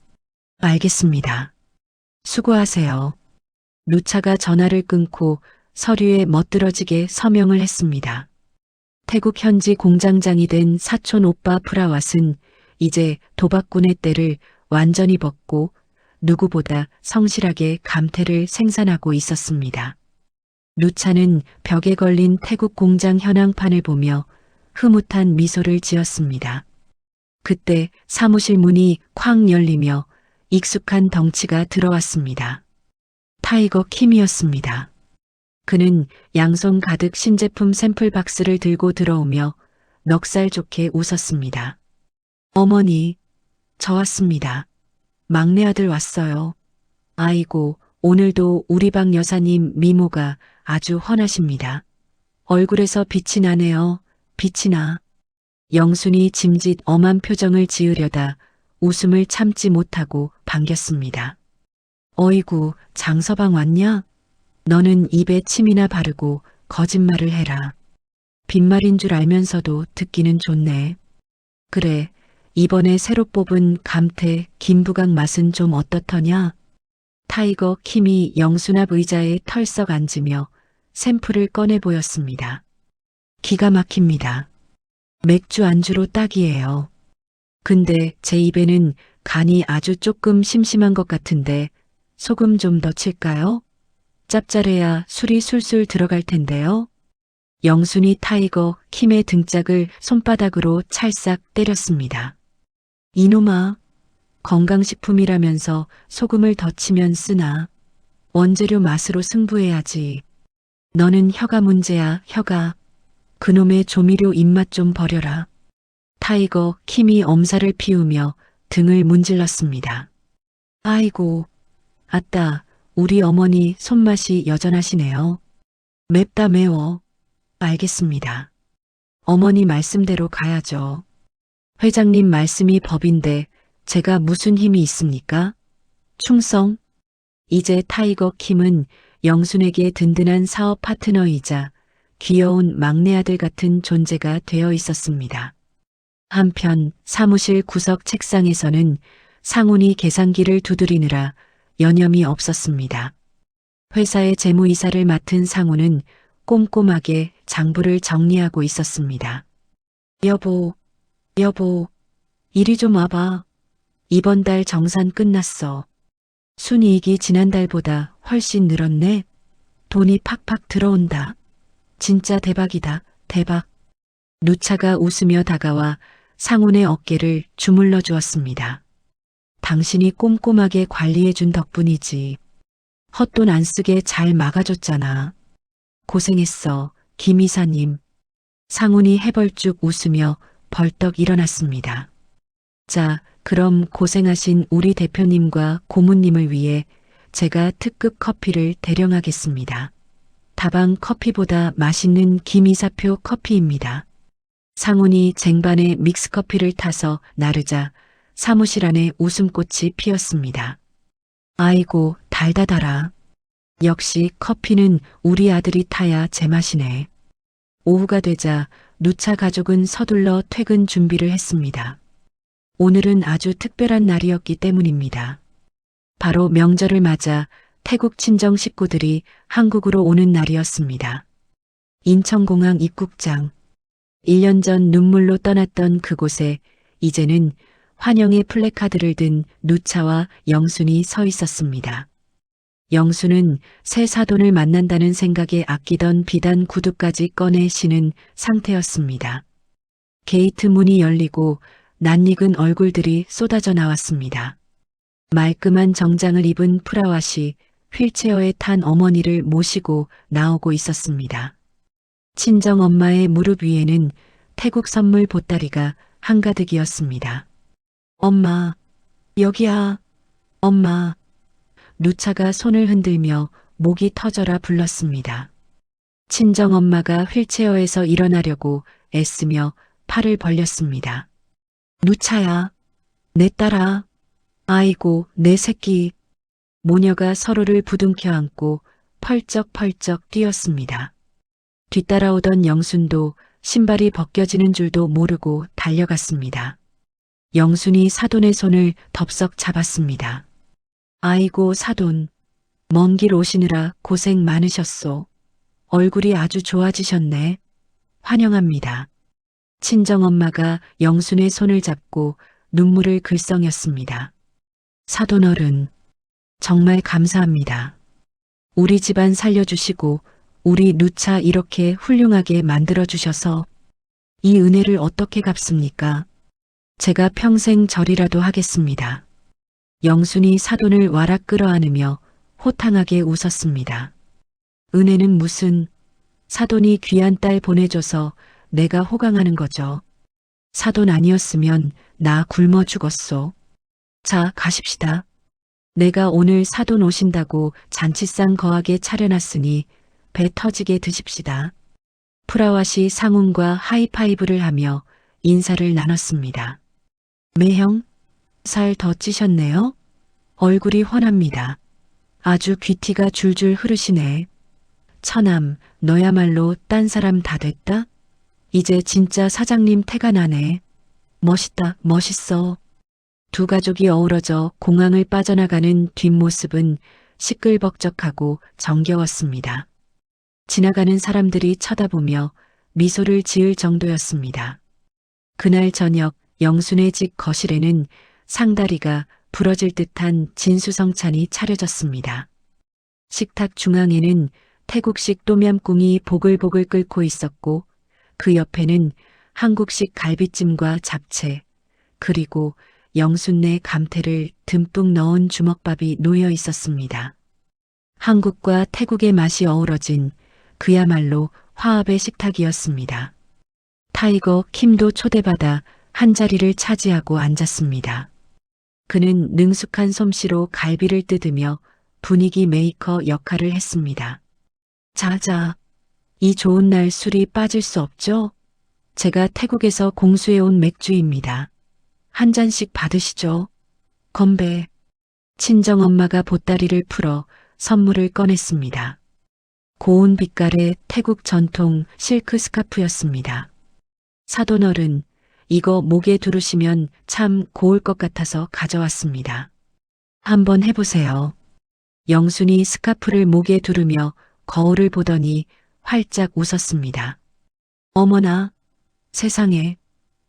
알겠습니다. 수고하세요. 누차가 전화를 끊고 서류에 멋들어지게 서명을 했습니다. 태국 현지 공장장이 된 사촌 오빠 프라왓은 이제 도박꾼의 때를 완전히 벗고 누구보다 성실하게 감태를 생산하고 있었습니다. 누차는 벽에 걸린 태국 공장 현황판을 보며 흐뭇한 미소를 지었습니다. 그때 사무실 문이 쾅 열리며 익숙한 덩치가 들어왔습니다. 타이거 킴이었습니다. 그는 양손 가득 신제품 샘플 박스를 들고 들어오며 넉살 좋게 웃었습니다. 어머니, 저 왔습니다. 막내 아들 왔어요. 아이고, 오늘도 우리 방 여사님 미모가 아주 훤하십니다. 얼굴에서 빛이 나네요. 빛이 나. 영순이 짐짓 엄한 표정을 지으려다 웃음을 참지 못하고 반겼습니다. 어이구, 장서방 왔냐? 너는 입에 침이나 바르고 거짓말을 해라. 빈말인 줄 알면서도 듣기는 좋네. 그래, 이번에 새로 뽑은 감태 김부각 맛은 좀 어떻더냐? 타이거 킴이 영순 앞 의자에 털썩 앉으며 샘플을 꺼내 보였습니다. 기가 막힙니다. 맥주 안주로 딱이에요. 근데 제 입에는 간이 아주 조금 심심한 것 같은데 소금 좀 더 칠까요? 짭짤해야 술이 술술 들어갈 텐데요. 영순이 타이거 킴의 등짝을 손바닥으로 찰싹 때렸습니다. 이놈아, 건강식품이라면서 소금을 더 치면 쓰나. 원재료 맛으로 승부해야지. 너는 혀가 문제야, 혀가. 그놈의 조미료 입맛 좀 버려라. 타이거 킴이 엄살을 피우며 등을 문질렀습니다. 아이고, 아따, 우리 어머니 손맛이 여전하시네요. 맵다 매워. 알겠습니다. 어머니 말씀대로 가야죠. 회장님 말씀이 법인데 제가 무슨 힘이 있습니까? 충성. 이제 타이거 킴은 영순에게 든든한 사업 파트너이자 귀여운 막내 아들 같은 존재가 되어 있었습니다. 한편 사무실 구석 책상에서는 상훈이 계산기를 두드리느라 여념이 없었습니다. 회사의 재무이사를 맡은 상훈은 꼼꼼하게 장부를 정리하고 있었습니다. 여보, 이리 좀 와봐. 이번 달 정산 끝났어. 순이익이 지난달보다 훨씬 늘었네. 돈이 팍팍 들어온다. 진짜 대박이다, 대박. 누차가 웃으며 다가와 상훈의 어깨를 주물러 주었습니다. 당신이 꼼꼼하게 관리해준 덕분이지. 헛돈 안 쓰게 잘 막아줬잖아. 고생했어, 김 이사님. 상훈이 해벌쭉 웃으며 벌떡 일어났습니다. 자, 그럼 고생하신 우리 대표님과 고모님을 위해 제가 특급 커피를 대령하겠습니다. 다방 커피보다 맛있는 김이사표 커피입니다. 상훈이 쟁반에 믹스커피를 타서 나르자 사무실 안에 웃음꽃이 피었습니다. 아이고, 달다달아. 역시 커피는 우리 아들이 타야 제맛이네. 오후가 되자 누차 가족은 서둘러 퇴근 준비를 했습니다. 오늘은 아주 특별한 날이었기 때문입니다. 바로 명절을 맞아 태국 친정 식구들이 한국으로 오는 날이었습니다. 인천공항 입국장. 1년 전 눈물로 떠났던 그곳에 이제는 환영의 플래카드를 든 누차와 영순이 서 있었습니다. 영순은 새 사돈을 만난다는 생각에 아끼던 비단 구두까지 꺼내 신은 상태였습니다. 게이트 문이 열리고 낯익은 얼굴들이 쏟아져 나왔습니다. 말끔한 정장을 입은 프라왑이 휠체어에 탄 어머니를 모시고 나오고 있었습니다. 친정 엄마의 무릎 위에는 태국 선물 보따리가 한가득이었습니다. 엄마, 여기야. 엄마. 누차가 손을 흔들며 목이 터져라 불렀습니다. 친정 엄마가 휠체어에서 일어나려고 애쓰며 팔을 벌렸습니다. 누차야, 내 딸아. 아이고, 내 새끼. 모녀가 서로를 부둥켜 안고 펄쩍펄쩍 뛰었습니다. 뒤따라오던 영순도 신발이 벗겨지는 줄도 모르고 달려갔습니다. 영순이 사돈의 손을 덥석 잡았습니다. 아이고 사돈, 먼 길 오시느라 고생 많으셨소. 얼굴이 아주 좋아지셨네. 환영합니다. 친정엄마가 영순의 손을 잡고 눈물을 글썽였습니다. 사돈 어른, 정말 감사합니다. 우리 집안 살려주시고 우리 누차 이렇게 훌륭하게 만들어주셔서 이 은혜를 어떻게 갚습니까? 제가 평생 절이라도 하겠습니다. 영순이 사돈을 와락 끌어안으며 호탕하게 웃었습니다. 은혜는 무슨, 사돈이 귀한 딸 보내줘서 내가 호강하는 거죠. 사돈 아니었으면 나 굶어 죽었소. 자, 가십시다. 내가 오늘 사돈 오신다고 잔치상 거하게 차려놨으니 배 터지게 드십시다. 프라왑이 상훈과 하이파이브를 하며 인사를 나눴습니다. 매형, 살 더 찌셨네요? 얼굴이 훤합니다. 아주 귀티가 줄줄 흐르시네. 처남, 너야말로 딴 사람 다 됐다? 이제 진짜 사장님 태가 나네. 멋있다, 멋있어. 두 가족이 어우러져 공항을 빠져나가는 뒷모습은 시끌벅적하고 정겨웠습니다. 지나가는 사람들이 쳐다보며 미소를 지을 정도였습니다. 그날 저녁 영순의 집 거실에는 상다리가 부러질 듯한 진수성찬이 차려졌습니다. 식탁 중앙에는 태국식 똠얌꿍이 보글보글 끓고 있었고 그 옆에는 한국식 갈비찜과 잡채, 그리고 영순내 감태를 듬뿍 넣은 주먹밥이 놓여 있었습니다. 한국과 태국의 맛이 어우러진 그야말로 화합의 식탁이었습니다. 타이거 킴도 초대받아 한 자리를 차지하고 앉았습니다. 그는 능숙한 솜씨로 갈비를 뜯으며 분위기 메이커 역할을 했습니다. 자자, 이 좋은 날 술이 빠질 수 없죠? 제가 태국에서 공수해온 맥주입니다. 한 잔씩 받으시죠. 건배. 친정엄마가 보따리를 풀어 선물을 꺼냈습니다. 고운 빛깔의 태국 전통 실크 스카프였습니다. 사돈어른, 이거 목에 두르시면 참 고울 것 같아서 가져왔습니다. 한번 해보세요. 영순이 스카프를 목에 두르며 거울을 보더니 활짝 웃었습니다. 어머나, 세상에,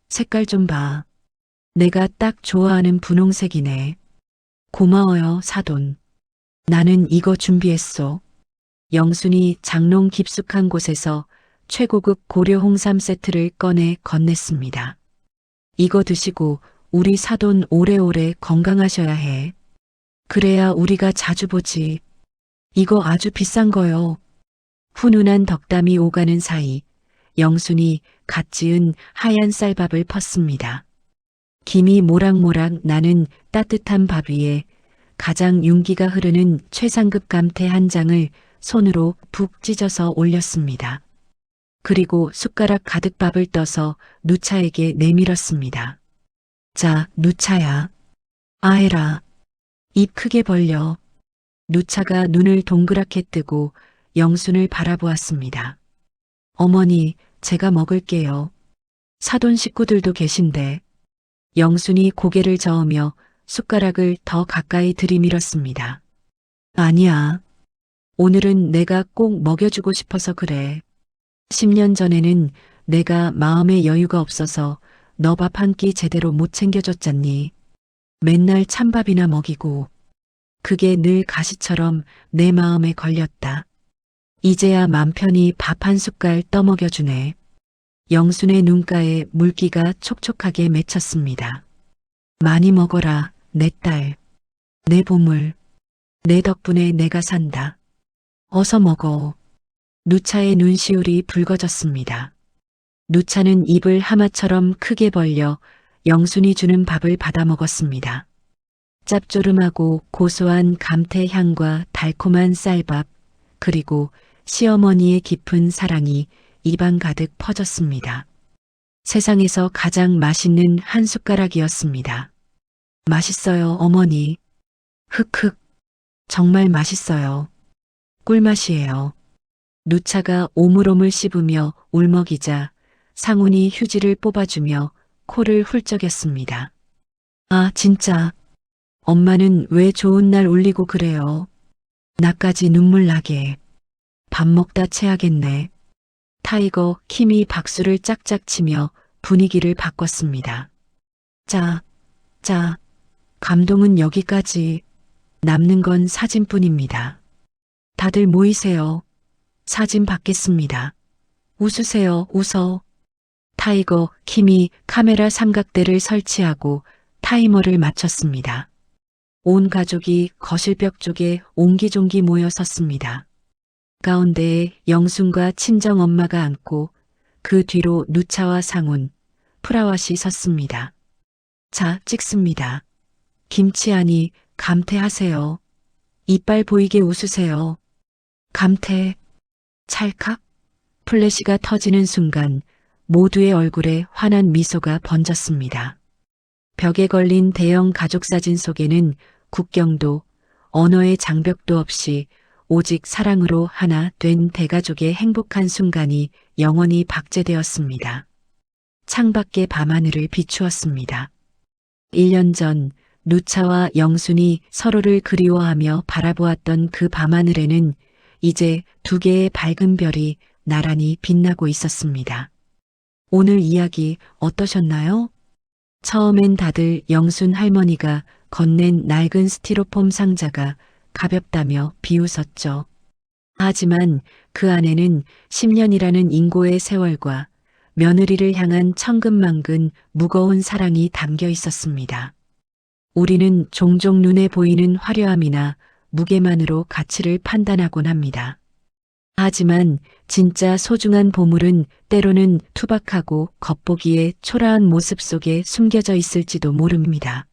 색깔 좀 봐. 내가 딱 좋아하는 분홍색이네. 고마워요, 사돈. 나는 이거 준비했어. 영순이 장롱 깊숙한 곳에서 최고급 고려 홍삼 세트를 꺼내 건넸습니다. 이거 드시고 우리 사돈 오래오래 건강하셔야 해. 그래야 우리가 자주 보지. 이거 아주 비싼 거요. 훈훈한 덕담이 오가는 사이 영순이 갓 지은 하얀 쌀밥을 펐습니다. 김이 모락모락 나는 따뜻한 밥 위에 가장 윤기가 흐르는 최상급 감태 한 장을 손으로 푹 찢어서 올렸습니다. 그리고 숟가락 가득 밥을 떠서 누차에게 내밀었습니다. 자, 누차야. 아해라. 입 크게 벌려. 누차가 눈을 동그랗게 뜨고 영순을 바라보았습니다. 어머니, 제가 먹을게요. 사돈 식구들도 계신데. 영순이 고개를 저으며 숟가락을 더 가까이 들이밀었습니다. 아니야. 오늘은 내가 꼭 먹여주고 싶어서 그래. 10년 전에는 내가 마음의 여유가 없어서 너 밥 한 끼 제대로 못 챙겨줬잖니. 맨날 찬밥이나 먹이고. 그게 늘 가시처럼 내 마음에 걸렸다. 이제야 맘 편히 밥 한 숟갈 떠먹여주네. 영순의 눈가에 물기가 촉촉하게 맺혔습니다. 많이 먹어라, 내 딸. 내 보물. 내 덕분에 내가 산다. 어서 먹어. 누차의 눈시울이 붉어졌습니다. 누차는 입을 하마처럼 크게 벌려 영순이 주는 밥을 받아 먹었습니다. 짭조름하고 고소한 감태 향과 달콤한 쌀밥, 그리고 시어머니의 깊은 사랑이 입안 가득 퍼졌습니다. 세상에서 가장 맛있는 한 숟가락이었습니다. 맛있어요, 어머니. 흑흑. 정말 맛있어요. 꿀맛이에요. 누차가 오물오물 씹으며 울먹이자 상훈이 휴지를 뽑아주며 코를 훌쩍였습니다. 아, 진짜. 엄마는 왜 좋은 날 울리고 그래요. 나까지 눈물 나게. 밥 먹다 체하겠네. 타이거 킴이 박수를 짝짝 치며 분위기를 바꿨습니다. 자, 감동은 여기까지. 남는 건 사진뿐입니다. 다들 모이세요. 사진 받겠습니다. 웃으세요, 웃어. 타이거 킴이 카메라 삼각대를 설치하고 타이머를 맞췄습니다. 온 가족이 거실벽 쪽에 옹기종기 모여 섰습니다. 가운데에 영순과 친정엄마가 앉고 그 뒤로 누차와 상훈, 프라왓이 섰습니다. 자, 찍습니다. 김치하니 감태하세요. 이빨 보이게 웃으세요. 감태. 찰칵. 플래시가 터지는 순간 모두의 얼굴에 환한 미소가 번졌습니다. 벽에 걸린 대형 가족사진 속에는 국경도 언어의 장벽도 없이 오직 사랑으로 하나 된 대가족의 행복한 순간이 영원히 박제되었습니다. 창밖의 밤하늘을 비추었습니다. 1년 전 누차와 영순이 서로를 그리워하며 바라보았던 그 밤하늘에는 이제 두 개의 밝은 별이 나란히 빛나고 있었습니다. 오늘 이야기 어떠셨나요? 처음엔 다들 영순 할머니가 건넨 낡은 스티로폼 상자가 가볍다며 비웃었죠. 하지만 그 안에는 10년이라는 인고의 세월과 며느리를 향한 천근만근 무거운 사랑이 담겨 있었습니다. 우리는 종종 눈에 보이는 화려함이나 무게만으로 가치를 판단하곤 합니다. 하지만 진짜 소중한 보물은 때로는 투박하고 겉보기에 초라한 모습 속에 숨겨져 있을지도 모릅니다.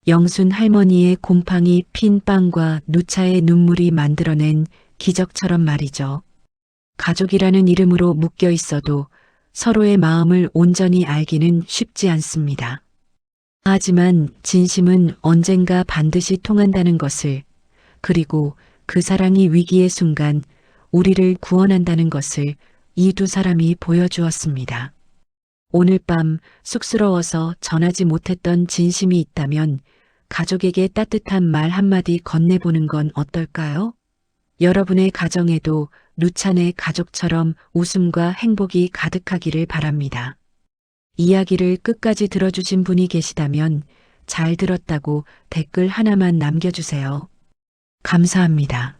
영순 할머니의 곰팡이 핀 빵과 누차의 눈물이 만들어낸 기적처럼 말이죠. 가족이라는 이름으로 묶여 있어도 서로의 마음을 온전히 알기는 쉽지 않습니다. 하지만 진심은 언젠가 반드시 통한다는 것을, 그리고 그 사랑이 위기의 순간 우리를 구원한다는 것을 이 두 사람이 보여주었습니다. 오늘 밤 쑥스러워서 전하지 못했던 진심이 있다면 가족에게 따뜻한 말 한마디 건네보는 건 어떨까요? 여러분의 가정에도 누찬의 가족처럼 웃음과 행복이 가득하기를 바랍니다. 이야기를 끝까지 들어주신 분이 계시다면 잘 들었다고 댓글 하나만 남겨주세요. 감사합니다.